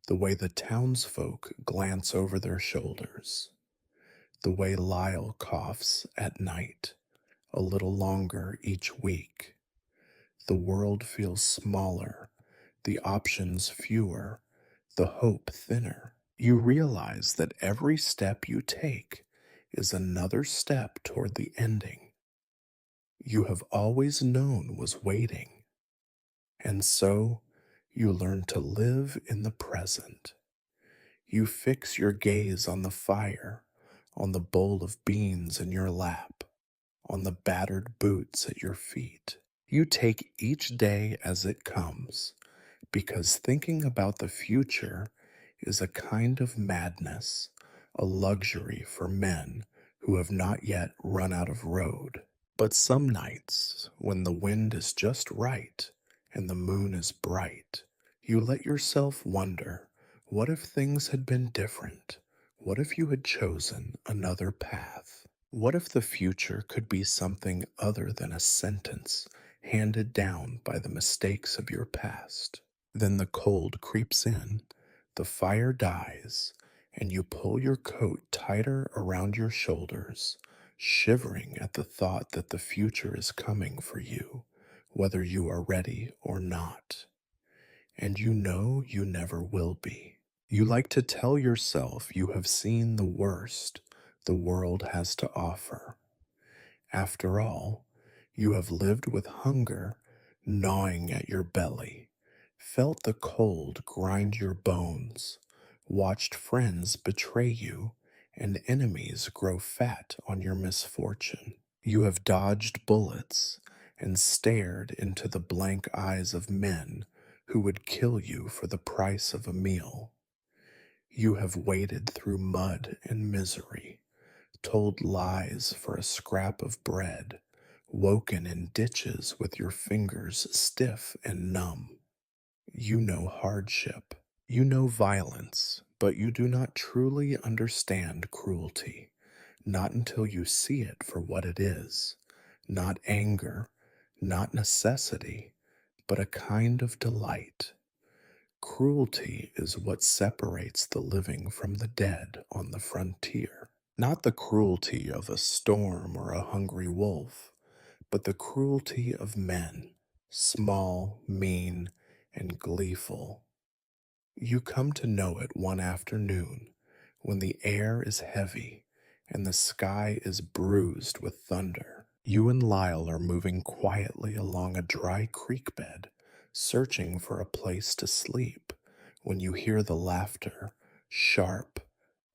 the way the townsfolk glance over their shoulders, the way Lyle coughs at night, a little longer each week. The world feels smaller, the options fewer, the hope thinner. You realize that every step you take is another step toward the ending you have always known was waiting. And so you learn to live in the present. You fix your gaze on the fire, on the bowl of beans in your lap, on the battered boots at your feet. You take each day as it comes, because thinking about the future is a kind of madness, a luxury for men who have not yet run out of road. But some nights, when the wind is just right and the moon is bright, you let yourself wonder, what if things had been different? What if you had chosen another path? What if the future could be something other than a sentence handed down by the mistakes of your past? Then the cold creeps in, the fire dies, and you pull your coat tighter around your shoulders, shivering at the thought that the future is coming for you, whether you are ready or not. And you know you never will be. You like to tell yourself you have seen the worst the world has to offer. After all, you have lived with hunger gnawing at your belly, felt the cold grind your bones, watched friends betray you and enemies grow fat on your misfortune. You have dodged bullets and stared into the blank eyes of men who would kill you for the price of a meal. You have waded through mud and misery, told lies for a scrap of bread, woken in ditches with your fingers stiff and numb. You know hardship, you know violence, but you do not truly understand cruelty, not until you see it for what it is, not anger, not necessity, but a kind of delight. Cruelty is what separates the living from the dead on the frontier. Not the cruelty of a storm or a hungry wolf, but the cruelty of men, small, mean, and gleeful. You come to know it one afternoon when the air is heavy and the sky is bruised with thunder. You and Lyle are moving quietly along a dry creek bed, searching for a place to sleep, when you hear the laughter, sharp,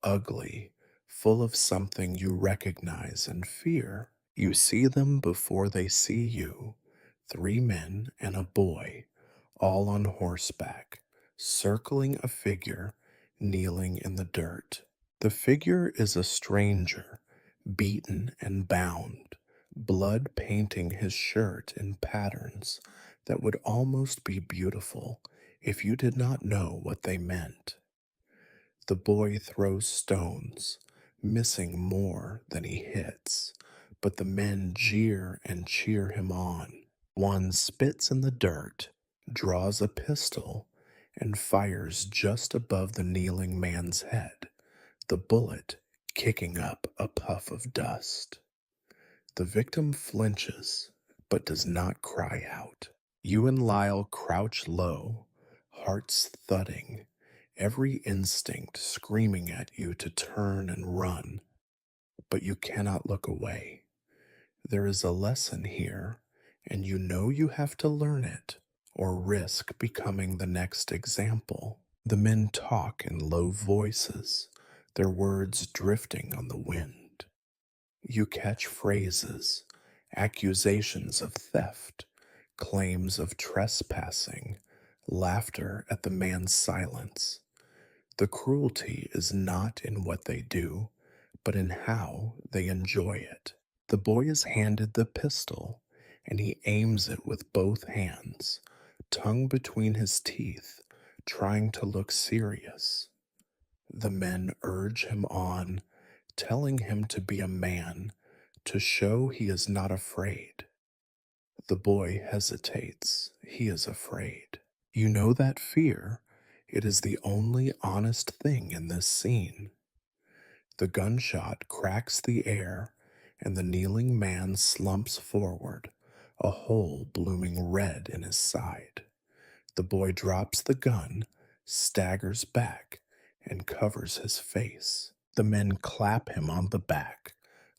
ugly, full of something you recognize and fear. You see them before they see you, 3 men and a boy, all on horseback, circling a figure kneeling in the dirt. The figure is a stranger, beaten and bound, blood painting his shirt in patterns that would almost be beautiful if you did not know what they meant. The boy throws stones, missing more than he hits, but the men jeer and cheer him on. One spits in the dirt, draws a pistol, and fires just above the kneeling man's head, the bullet kicking up a puff of dust. The victim flinches, but does not cry out. You and Lyle crouch low, hearts thudding, every instinct screaming at you to turn and run, but you cannot look away. There is a lesson here, and you know you have to learn it or risk becoming the next example. The men talk in low voices, their words drifting on the wind. You catch phrases, accusations of theft, claims of trespassing, laughter at the man's silence. The cruelty is not in what they do, but in how they enjoy it. The boy is handed the pistol, and he aims it with both hands, tongue between his teeth, trying to look serious. The men urge him on, telling him to be a man, to show he is not afraid. The boy hesitates. He is afraid. You know that fear. It is the only honest thing in this scene. The gunshot cracks the air, and the kneeling man slumps forward, a hole blooming red in his side. The boy drops the gun, staggers back, and covers his face. The men clap him on the back,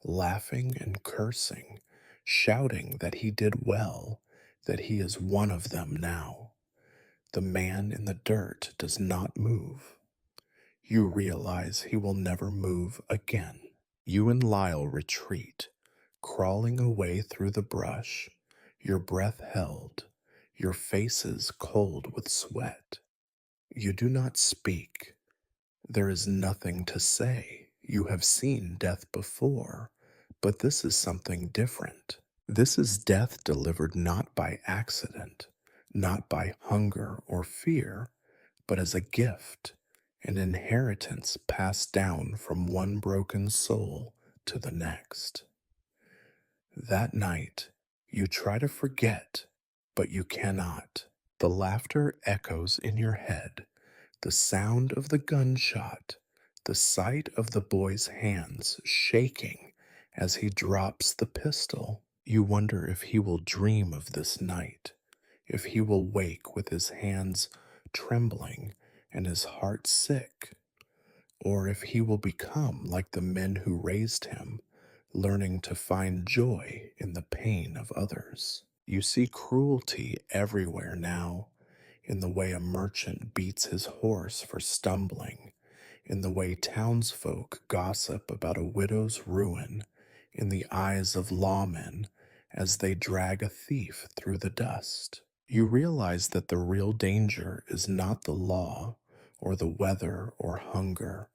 laughing and cursing, shouting that he did well, that he is one of them now. The man in the dirt does not move. You realize he will never move again. You and Lyle retreat, crawling away through the brush, your breath held, your faces cold with sweat. You do not speak. There is nothing to say. You have seen death before, but this is something different. This is death delivered not by accident, not by hunger or fear, but as a gift, an inheritance passed down from one broken soul to the next. That night, you try to forget, but you cannot. The laughter echoes in your head, the sound of the gunshot, the sight of the boy's hands shaking as he drops the pistol. You wonder if he will dream of this night, if he will wake with his hands trembling and his heart sick, or if he will become like the men who raised him, learning to find joy in the pain of others. You see cruelty everywhere now, in the way a merchant beats his horse for stumbling, in the way townsfolk gossip about a widow's ruin, in the eyes of lawmen as they drag a thief through the dust. You realize that the real danger is not the law or the weather or hunger,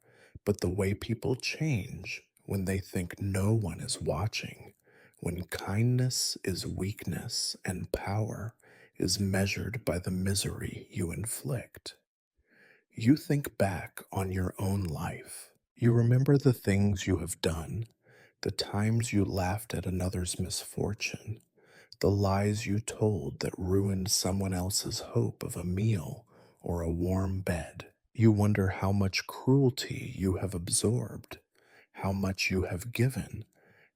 but the way people change when they think no one is watching, when kindness is weakness and power is measured by the misery you inflict. You think back on your own life. You remember the things you have done, the times you laughed at another's misfortune, the lies you told that ruined someone else's hope of a meal or a warm bed. You wonder how much cruelty you have absorbed, how much you have given,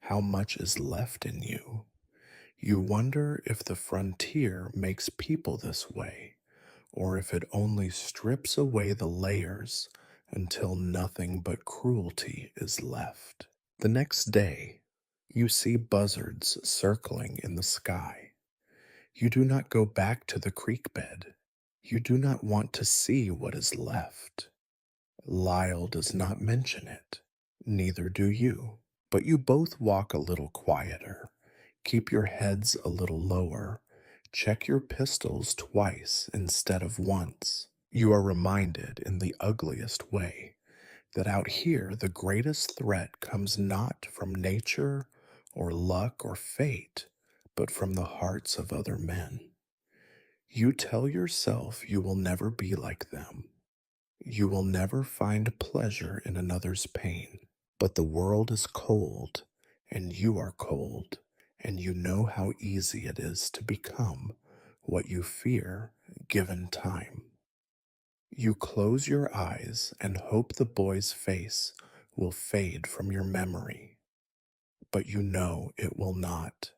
how much is left in you. You wonder if the frontier makes people this way, or if it only strips away the layers until nothing but cruelty is left. The next day, you see buzzards circling in the sky. You do not go back to the creek bed. You do not want to see what is left. Lyle does not mention it. Neither do you. But you both walk a little quieter. Keep your heads a little lower. Check your pistols twice instead of once. You are reminded in the ugliest way that out here the greatest threat comes not from nature or luck or fate, but from the hearts of other men. You tell yourself you will never be like them. You will never find pleasure in another's pain. But the world is cold, and you are cold, and you know how easy it is to become what you fear given time. You close your eyes and hope the boy's face will fade from your memory, but you know it will not.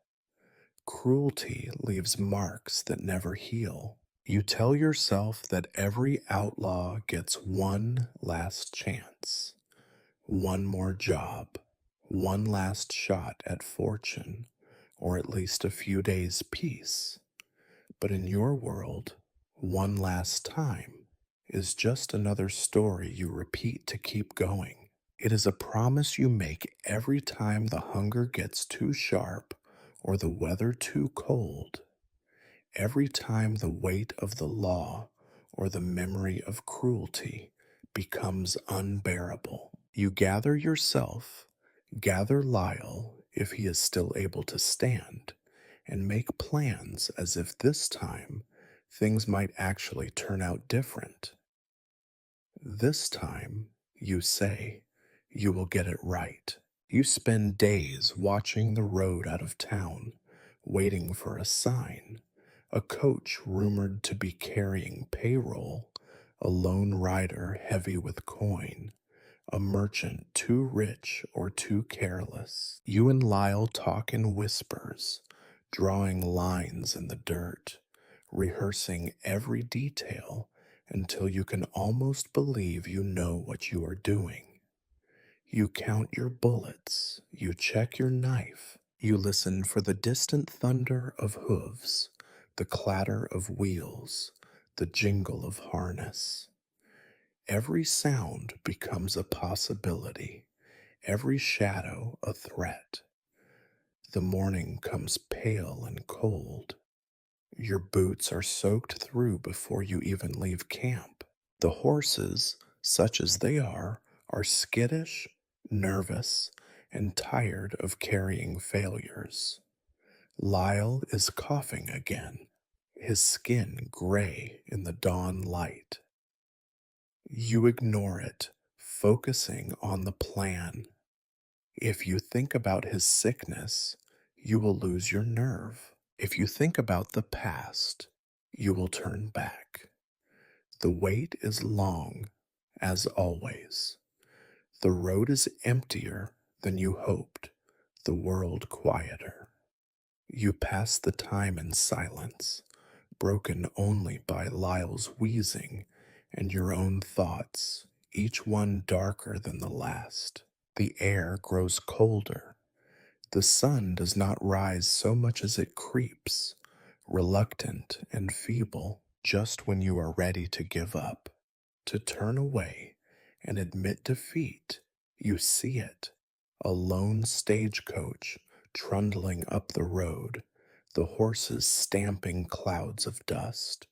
Cruelty leaves marks that never heal. You tell yourself that every outlaw gets one last chance, one more job, one last shot at fortune, or at least a few days' peace. But in your world, one last time is just another story you repeat to keep going. It is a promise you make every time the hunger gets too sharp or the weather too cold, every time the weight of the law or the memory of cruelty becomes unbearable. You gather yourself, gather Lyle if he is still able to stand, and make plans as if this time things might actually turn out different. This time, you say, you will get it right. You spend days watching the road out of town, waiting for a sign, a coach rumored to be carrying payroll, a lone rider heavy with coin, a merchant too rich or too careless. You and Lyle talk in whispers, drawing lines in the dirt, rehearsing every detail until you can almost believe you know what you are doing. You count your bullets, you check your knife, you listen for the distant thunder of hooves, the clatter of wheels, the jingle of harness. Every sound becomes a possibility, every shadow a threat. The morning comes pale and cold. Your boots are soaked through before you even leave camp. The horses, such as they are skittish, nervous, and tired of carrying failures. Lyle is coughing again, his skin gray in the dawn light. You ignore it, focusing on the plan. If you think about his sickness, you will lose your nerve. If you think about the past, you will turn back. The wait is long, as always. The road is emptier than you hoped, the world quieter. You pass the time in silence, broken only by Lyle's wheezing and your own thoughts, each one darker than the last. The air grows colder. The sun does not rise so much as it creeps, reluctant and feeble, just when you are ready to give up, to turn away and admit defeat. You see it, a lone stagecoach trundling up the road, the horses stamping clouds of dust,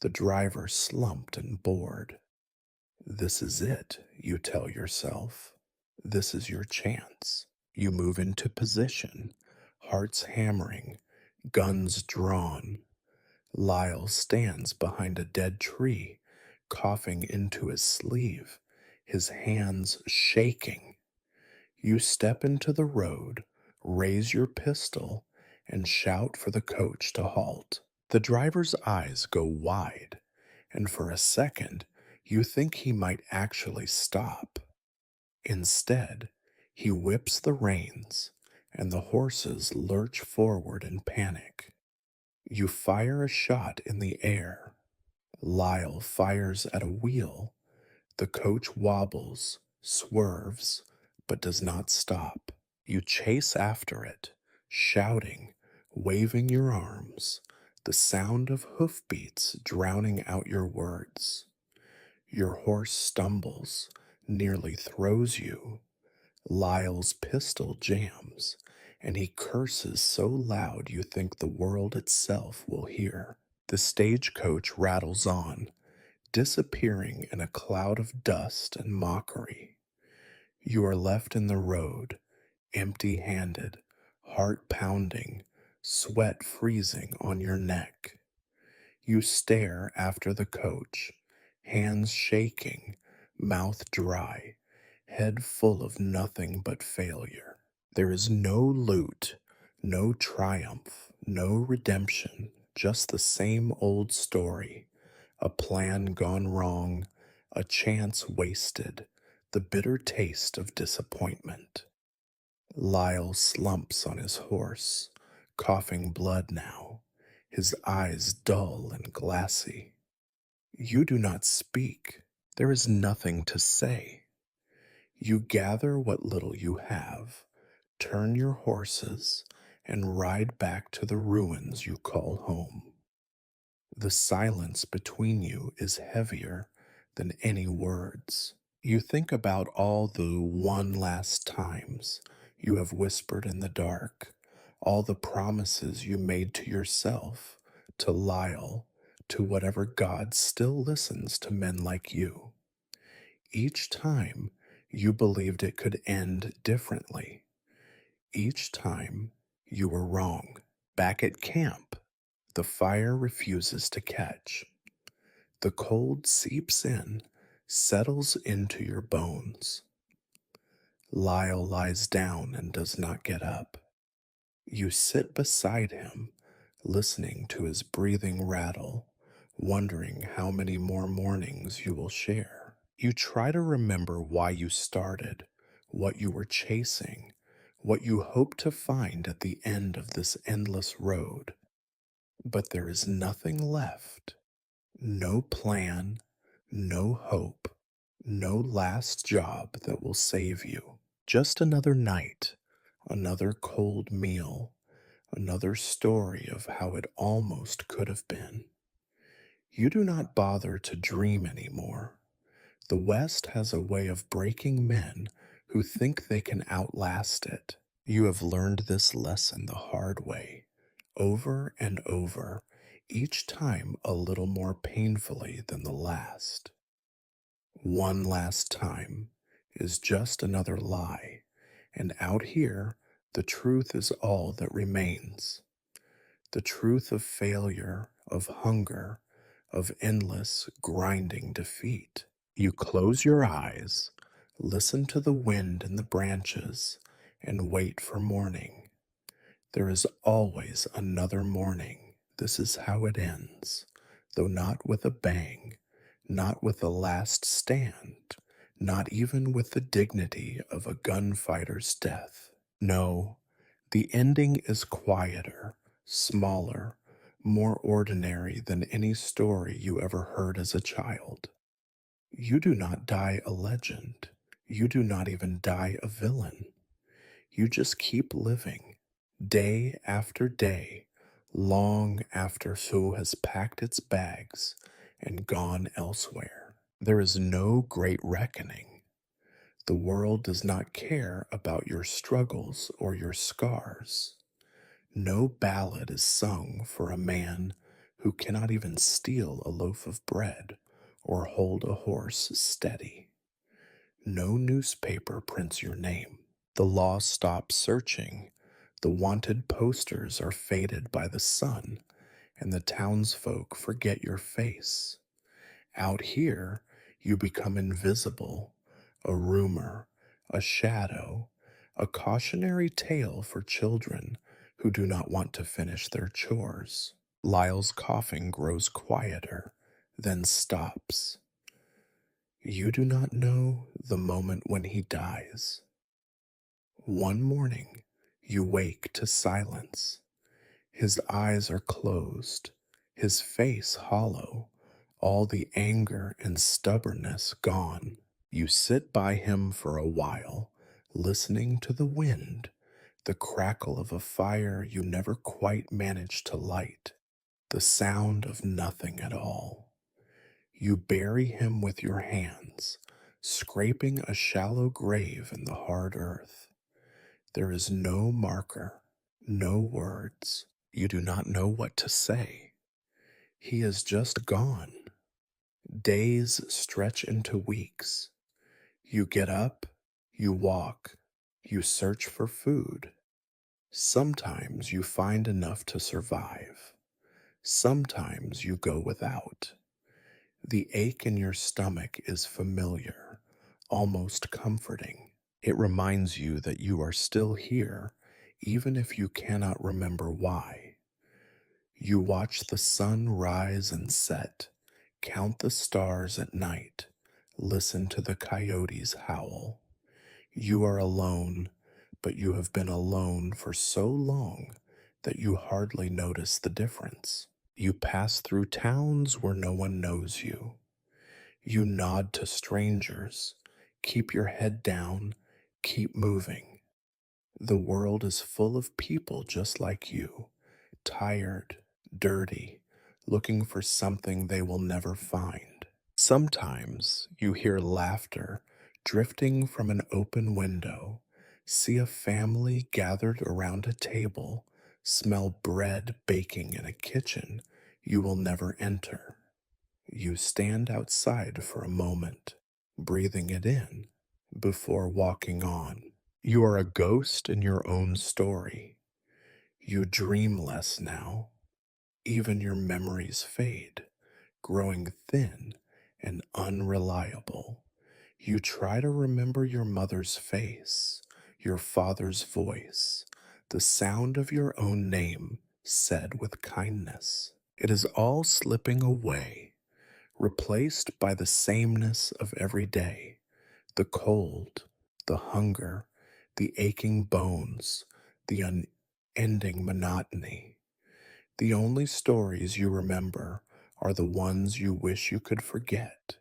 the driver slumped and bored. This is it, you tell yourself. This is your chance. You move into position, hearts hammering, guns drawn. Lyle stands behind a dead tree, coughing into his sleeve, his hands shaking. You step into the road, raise your pistol, and shout for the coach to halt. The driver's eyes go wide, and for a second, you think he might actually stop. Instead, he whips the reins, and the horses lurch forward in panic. You fire a shot in the air. Lyle fires at a wheel. The coach wobbles, swerves, but does not stop. You chase after it, shouting, waving your arms, the sound of hoofbeats drowning out your words. Your horse stumbles, nearly throws you. Lyle's pistol jams, and he curses so loud you think the world itself will hear. The stagecoach rattles on, disappearing in a cloud of dust and mockery. You are left in the road, empty handed, heart pounding, sweat freezing on your neck. You stare after the coach, hands shaking, mouth dry, head full of nothing but failure. There is no loot, no triumph, no redemption, just the same old story. A plan gone wrong, a chance wasted, the bitter taste of disappointment. Lyle slumps on his horse, coughing blood now, his eyes dull and glassy. You do not speak. There is nothing to say. You gather what little you have, turn your horses, and ride back to the ruins you call home. The silence between you is heavier than any words. You think about all the one last times you have whispered in the dark, all the promises you made to yourself, to Lyle, to whatever God still listens to men like you. Each time you believed it could end differently. Each time you were wrong. Back at camp, the fire refuses to catch. The cold seeps in, settles into your bones. Lyle lies down and does not get up. You sit beside him, listening to his breathing rattle, wondering how many more mornings you will share. You try to remember why you started, what you were chasing, what you hope to find at the end of this endless road. But there is nothing left. No plan, no hope, no last job that will save you. Just another night, another cold meal, another story of how it almost could have been. You do not bother to dream anymore. The West has a way of breaking men who think they can outlast it. You have learned this lesson the hard way, over and over, each time a little more painfully than the last. One last time is just another lie, and out here, the truth is all that remains. The truth of failure, of hunger, of endless, grinding defeat. You close your eyes, listen to the wind in the branches, and wait for morning. There is always another morning. This is how it ends, though not with a bang, not with a last stand, not even with the dignity of a gunfighter's death. No, the ending is quieter, smaller, more ordinary than any story you ever heard as a child. You do not die a legend. You do not even die a villain. You just keep living, day after day, long after Sue has packed its bags and gone elsewhere. There is no great reckoning. The world does not care about your struggles or your scars. No ballad is sung for a man who cannot even steal a loaf of bread or hold a horse steady. No newspaper prints your name. The law stops searching. The wanted posters are faded by the sun, and the townsfolk forget your face. Out here, you become invisible, a rumor, a shadow, a cautionary tale for children who do not want to finish their chores. Lyle's coughing grows quieter, then stops. You do not know the moment when he dies. One morning, you wake to silence. His eyes are closed, his face hollow, all the anger and stubbornness gone. You sit by him for a while, listening to the wind, the crackle of a fire you never quite managed to light, the sound of nothing at all. You bury him with your hands, scraping a shallow grave in the hard earth. There is no marker, no words. You do not know what to say. He is just gone. Days stretch into weeks. You get up, you walk, you search for food. Sometimes you find enough to survive. Sometimes you go without. The ache in your stomach is familiar, almost comforting. It reminds you that you are still here, even if you cannot remember why. You watch the sun rise and set, count the stars at night, listen to the coyotes howl. You are alone, but you have been alone for so long that you hardly notice the difference. You pass through towns where no one knows you. You nod to strangers, keep your head down, keep moving. The world is full of people just like you, tired, dirty, looking for something they will never find. Sometimes you hear laughter drifting from an open window, see a family gathered around a table, smell bread baking in a kitchen you will never enter. You stand outside for a moment, breathing it in before walking on. You are a ghost in your own story. You dream less now. Even your memories fade, growing thin and unreliable. You try to remember your mother's face, your father's voice, the sound of your own name said with kindness. It is all slipping away, replaced by the sameness of every day, the cold, the hunger, the aching bones, the unending monotony. The only stories you remember are the ones you wish you could forget.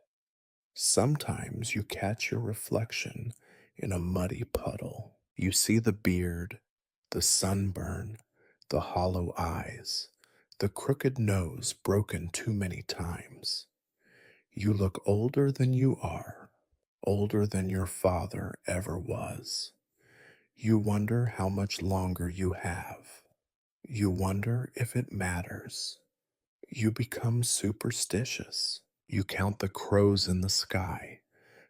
Sometimes you catch your reflection in a muddy puddle. You see the beard, the sunburn, the hollow eyes, the crooked nose broken too many times. You look older than you are, older than your father ever was. You wonder how much longer you have. You wonder if it matters. You become superstitious. You count the crows in the sky,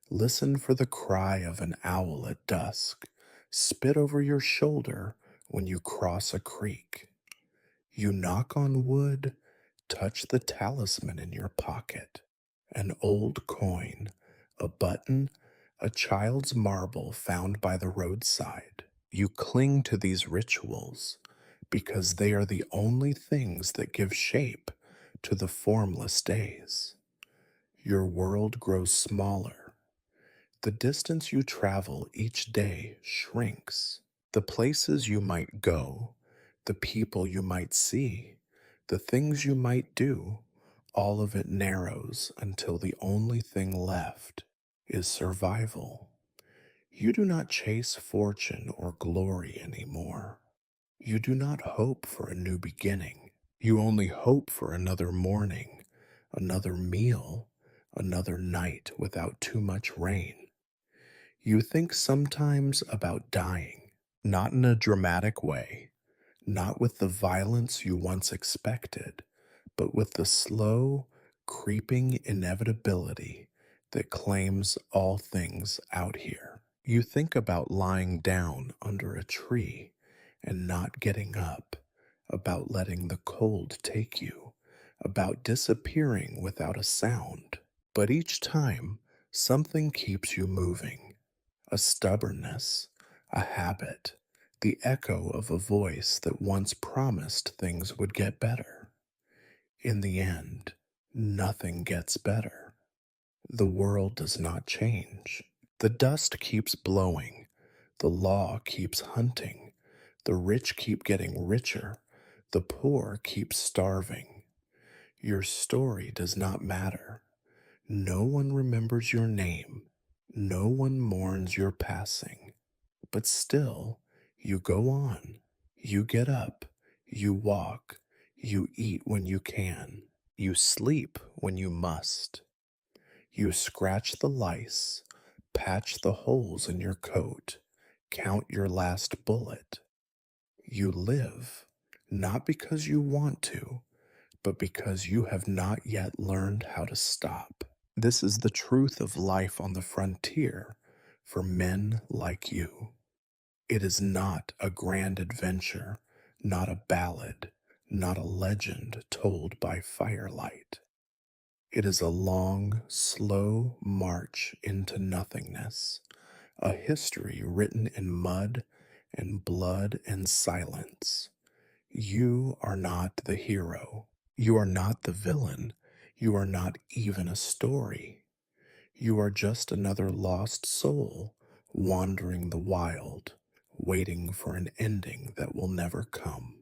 listen for the cry of an owl at dusk, spit over your shoulder when you cross a creek. You knock on wood, touch the talisman in your pocket, an old coin, a button, a child's marble found by the roadside. You cling to these rituals because they are the only things that give shape to the formless days. Your world grows smaller. The distance you travel each day shrinks. The places you might go, the people you might see, the things you might do, all of it narrows until the only thing left is survival. You do not chase fortune or glory anymore. You do not hope for a new beginning. You only hope for another morning, another meal, another night without too much rain. You think sometimes about dying, not in a dramatic way, not with the violence you once expected, but with the slow, creeping inevitability that claims all things out here. You think about lying down under a tree and not getting up, about letting the cold take you, about disappearing without a sound. But each time, something keeps you moving, a stubbornness, a habit, the echo of a voice that once promised things would get better. In the end, nothing gets better. The world does not change. The dust keeps blowing. The law keeps hunting. The rich keep getting richer. The poor keep starving. Your story does not matter. No one remembers your name. No one mourns your passing. But still, you go on. You get up. You walk. You eat when you can. You sleep when you must. You scratch the lice, patch the holes in your coat, count your last bullet. You live, not because you want to, but because you have not yet learned how to stop. This is the truth of life on the frontier for men like you. It is not a grand adventure, not a ballad, not a legend told by firelight. It is a long, slow march into nothingness, a history written in mud and blood and silence. You are not the hero. You are not the villain. You are not even a story. You are just another lost soul wandering the wild, waiting for an ending that will never come.